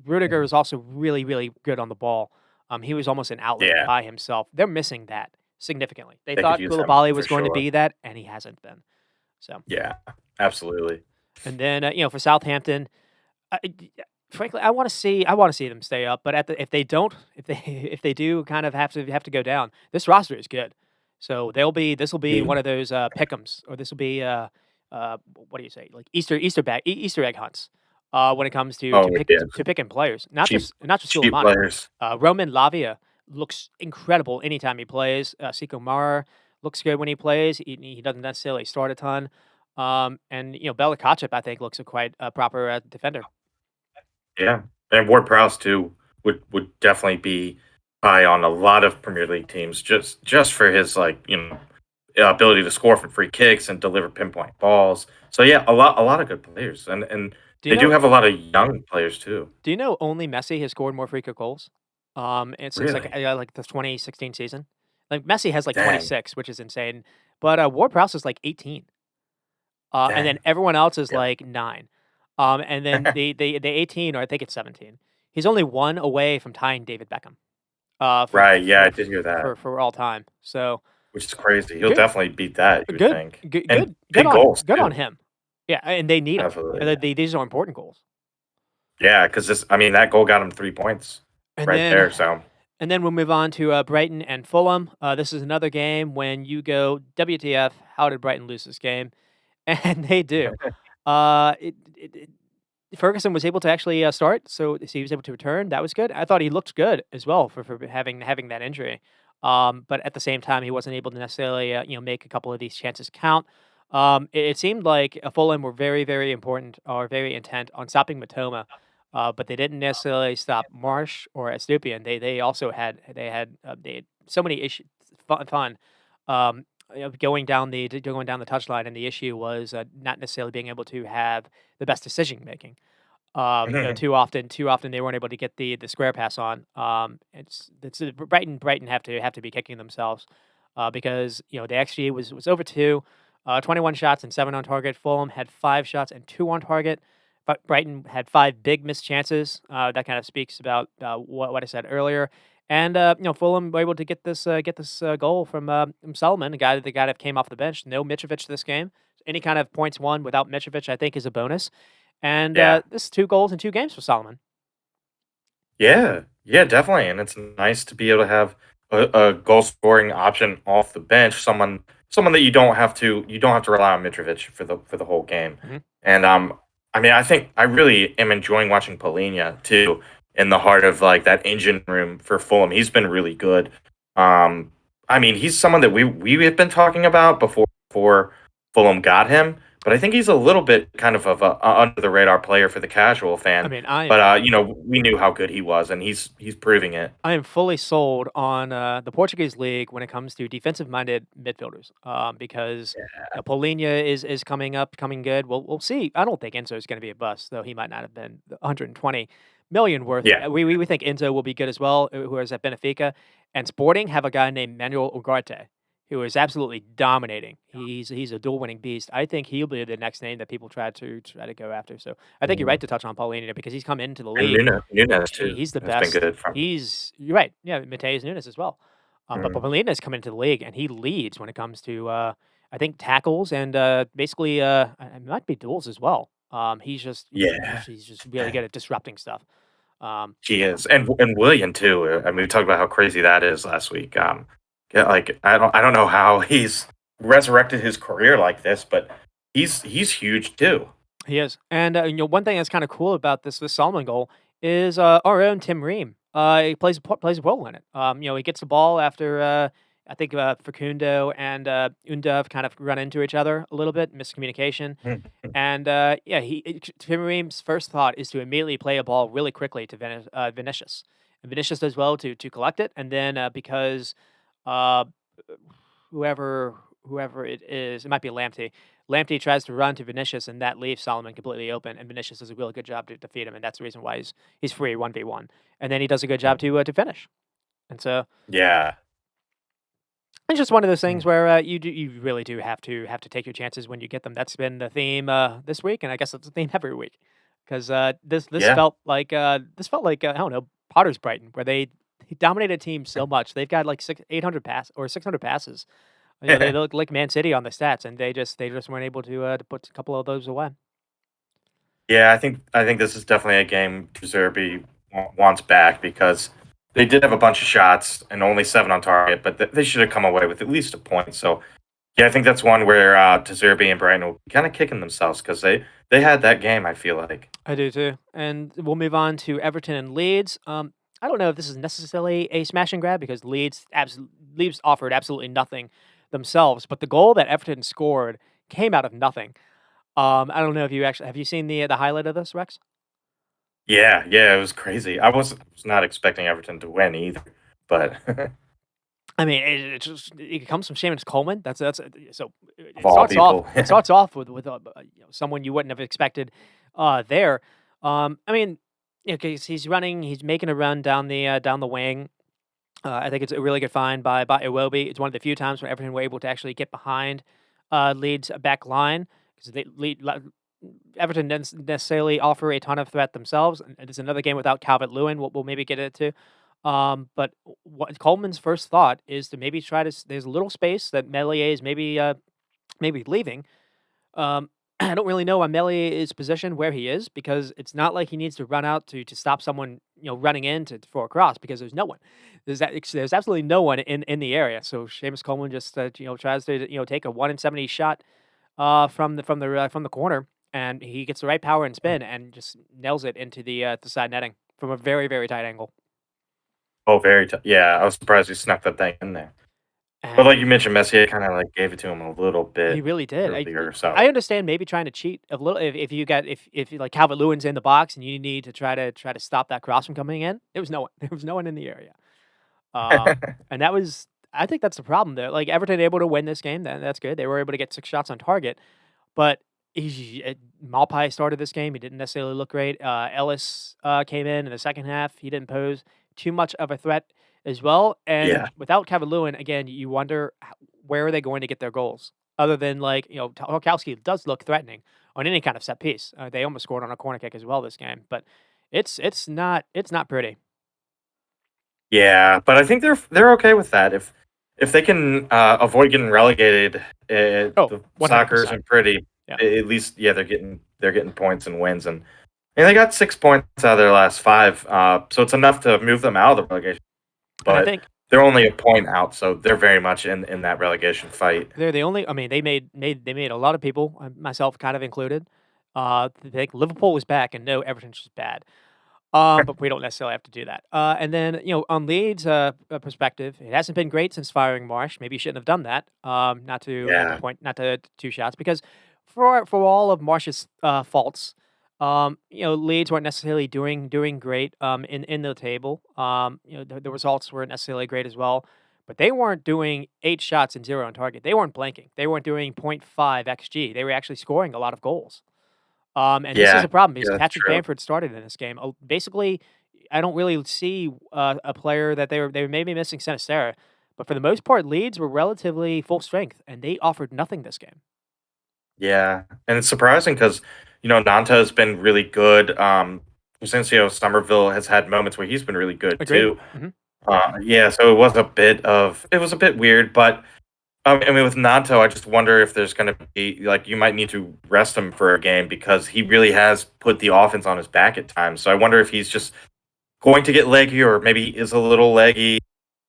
Rudiger is also really, really good on the ball. He was almost an outlet
Yeah,
by himself. They're missing that significantly. They
they could
thought
use him
Koulibaly
for
was going to
sure.
be that, and he hasn't been. So,
Yeah, absolutely.
and then for Southampton, frankly, I want to see them stay up. But if they don't, if they if they do kind of have to go down, this roster is good. So this will be one
Mhm.
of those pick'ems, or this will be what do you say, like Easter egg hunts when it comes to
Oh yeah,
picking players,
cheap
not just
cheap
Suleimani.
players.
Roman Lavia looks incredible anytime he plays. Siko Mara looks good when he plays. He doesn't necessarily start a ton. And Bella Kotchap, I think, looks a quite proper defender.
Yeah, and Ward Prowse too would definitely be high on a lot of Premier League teams just for his ability to score from free kicks and deliver pinpoint balls. So yeah, a lot of good players, and
Do you
they do
know?
have a lot of young players too.
Do you know only Messi has scored more free kick goals? And since
Really?
like the 2016 season, like Messi has like
Dang,
26, which is insane. But Ward-Prowse is like 18. And then
dang.
everyone else is
Yeah.
like 9. And then the 18, or I think it's 17. He's only one away from tying David Beckham.
Right. Yeah, I did hear that,
For all time. So
which is crazy. He'll
good,
definitely beat that, you would
good,
think,
good,
and
good
big
on
goals
good on
too.
him. Yeah, and they need them.
Absolutely. Yeah.
These are important goals.
Yeah, because that goal got him 3 points
And
right
then
there. So
And then we'll move on to Brighton and Fulham. This is another game when you go, WTF, how did Brighton lose this game? And they do. Ferguson was able to actually start, so he was able to return. That was good. I thought he looked good as well for having that injury. But at the same time, he wasn't able to necessarily make a couple of these chances count. It seemed like Fulham were very, very important or very intent on stopping Matoma, but they didn't necessarily stop Marsh or Estupian. They also had so many issues. Fun. Going down the touchline, and the issue was not necessarily being able to have the best decision making. Too often they weren't able to get the square pass on. Brighton have to be kicking themselves, because the XG was over 2, 21 shots and 7 on target. Fulham had 5 shots and 2 on target, but Brighton had 5 big missed chances. That kind of speaks about what I said earlier. And Fulham were able to get this goal from Solomon, the guy that came off the bench. No Mitrovic this game. Any kind of points won without Mitrovic, I think, is a bonus. And
yeah,
this is 2 goals in 2 games for Solomon.
yeah, yeah, definitely, and it's nice to be able to have a goal scoring option off the bench, someone that you don't have to rely on Mitrovic for the whole game.
Mhm.
And I think I really am enjoying watching Polina too in the heart of like that engine room for Fulham. He's been really good. Um, he's someone that we have been talking about before Fulham got him, but I think he's a little bit kind of a under the radar player for the casual
I
fan.
mean, I
But
am
we knew how good he was, and he's proving it.
I am fully sold on the Portuguese league when it comes to defensive-minded midfielders, because Polina is coming good. We'll see. I don't think Enzo is going to be a bust, though he might not have been 120 million worth.
Yeah,
We think Enzo will be good as well, who is at Benfica, and Sporting have a guy named Manuel Ugarte, who is absolutely dominating. He's a dual-winning beast. I think he'll be the next name that people try to go after. So I think you're
mhm.
right to touch on Paulina because he's come into the
And
league.
Nunes too
He's the
has been
best.
good from.
You're right. Yeah, Mateus Nunes as well. But
Mhm.
Molina is coming into the league, and he leads when it comes to I think tackles and basically it might be duels as well. He's just
Yeah,
he's just really good at disrupting stuff. Um,
he is, and Willian too. We talked about how crazy that is last week. Yeah, like I don't know how he's resurrected his career like this, but he's huge too.
he is, and one thing that's kind of cool about this Solomon goal is our own Tim Ream. He plays a role in it. He gets the ball after I think Facundo and Undav kind of run into each other a little bit, miscommunication.
Mhm.
And yeah, Tim Ream's first thought is to immediately play a ball really quickly to Vinicius, and Vinicius does well to collect it, and then because uh, whoever it is, it might be Lamptey. Lamptey tries to run to Vinicius, and that leaves Solomon completely open. And Vinicius does a really good job to defeat him, and that's the reason why he's free 1v1. And then he does a good job to finish. And so
Yeah.
it's just one of those things
Mm.
where you really do have to take your chances when you get them. That's been the theme this week, and I guess it's the theme every week because this
Yeah.
felt like I don't know, Potter's Brighton, where they dominated a team so much they've got like 600 passes. They look like Man City on the stats, and they just weren't able to put a couple of those away.
Yeah, I think this is definitely a game Zerbi wants back because they did have a bunch of shots and only 7 on target, but they should have come away with at least a point. So yeah, I think that's one where Zerbi and Brighton will be kind of kicking themselves because they had that game. I feel like.
I do too. And we'll move on to Everton and Leeds. I don't know if this is necessarily a smash and grab because Leeds offered absolutely nothing themselves, but the goal that Everton scored came out of nothing. I don't know if you actually have you seen the highlight of this, Rex?
Yeah, yeah, it was crazy. I was not expecting Everton to win either. But
I mean, it comes from Seamus Coleman. That's so
of
it
all
starts off
people,
it starts off with someone you wouldn't have expected there. I mean, yeah, 'cause he's making a run down the wing. I think it's a really good find by Iwobi. It's one of the few times when Everton were able to actually get behind Leeds' back line because Everton didn't necessarily offer a ton of threat themselves. And it's another game without Calvert-Lewin. We'll maybe get into. But what Coleman's first thought is to maybe try to. There's a little space that Melier is maybe leaving. Um, I don't really know on Melier is positioned where he is because it's not like he needs to run out to stop someone running in for a cross because there's no one. There's absolutely no one in the area. So Seamus Coleman just tries to take a 1 in 70 shot from the corner, and he gets the right power and spin and just nails it into the side netting from a very very tight angle.
oh, yeah, I was surprised he snuck that thing in there. But like
And
you mentioned, Messier kind of like gave it to him a little
he
bit
really did.
earlier. So
I understand maybe trying to cheat a little if you got if like Calvert Lewin's in the box and you need to try to stop that cross from coming in. There was no one. There was no one in the area. And that was I think that's the problem there. Like Everton able to win this game, that's good. They were able to get 6 shots on target, but Malpai started this game. He didn't necessarily look great. Ellis came in the second half. He didn't pose too much of a threat as well.
yeah,
And without Kevin Lewin, again, you wonder where are they going to get their goals? Other than like Tarkowski does look threatening on any kind of set piece. They almost scored on a corner kick as well this game, but it's not pretty.
yeah, but I think they're okay with that if they can avoid getting relegated.
Oh,
The soccer
100%.
isn't pretty.
Yeah.
At least, yeah, they're getting points and wins, and they got 6 points out of their last five. So it's enough to move them out of the relegation.
And I
But
think
they're only a point out, so they're very much in that relegation fight.
they're the only. I mean, they made a lot of people, myself kind of included, think Liverpool was back and no, Everton's just bad. But we don't necessarily have to do that. And then on Leeds' perspective, it hasn't been great since firing Marsh. Maybe you shouldn't have done that.
Yeah,
Not to 2 shots because for all of Marsh's faults, Leeds weren't necessarily doing great in the table. The results weren't necessarily great as well. But they weren't doing 8 shots and 0 on target. They weren't blanking. They weren't doing .5 xG. They were actually scoring a lot of goals. And this is
yeah,
a problem
yeah.
because
That's
Patrick
true.
Bamford started in this game. Basically, I don't really see a player that they were maybe missing Sinisterra, but for the most part, Leeds were relatively full strength, and they offered nothing this game.
Yeah, and it's surprising because Nanta has been really good. Since Somerville has had moments where he's been really good
Agreed.
too.
Hmm.
Yeah, so it was a bit weird, but I mean, with Nanto, I just wonder if there's going to be like you might need to rest him for a game because he really has put the offense on his back at times. So I wonder if he's just going to get leggy or maybe is a little leggy.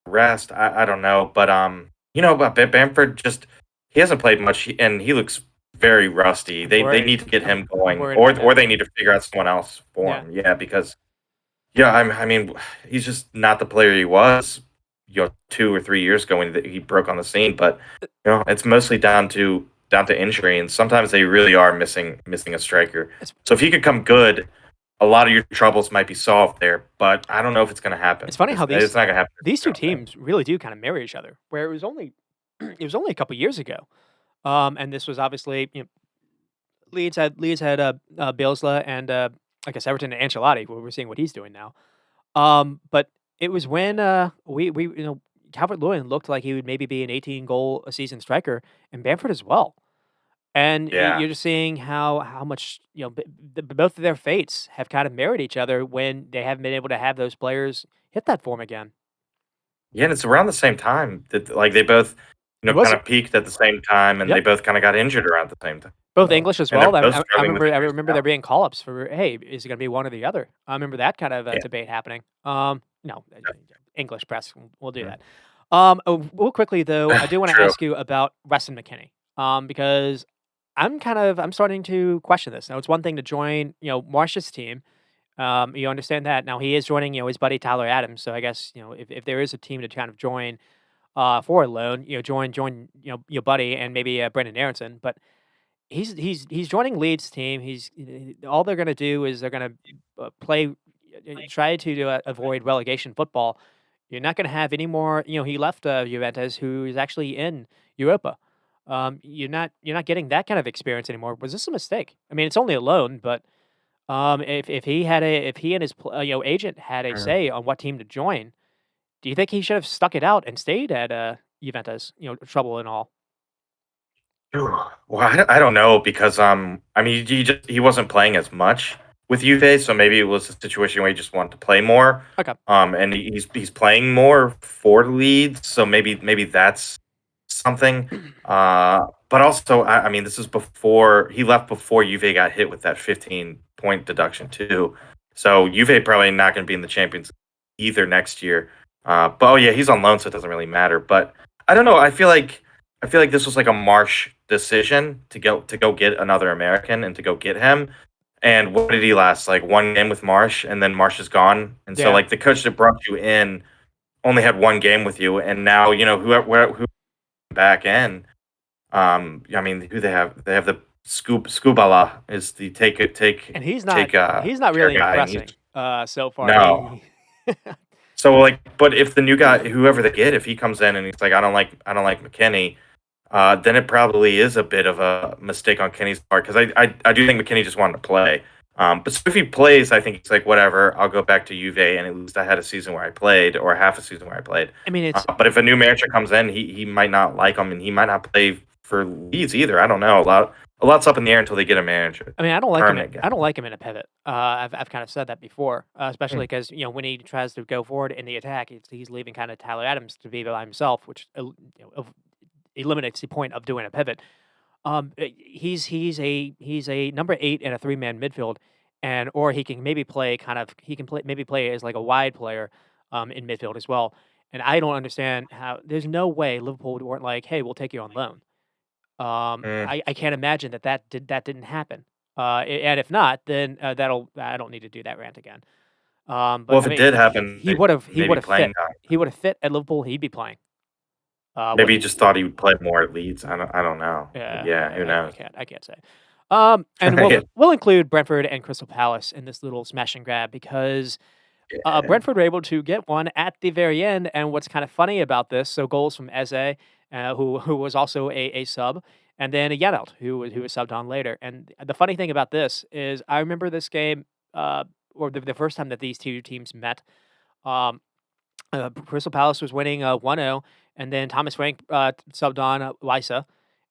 Rest, I don't know, but but Bamford just he hasn't played much and he looks very rusty.
I'm
They
worried.
need to get him
I'm
going,
worried about
or
him.
they need to figure out someone else for
Yeah,
him. Yeah, because yeah, I mean, he's just not the player he was, 2 or 3 years ago when he broke on the scene. But it's mostly down to injury, and sometimes they really are missing a striker.
it's
So if he could come good, a lot of your troubles might be solved there. But I don't know if it's going to happen.
it's funny
It's,
how
it's not going to happen.
these
I
two
don't think.
teams really do kind of mirror each other. Where it was only it was only a couple years ago, and this was obviously Leeds had Bielsa and I guess Everton and Ancelotti. We're seeing what he's doing now. But it was when we Calvert Lewin looked like he would maybe be an 18 goal a season striker, and Bamford as well. And
Yeah,
you're just seeing how much both of their fates have kind of married each other when they haven't been able to have those players hit that form again.
yeah, and it's around the same time that like they both
It
kind
was
of peaked at the same time, and they
yep.
both kind of got injured around the same time.
Both
So,
English as
and they're
well. I,
both
I I
struggling with
remember I
injuries
remember
now.
there being call-ups for hey, is it going to be one or the other? I remember that kind of
Yeah.
debate happening. No, English press will do
Mhm.
that. Real quickly though, I do want to
True.
ask you about Weston McKennie. Because I'm starting to question this. Now it's one thing to join, Marsh's team. You understand that. Now he is joining, his buddy Tyler Adams. So I guess, if there is a team to kind of join for a loan, join your buddy and maybe Brendan Aronson. But he's joining Leeds team. All they're gonna do is they're gonna play, try to avoid relegation football. You're not going to have any more. He left Juventus, who is actually in Europa. You're not getting that kind of experience anymore. Was this a mistake? I mean, it's only a loan, but if he and his agent had a
Mm.
say on what team to join, do you think he should have stuck it out and stayed at Juventus? Trouble and all.
Ooh, well, I don't know because I mean he wasn't playing as much with Juve, so maybe it was a situation where he just wanted to play more.
Okay.
And he's playing more for Leeds, so maybe that's something. But also I mean this is before he left before Juve got hit with that 15-point deduction too. So Juve probably not going to be in the Champions League either next year. But oh yeah, he's on loan, so it doesn't really matter. But I don't know. I feel like this was like a Marsh decision to go get another American and to go get him. And what did he last? Like one game with Marsh, and then Marsh is gone. And so
Yeah.
like the coach that brought you in only had one game with you, and now who back in. I mean, who they have? They have the Scubala is the
And he's not
take
he's not
care
really
guy, and he's
impressing so far.
no. So like, but if the new guy, whoever they get, if he comes in and he's like, I don't like McKinney, then it probably is a bit of a mistake on Kenny's part because I do think McKinney just wanted to play. But so if he plays, I think he's like, whatever, I'll go back to Juve, and at least I had a season where I played, or half a season where I played.
I mean, it's
But if a new manager comes in, he might not like him, and he might not play for Leeds either. I don't know. A lot's up in the air until they get a manager,
I mean, I don't like him.
permanent guy.
I don't like him in a pivot. I've kind of said that before, especially
Hmm.
because when he tries to go forward in the attack, he's leaving kind of Tyler Adams to be by himself, which eliminates the point of doing a pivot. He's a number 8 in a 3-man midfield, and or he can play maybe play as like a wide player, in midfield as well. And I don't understand how there's no way Liverpool weren't like, hey, we'll take you on loan.
Mm.
I can't imagine that didn't happen. And if not, then I don't need to do that rant again.
Well,
But
if
I
it
mean,
did happen,
he
maybe
would have fit.
playing.
He would have fit at Liverpool. He'd be playing. What
Maybe he just thought he would play more at Leeds. I don't know. But
Yeah,
yeah, who
I
knows?
can't say. And we'll
Yeah.
we'll include Brentford and Crystal Palace in this little smash and grab because
Yeah.
Brentford were able to get one at the very end. And what's kind of funny about this, so goals from Eze, who was also a sub, and then Yanelt, who was subbed on later. And the funny thing about this is, I remember this game, or the first time that these two teams met. Um, Crystal Palace was winning 1-0, and then Thomas Frank subbed on Weissa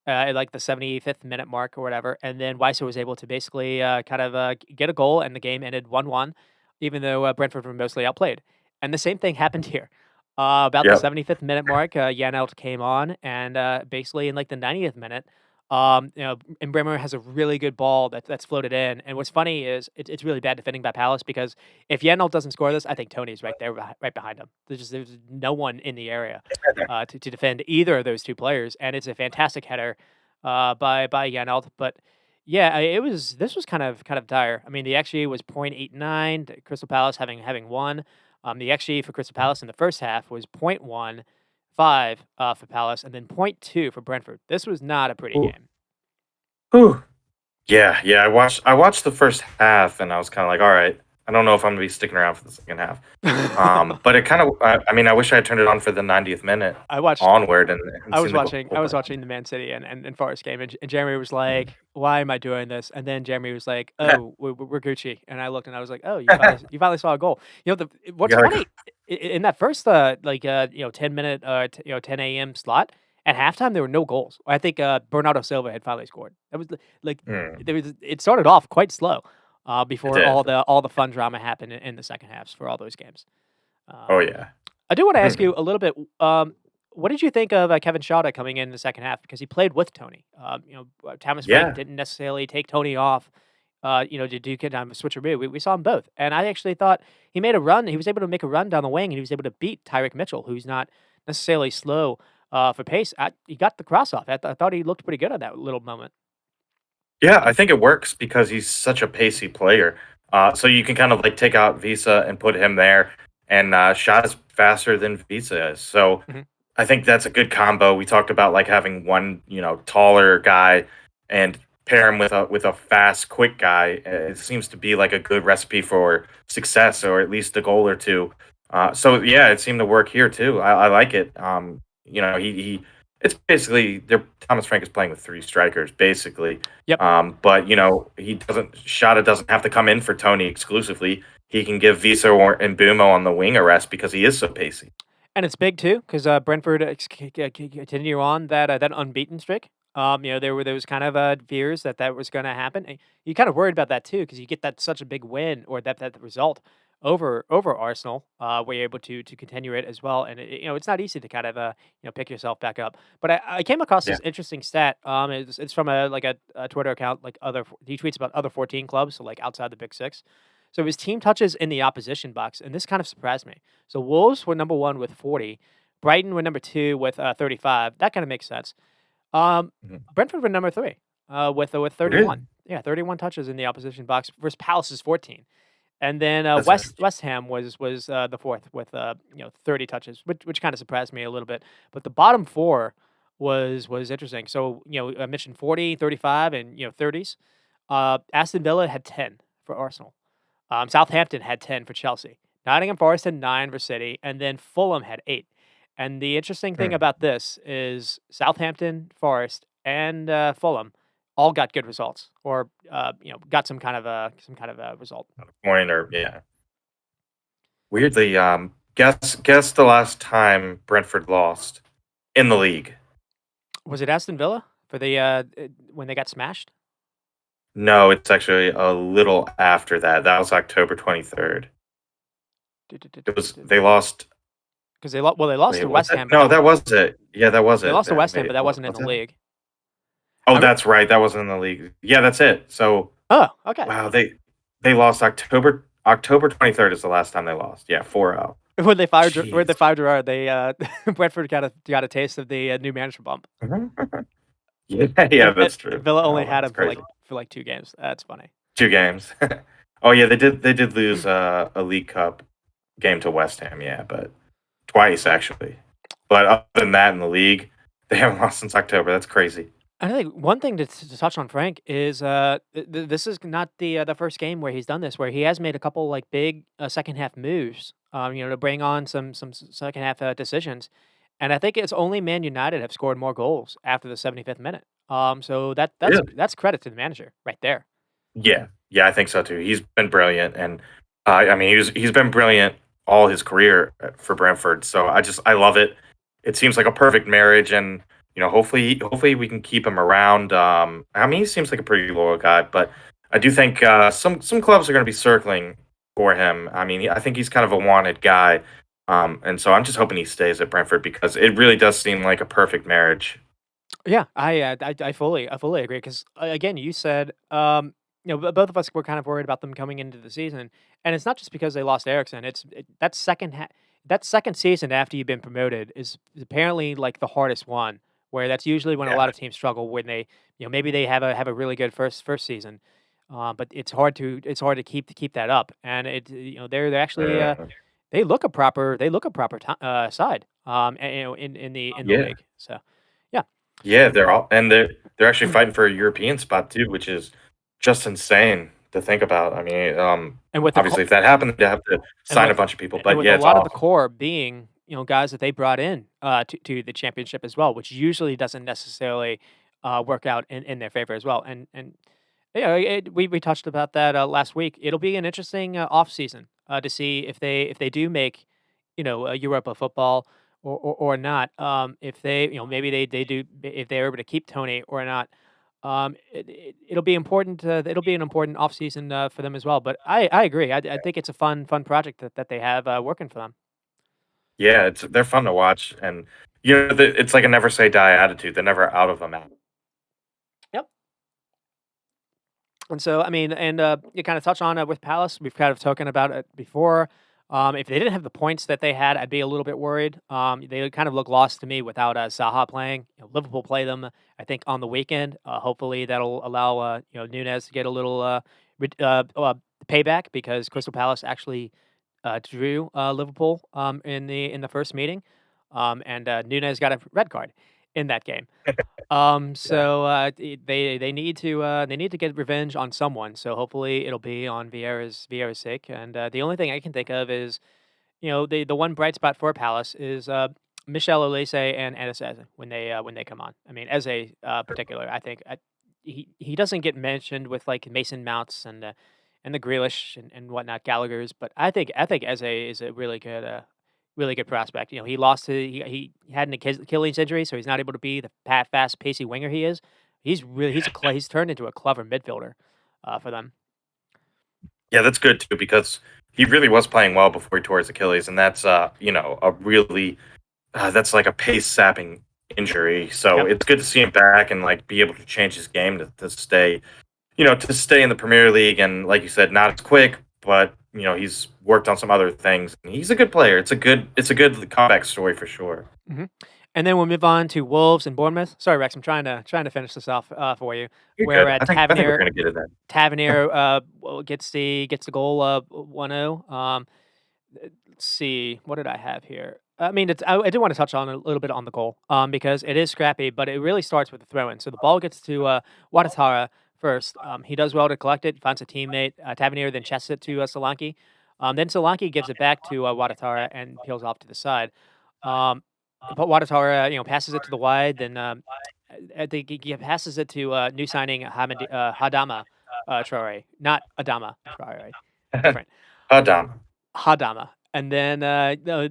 at like the 75th minute mark or whatever. And then Weissa was able to basically kind of get a goal, and the game ended 1-1, even though Brentford were mostly outplayed. And the same thing happened here. About the
Yep.
75th minute mark, Janelt came on, and basically in like the 90th minute, and Bremer has a really good ball that's floated in. And what's funny is it's really bad defending by Palace because if Janelt doesn't score this, I think Tony's right there, right behind him. There's no one in the area to defend either of those two players, and it's a fantastic header by Janelt. But yeah, this was kind of dire. I mean, the XG was 0.89. Crystal Palace having one. The XG for Crystal Palace in the first half was 0.15 for Palace, and then zero point 0.2 for Brentford. This was not a pretty
Ooh.
game.
Whew. Yeah, yeah. I watched the first half, and I was kind of like, all right. I don't know if I'm gonna be sticking around for the second half. But it kind of. I mean, I wish I had turned it on for the 90th minute
I watched
onward and
I was
seen the goal.
watching I was watching the Man City and Forest game, and Jeremy was like, "Why am I doing this?" And then Jeremy was like, "Oh, we're Gucci." And I looked and I was like, "Oh, you finally saw a goal."
You
What's
gotta
funny in that first 10-minute 10 a.m. slot at halftime there were no goals. I think Bernardo Silva had finally scored. That was like
Mm,
it started off quite slow
it
before
did.
all the fun drama happened in the second halves for all those games.
Oh
Um,
yeah.
I do want to ask you a little bit. What did you think of Kevin Schade coming in the second half because he played with Tony? Thomas Frank
Yeah.
didn't necessarily take Tony off. To do kind of a switcheroo. We saw them both, and I actually thought he made a run. He was able to make a run down the wing, and he was able to beat Tyreek Mitchell, who's not necessarily slow for pace. He got the cross off. I thought he looked pretty good at that little moment.
Yeah, I think it works because he's such a pacey player. So you can kind of like take out Visa and put him there, and Shot is faster than Visa is. So
Hmm.
I think that's a good combo. We talked about like having one, taller guy and pair him with a fast, quick guy. It seems to be like a good recipe for success, or at least a goal or two. So yeah, it seemed to work here too. I like it. He it's basically Thomas Frank is playing with three strikers basically.
Yep.
But he doesn't Shada doesn't have to come in for Tony exclusively. He can give Visa and Bumo on the wing a rest because he is so pacey.
And it's big too, because Brentford continue on that unbeaten streak. There was kind of fears that was going to happen. And you kind of worried about that too, because you get that such a big win or that result over Arsenal, where you're able to continue it as well. And it's not easy to kind of pick yourself back up. But I came across
Yeah.
this interesting stat. It's from a Twitter account, like he tweets about other 14 clubs, so like outside the big six. So his team touches in the opposition box, and this kind of surprised me. So Wolves were number 1 with 40. Brighton were number 2 with 35. That kind of makes sense.
Mhm.
Brentford were number 3 with 31.
Really?
Yeah, 31 touches in the opposition box versus Palace's 14. And then
That's
West Ham was the fourth with 30 touches, which kind of surprised me a little bit. But the bottom four was interesting. So I mentioned 40, 35, and 30s. Aston Villa had 10 for Arsenal. Southampton had 10 for Chelsea. Nottingham Forest had 9 for City, and then Fulham had 8. And the interesting thing
Hmm.
about this is Southampton, Forest, and Fulham all got good results, or got some kind of a result.
Point or yeah. Weirdly, guess the last time Brentford lost in the league.
Was it Aston Villa for the when they got smashed?
No, it's actually a little after that. That was October 23rd. It was they lost.
Because they lost
Wait,
to
was
West
it?
Ham, but
No, that was it. Yeah, that was
they
it.
lost to
Then
West Ham,
wait,
but that
what
wasn't in
was
the
that?
league.
Oh,
I re-
that's right. That wasn't in the league. Yeah, that's it. So
oh, okay.
wow, they lost October 23rd is the last time they lost. Yeah, 4-0.
When
Jeez.
they fired Gerrard, they Brentford got a taste of the new manager bump.
Yeah, yeah,
And
that's true.
Villa only
Oh,
had
that's
him for
crazy.
like 2 games. That's funny.
2 games. Oh yeah, they did lose a League Cup game to West Ham, yeah, but twice actually. But other than that in the league, they haven't lost since October. That's crazy.
I think one thing to touch on Frank is this is not the first game where he's done this, where he has made a couple like big second half moves, to bring on some second half decisions, and I think it's only Man United have scored more goals after the 75th minute. So
Really?
that's credit to the manager right there.
Yeah. Yeah, I think so too. He's been brilliant, and I mean, he's been brilliant all his career for Brentford. So I love it. It seems like a perfect marriage, and hopefully we can keep him around. I mean, he seems like a pretty loyal guy, but I do think some clubs are going to be circling for him. I mean, I think he's kind of a wanted guy, and so I'm just hoping he stays at Brentford because it really does seem like a perfect marriage.
Yeah, I fully agree because again, you said both of us were kind of worried about them coming into the season, and it's not just because they lost Ericsson. That second season after you've been promoted is apparently like the hardest one, where that's usually when a
Yeah.
lot of teams struggle when they maybe they have a really good first season, but it's hard to keep that up, and they're actually
Mhm.
they look a proper side in the
Yeah.
league. So yeah.
Yeah, they're actually fighting for a European spot too, which is just insane to think about. I mean,
And with the
obviously, if that happened, they have to
and
sign a
with
bunch of people.
and
But
with
yeah,
a
it's
lot of the
awesome.
core being, guys that they brought in, to the championship as well, which usually doesn't necessarily, work out in their favor as well, and we touched about that, last week. It'll be an interesting, off season, to see if they do make, Europa football or not, if they maybe they do if they're able to keep Tony or not. It'll be important. It'll be an important offseason for them as well. But I agree. I think it's a fun project that they have working for them.
Yeah, they're fun to watch, and it's like a never say die attitude. They're never out of a match.
Yep. And so, I mean, and you kind of touch on it with Palace. We've kind of spoken about it before. If they didn't have the points that they had, I'd be a little bit worried. They kind of look lost to me without Zaha playing. Liverpool play them, I think, on the weekend. Hopefully, that'll allow Nunez to get a little payback because Crystal Palace actually drew Liverpool in the first meeting, and Nunez got a red card in that game.
Yeah,
They need to get revenge on someone. So hopefully it'll be on Vieira's sake. And the only thing I can think of is the one bright spot for Palace is Michel Olise and Enes Eze when they come on. I mean, Eze particular, I think he doesn't get mentioned with like Mason Mounts and the Grealish and whatnot Gallagher's, but I think Eze is a really good prospect. He lost he had an Achilles injury, so he's not able to be the fast pacey winger he is. He's turned into a clever midfielder for them.
Yeah, that's good too because he really was playing well before he tore his Achilles, and that's a really that's like a pace sapping injury. So
Yep.
it's good to see him back and like be able to change his game to stay to stay in the Premier League. And like you said, not as quick, but he's worked on some other things. And he's a good player. It's a good comeback story for sure.
hmm And then we'll move on to Wolves and Bournemouth. Sorry, Rex, I'm trying to finish this off for you.
You're
Where
good. I think we're
Tavernier
gonna get it then.
gets the goal 1-0. Let's see, what did I have here? I mean, I do want to touch on a little bit on the goal, because it is scrappy, but it really starts with the throw-in. So the ball gets to Watatara first. He does well to collect it, finds a teammate. Tavernier then chests it to Solanke. Then Solanke gives it back to Watatara and peels off to the side. Um, but Watatara, passes it to the wide. Then I think he passes it to new signing Hadama Traore, not Adama Traore, different.
Adam.
Hadama. And then no,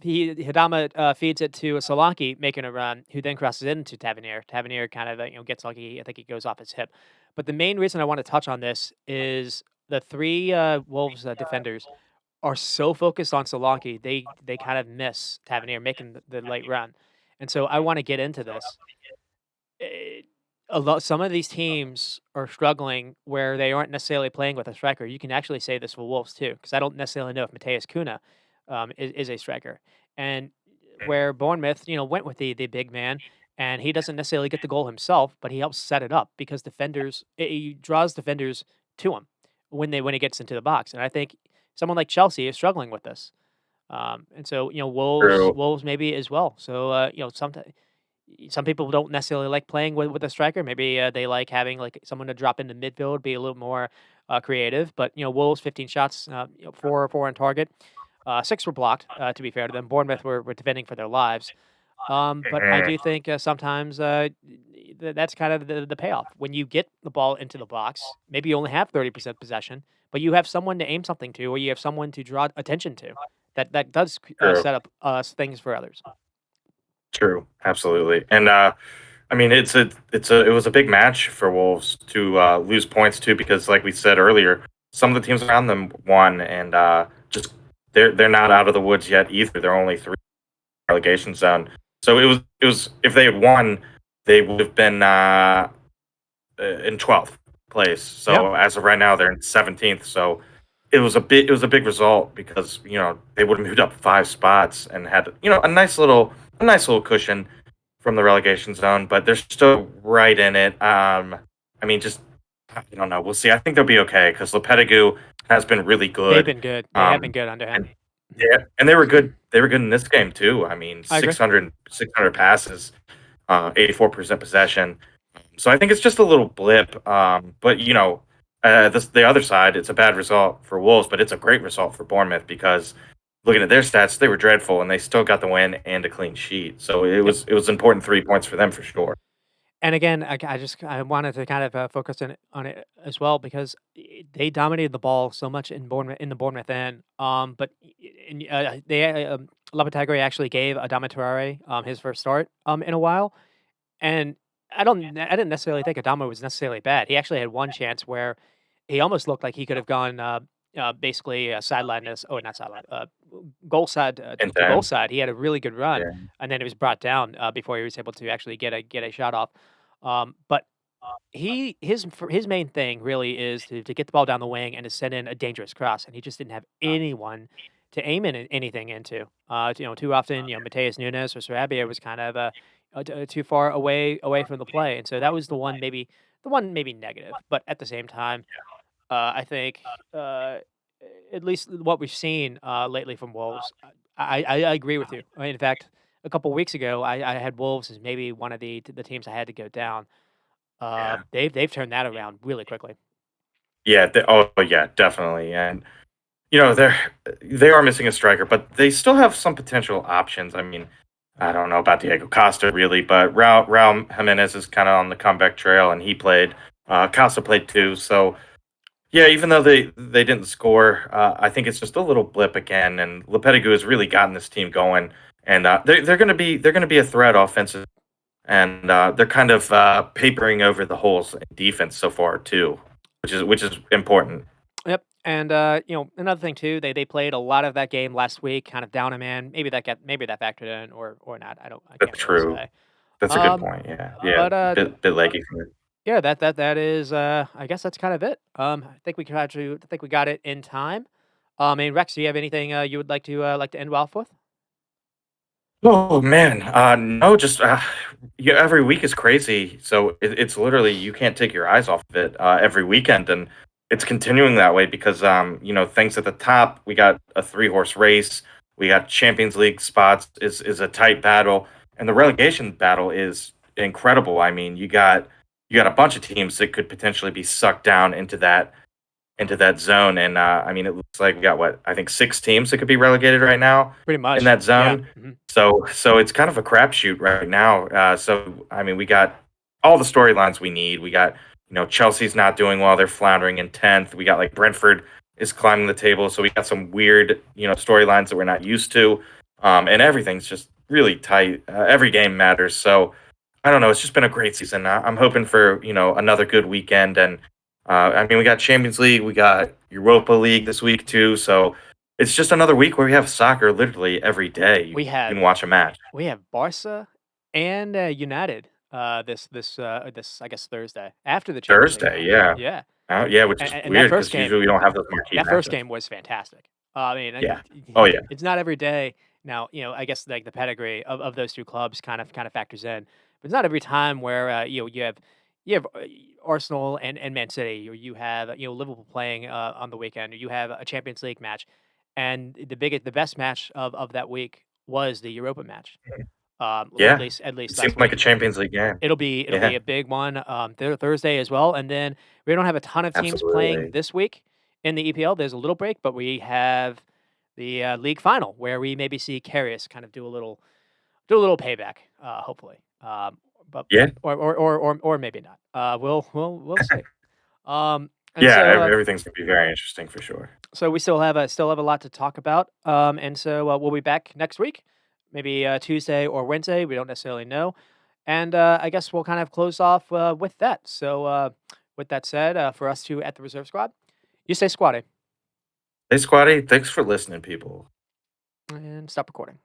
Hidama feeds it to Solanke, making a run, who then crosses it into Tavernier. Tavernier kind of gets lucky. I think he goes off his hip. But the main reason I want to touch on this is the three Wolves defenders are so focused on Solanke, they kind of miss Tavernier making the late run. And so I want to get into this. Eh, some of these teams are struggling where they aren't necessarily playing with a striker. You can actually say this for Wolves too, because I don't necessarily know if Mateus Cunha is a striker. And where Bournemouth, went with the big man, and he doesn't necessarily get the goal himself, but he helps set it up because he draws defenders to him when he gets into the box. And I think someone like Chelsea is struggling with this. And so
True.
Wolves maybe as well. So sometimes some people don't necessarily like playing with a striker. Maybe they like having like someone to drop into midfield, be a little more creative. But Wolves 15 shots, four on target, six were blocked. To be fair to them, Bournemouth were defending for their lives. But I
Mhm.
do think sometimes that's kind of the payoff when you get the ball into the box. Maybe you only have 30% possession, but you have someone to aim something to, or you have someone to draw attention to. That does
True.
set up things for others.
True. Absolutely. And I mean, it was a big match for Wolves to lose points too, because like we said earlier, some of the teams around them won, and just they're not out of the woods yet either. They're only three relegation zone. So it was if they had won, they would have been in 12th place.
Yeah,
So as of right now, they're in 17th. So it was a big result because they would have moved up 5 spots and had a nice little cushion from the relegation zone, but they're still right in it. I mean, just I don't know. We'll see. I think they'll be okay because Lopetegui has been really
they've
good.
been good. They have been
Um,
good under him.
and yeah, and they were good. They were good in this game too. I mean,
I agree.
600 passes, 84% possession. So I think it's just a little blip. But the other side, it's a bad result for Wolves, but it's a great result for Bournemouth because looking at their stats, they were dreadful and they still got the win and a clean sheet. So it
Yep.
was it was important 3 points for them for sure.
And again, I wanted to kind of focus on it as well because they dominated the ball so much in the Bournemouth end. But Lopetegui actually gave Adama Traore his first start in a while, and I didn't necessarily think Adama was necessarily bad. He actually had one chance where he almost looked like he could have gone basically sideline this. Oh, not sideline. Goal side
And
to goal
then,
side. He had a really good run,
yeah,
and then it was brought down before he was able to actually get a shot off. But his main thing really is to get the ball down the wing and to send in a dangerous cross, and he just didn't have anyone to aim anything into. Too often, Mateus Nunes or Sarabia was kind of too far away from the play, and so that was the one maybe negative. But at the same time, I think at least what we've seen lately from Wolves, I agree with you. In fact, a couple weeks ago, I had Wolves as maybe one of the teams I had to go down.
yeah,
They've turned that around really quickly.
yeah. Oh, yeah, definitely. And they are missing a striker, but they still have some potential options. I mean, I don't know about Diego Costa really, but Raul Jimenez is kind of on the comeback trail, and he played. Costa played too, so yeah. Even though they didn't score, I think it's just a little blip again. And Lopetegui has really gotten this team going, and they're gonna be a threat offensive, and they're kind of papering over the holes in defense so far too, which is important.
Yep. And another thing too, they played a lot of that game last week, kind of down a man. Maybe that factored in or not. I can't
That's
really
true.
say.
That's a good
Um,
point. Yeah, yeah.
but
Bit leggy from it.
yeah, that is I guess that's kind of it. I think we can actually I think we got it in time. I mean, Rex, do you have anything you would like to end off with?
Oh man, no, just yeah. Every week is crazy, so it's literally you can't take your eyes off of it every weekend, and it's continuing that way because things at the top. We got a three-horse race. We got Champions League spots is a tight battle, and the relegation battle is incredible. I mean, you got a bunch of teams that could potentially be sucked down into that zone. And I mean, it looks like we got what I think six teams that could be relegated right now
Pretty
in
much.
that
Yeah.
zone. So it's kind of a crapshoot right now. So I mean, we got all the storylines we need. We got Chelsea's not doing well; they're floundering in 10th. We got like Brentford is climbing the table, so we got some weird storylines that we're not used to, and everything's just really tight. Every game matters. So I don't know. It's just been a great season. I'm hoping for another good weekend, and I mean we got Champions League, we got Europa League this week too. So it's just another week where we have soccer literally every day. You
We have
can watch a match.
we have Barca and United this I guess Thursday after the Champions League
Thursday,
match.
yeah,
Yeah.
yeah, which is
And that
weird
first
because
game
usually we don't have those marquee
that first
matches.
game was fantastic. I mean,
Yeah. Oh yeah.
it's not every day. Now, I guess like the pedigree of those two clubs kind of factors in. But it's not every time where you have Arsenal and Man City, or you have Liverpool playing on the weekend, or you have a Champions League match, and the best match of that week was the Europa match. Well,
Yeah.
at least
It seemed
last
like
week.
a Champions League game.
It'll be
Yeah,
a big one, Thursday as well, and then we don't have a ton of teams playing
absolutely.
this week in the EPL. There's a little break, but we have the league final where we maybe see Karius kind of do a little payback, hopefully, but
Yeah.
or maybe not. We'll see. And
Yeah,
so
everything's gonna be very interesting for sure.
we still have a lot to talk about. And so we'll be back next week, maybe Tuesday or Wednesday. We don't necessarily know. And I guess we'll kind of close off with that. So with that said, for us two at the reserve squad, you stay squatty
Hey, Squatty, thanks for listening, people.
and stop recording.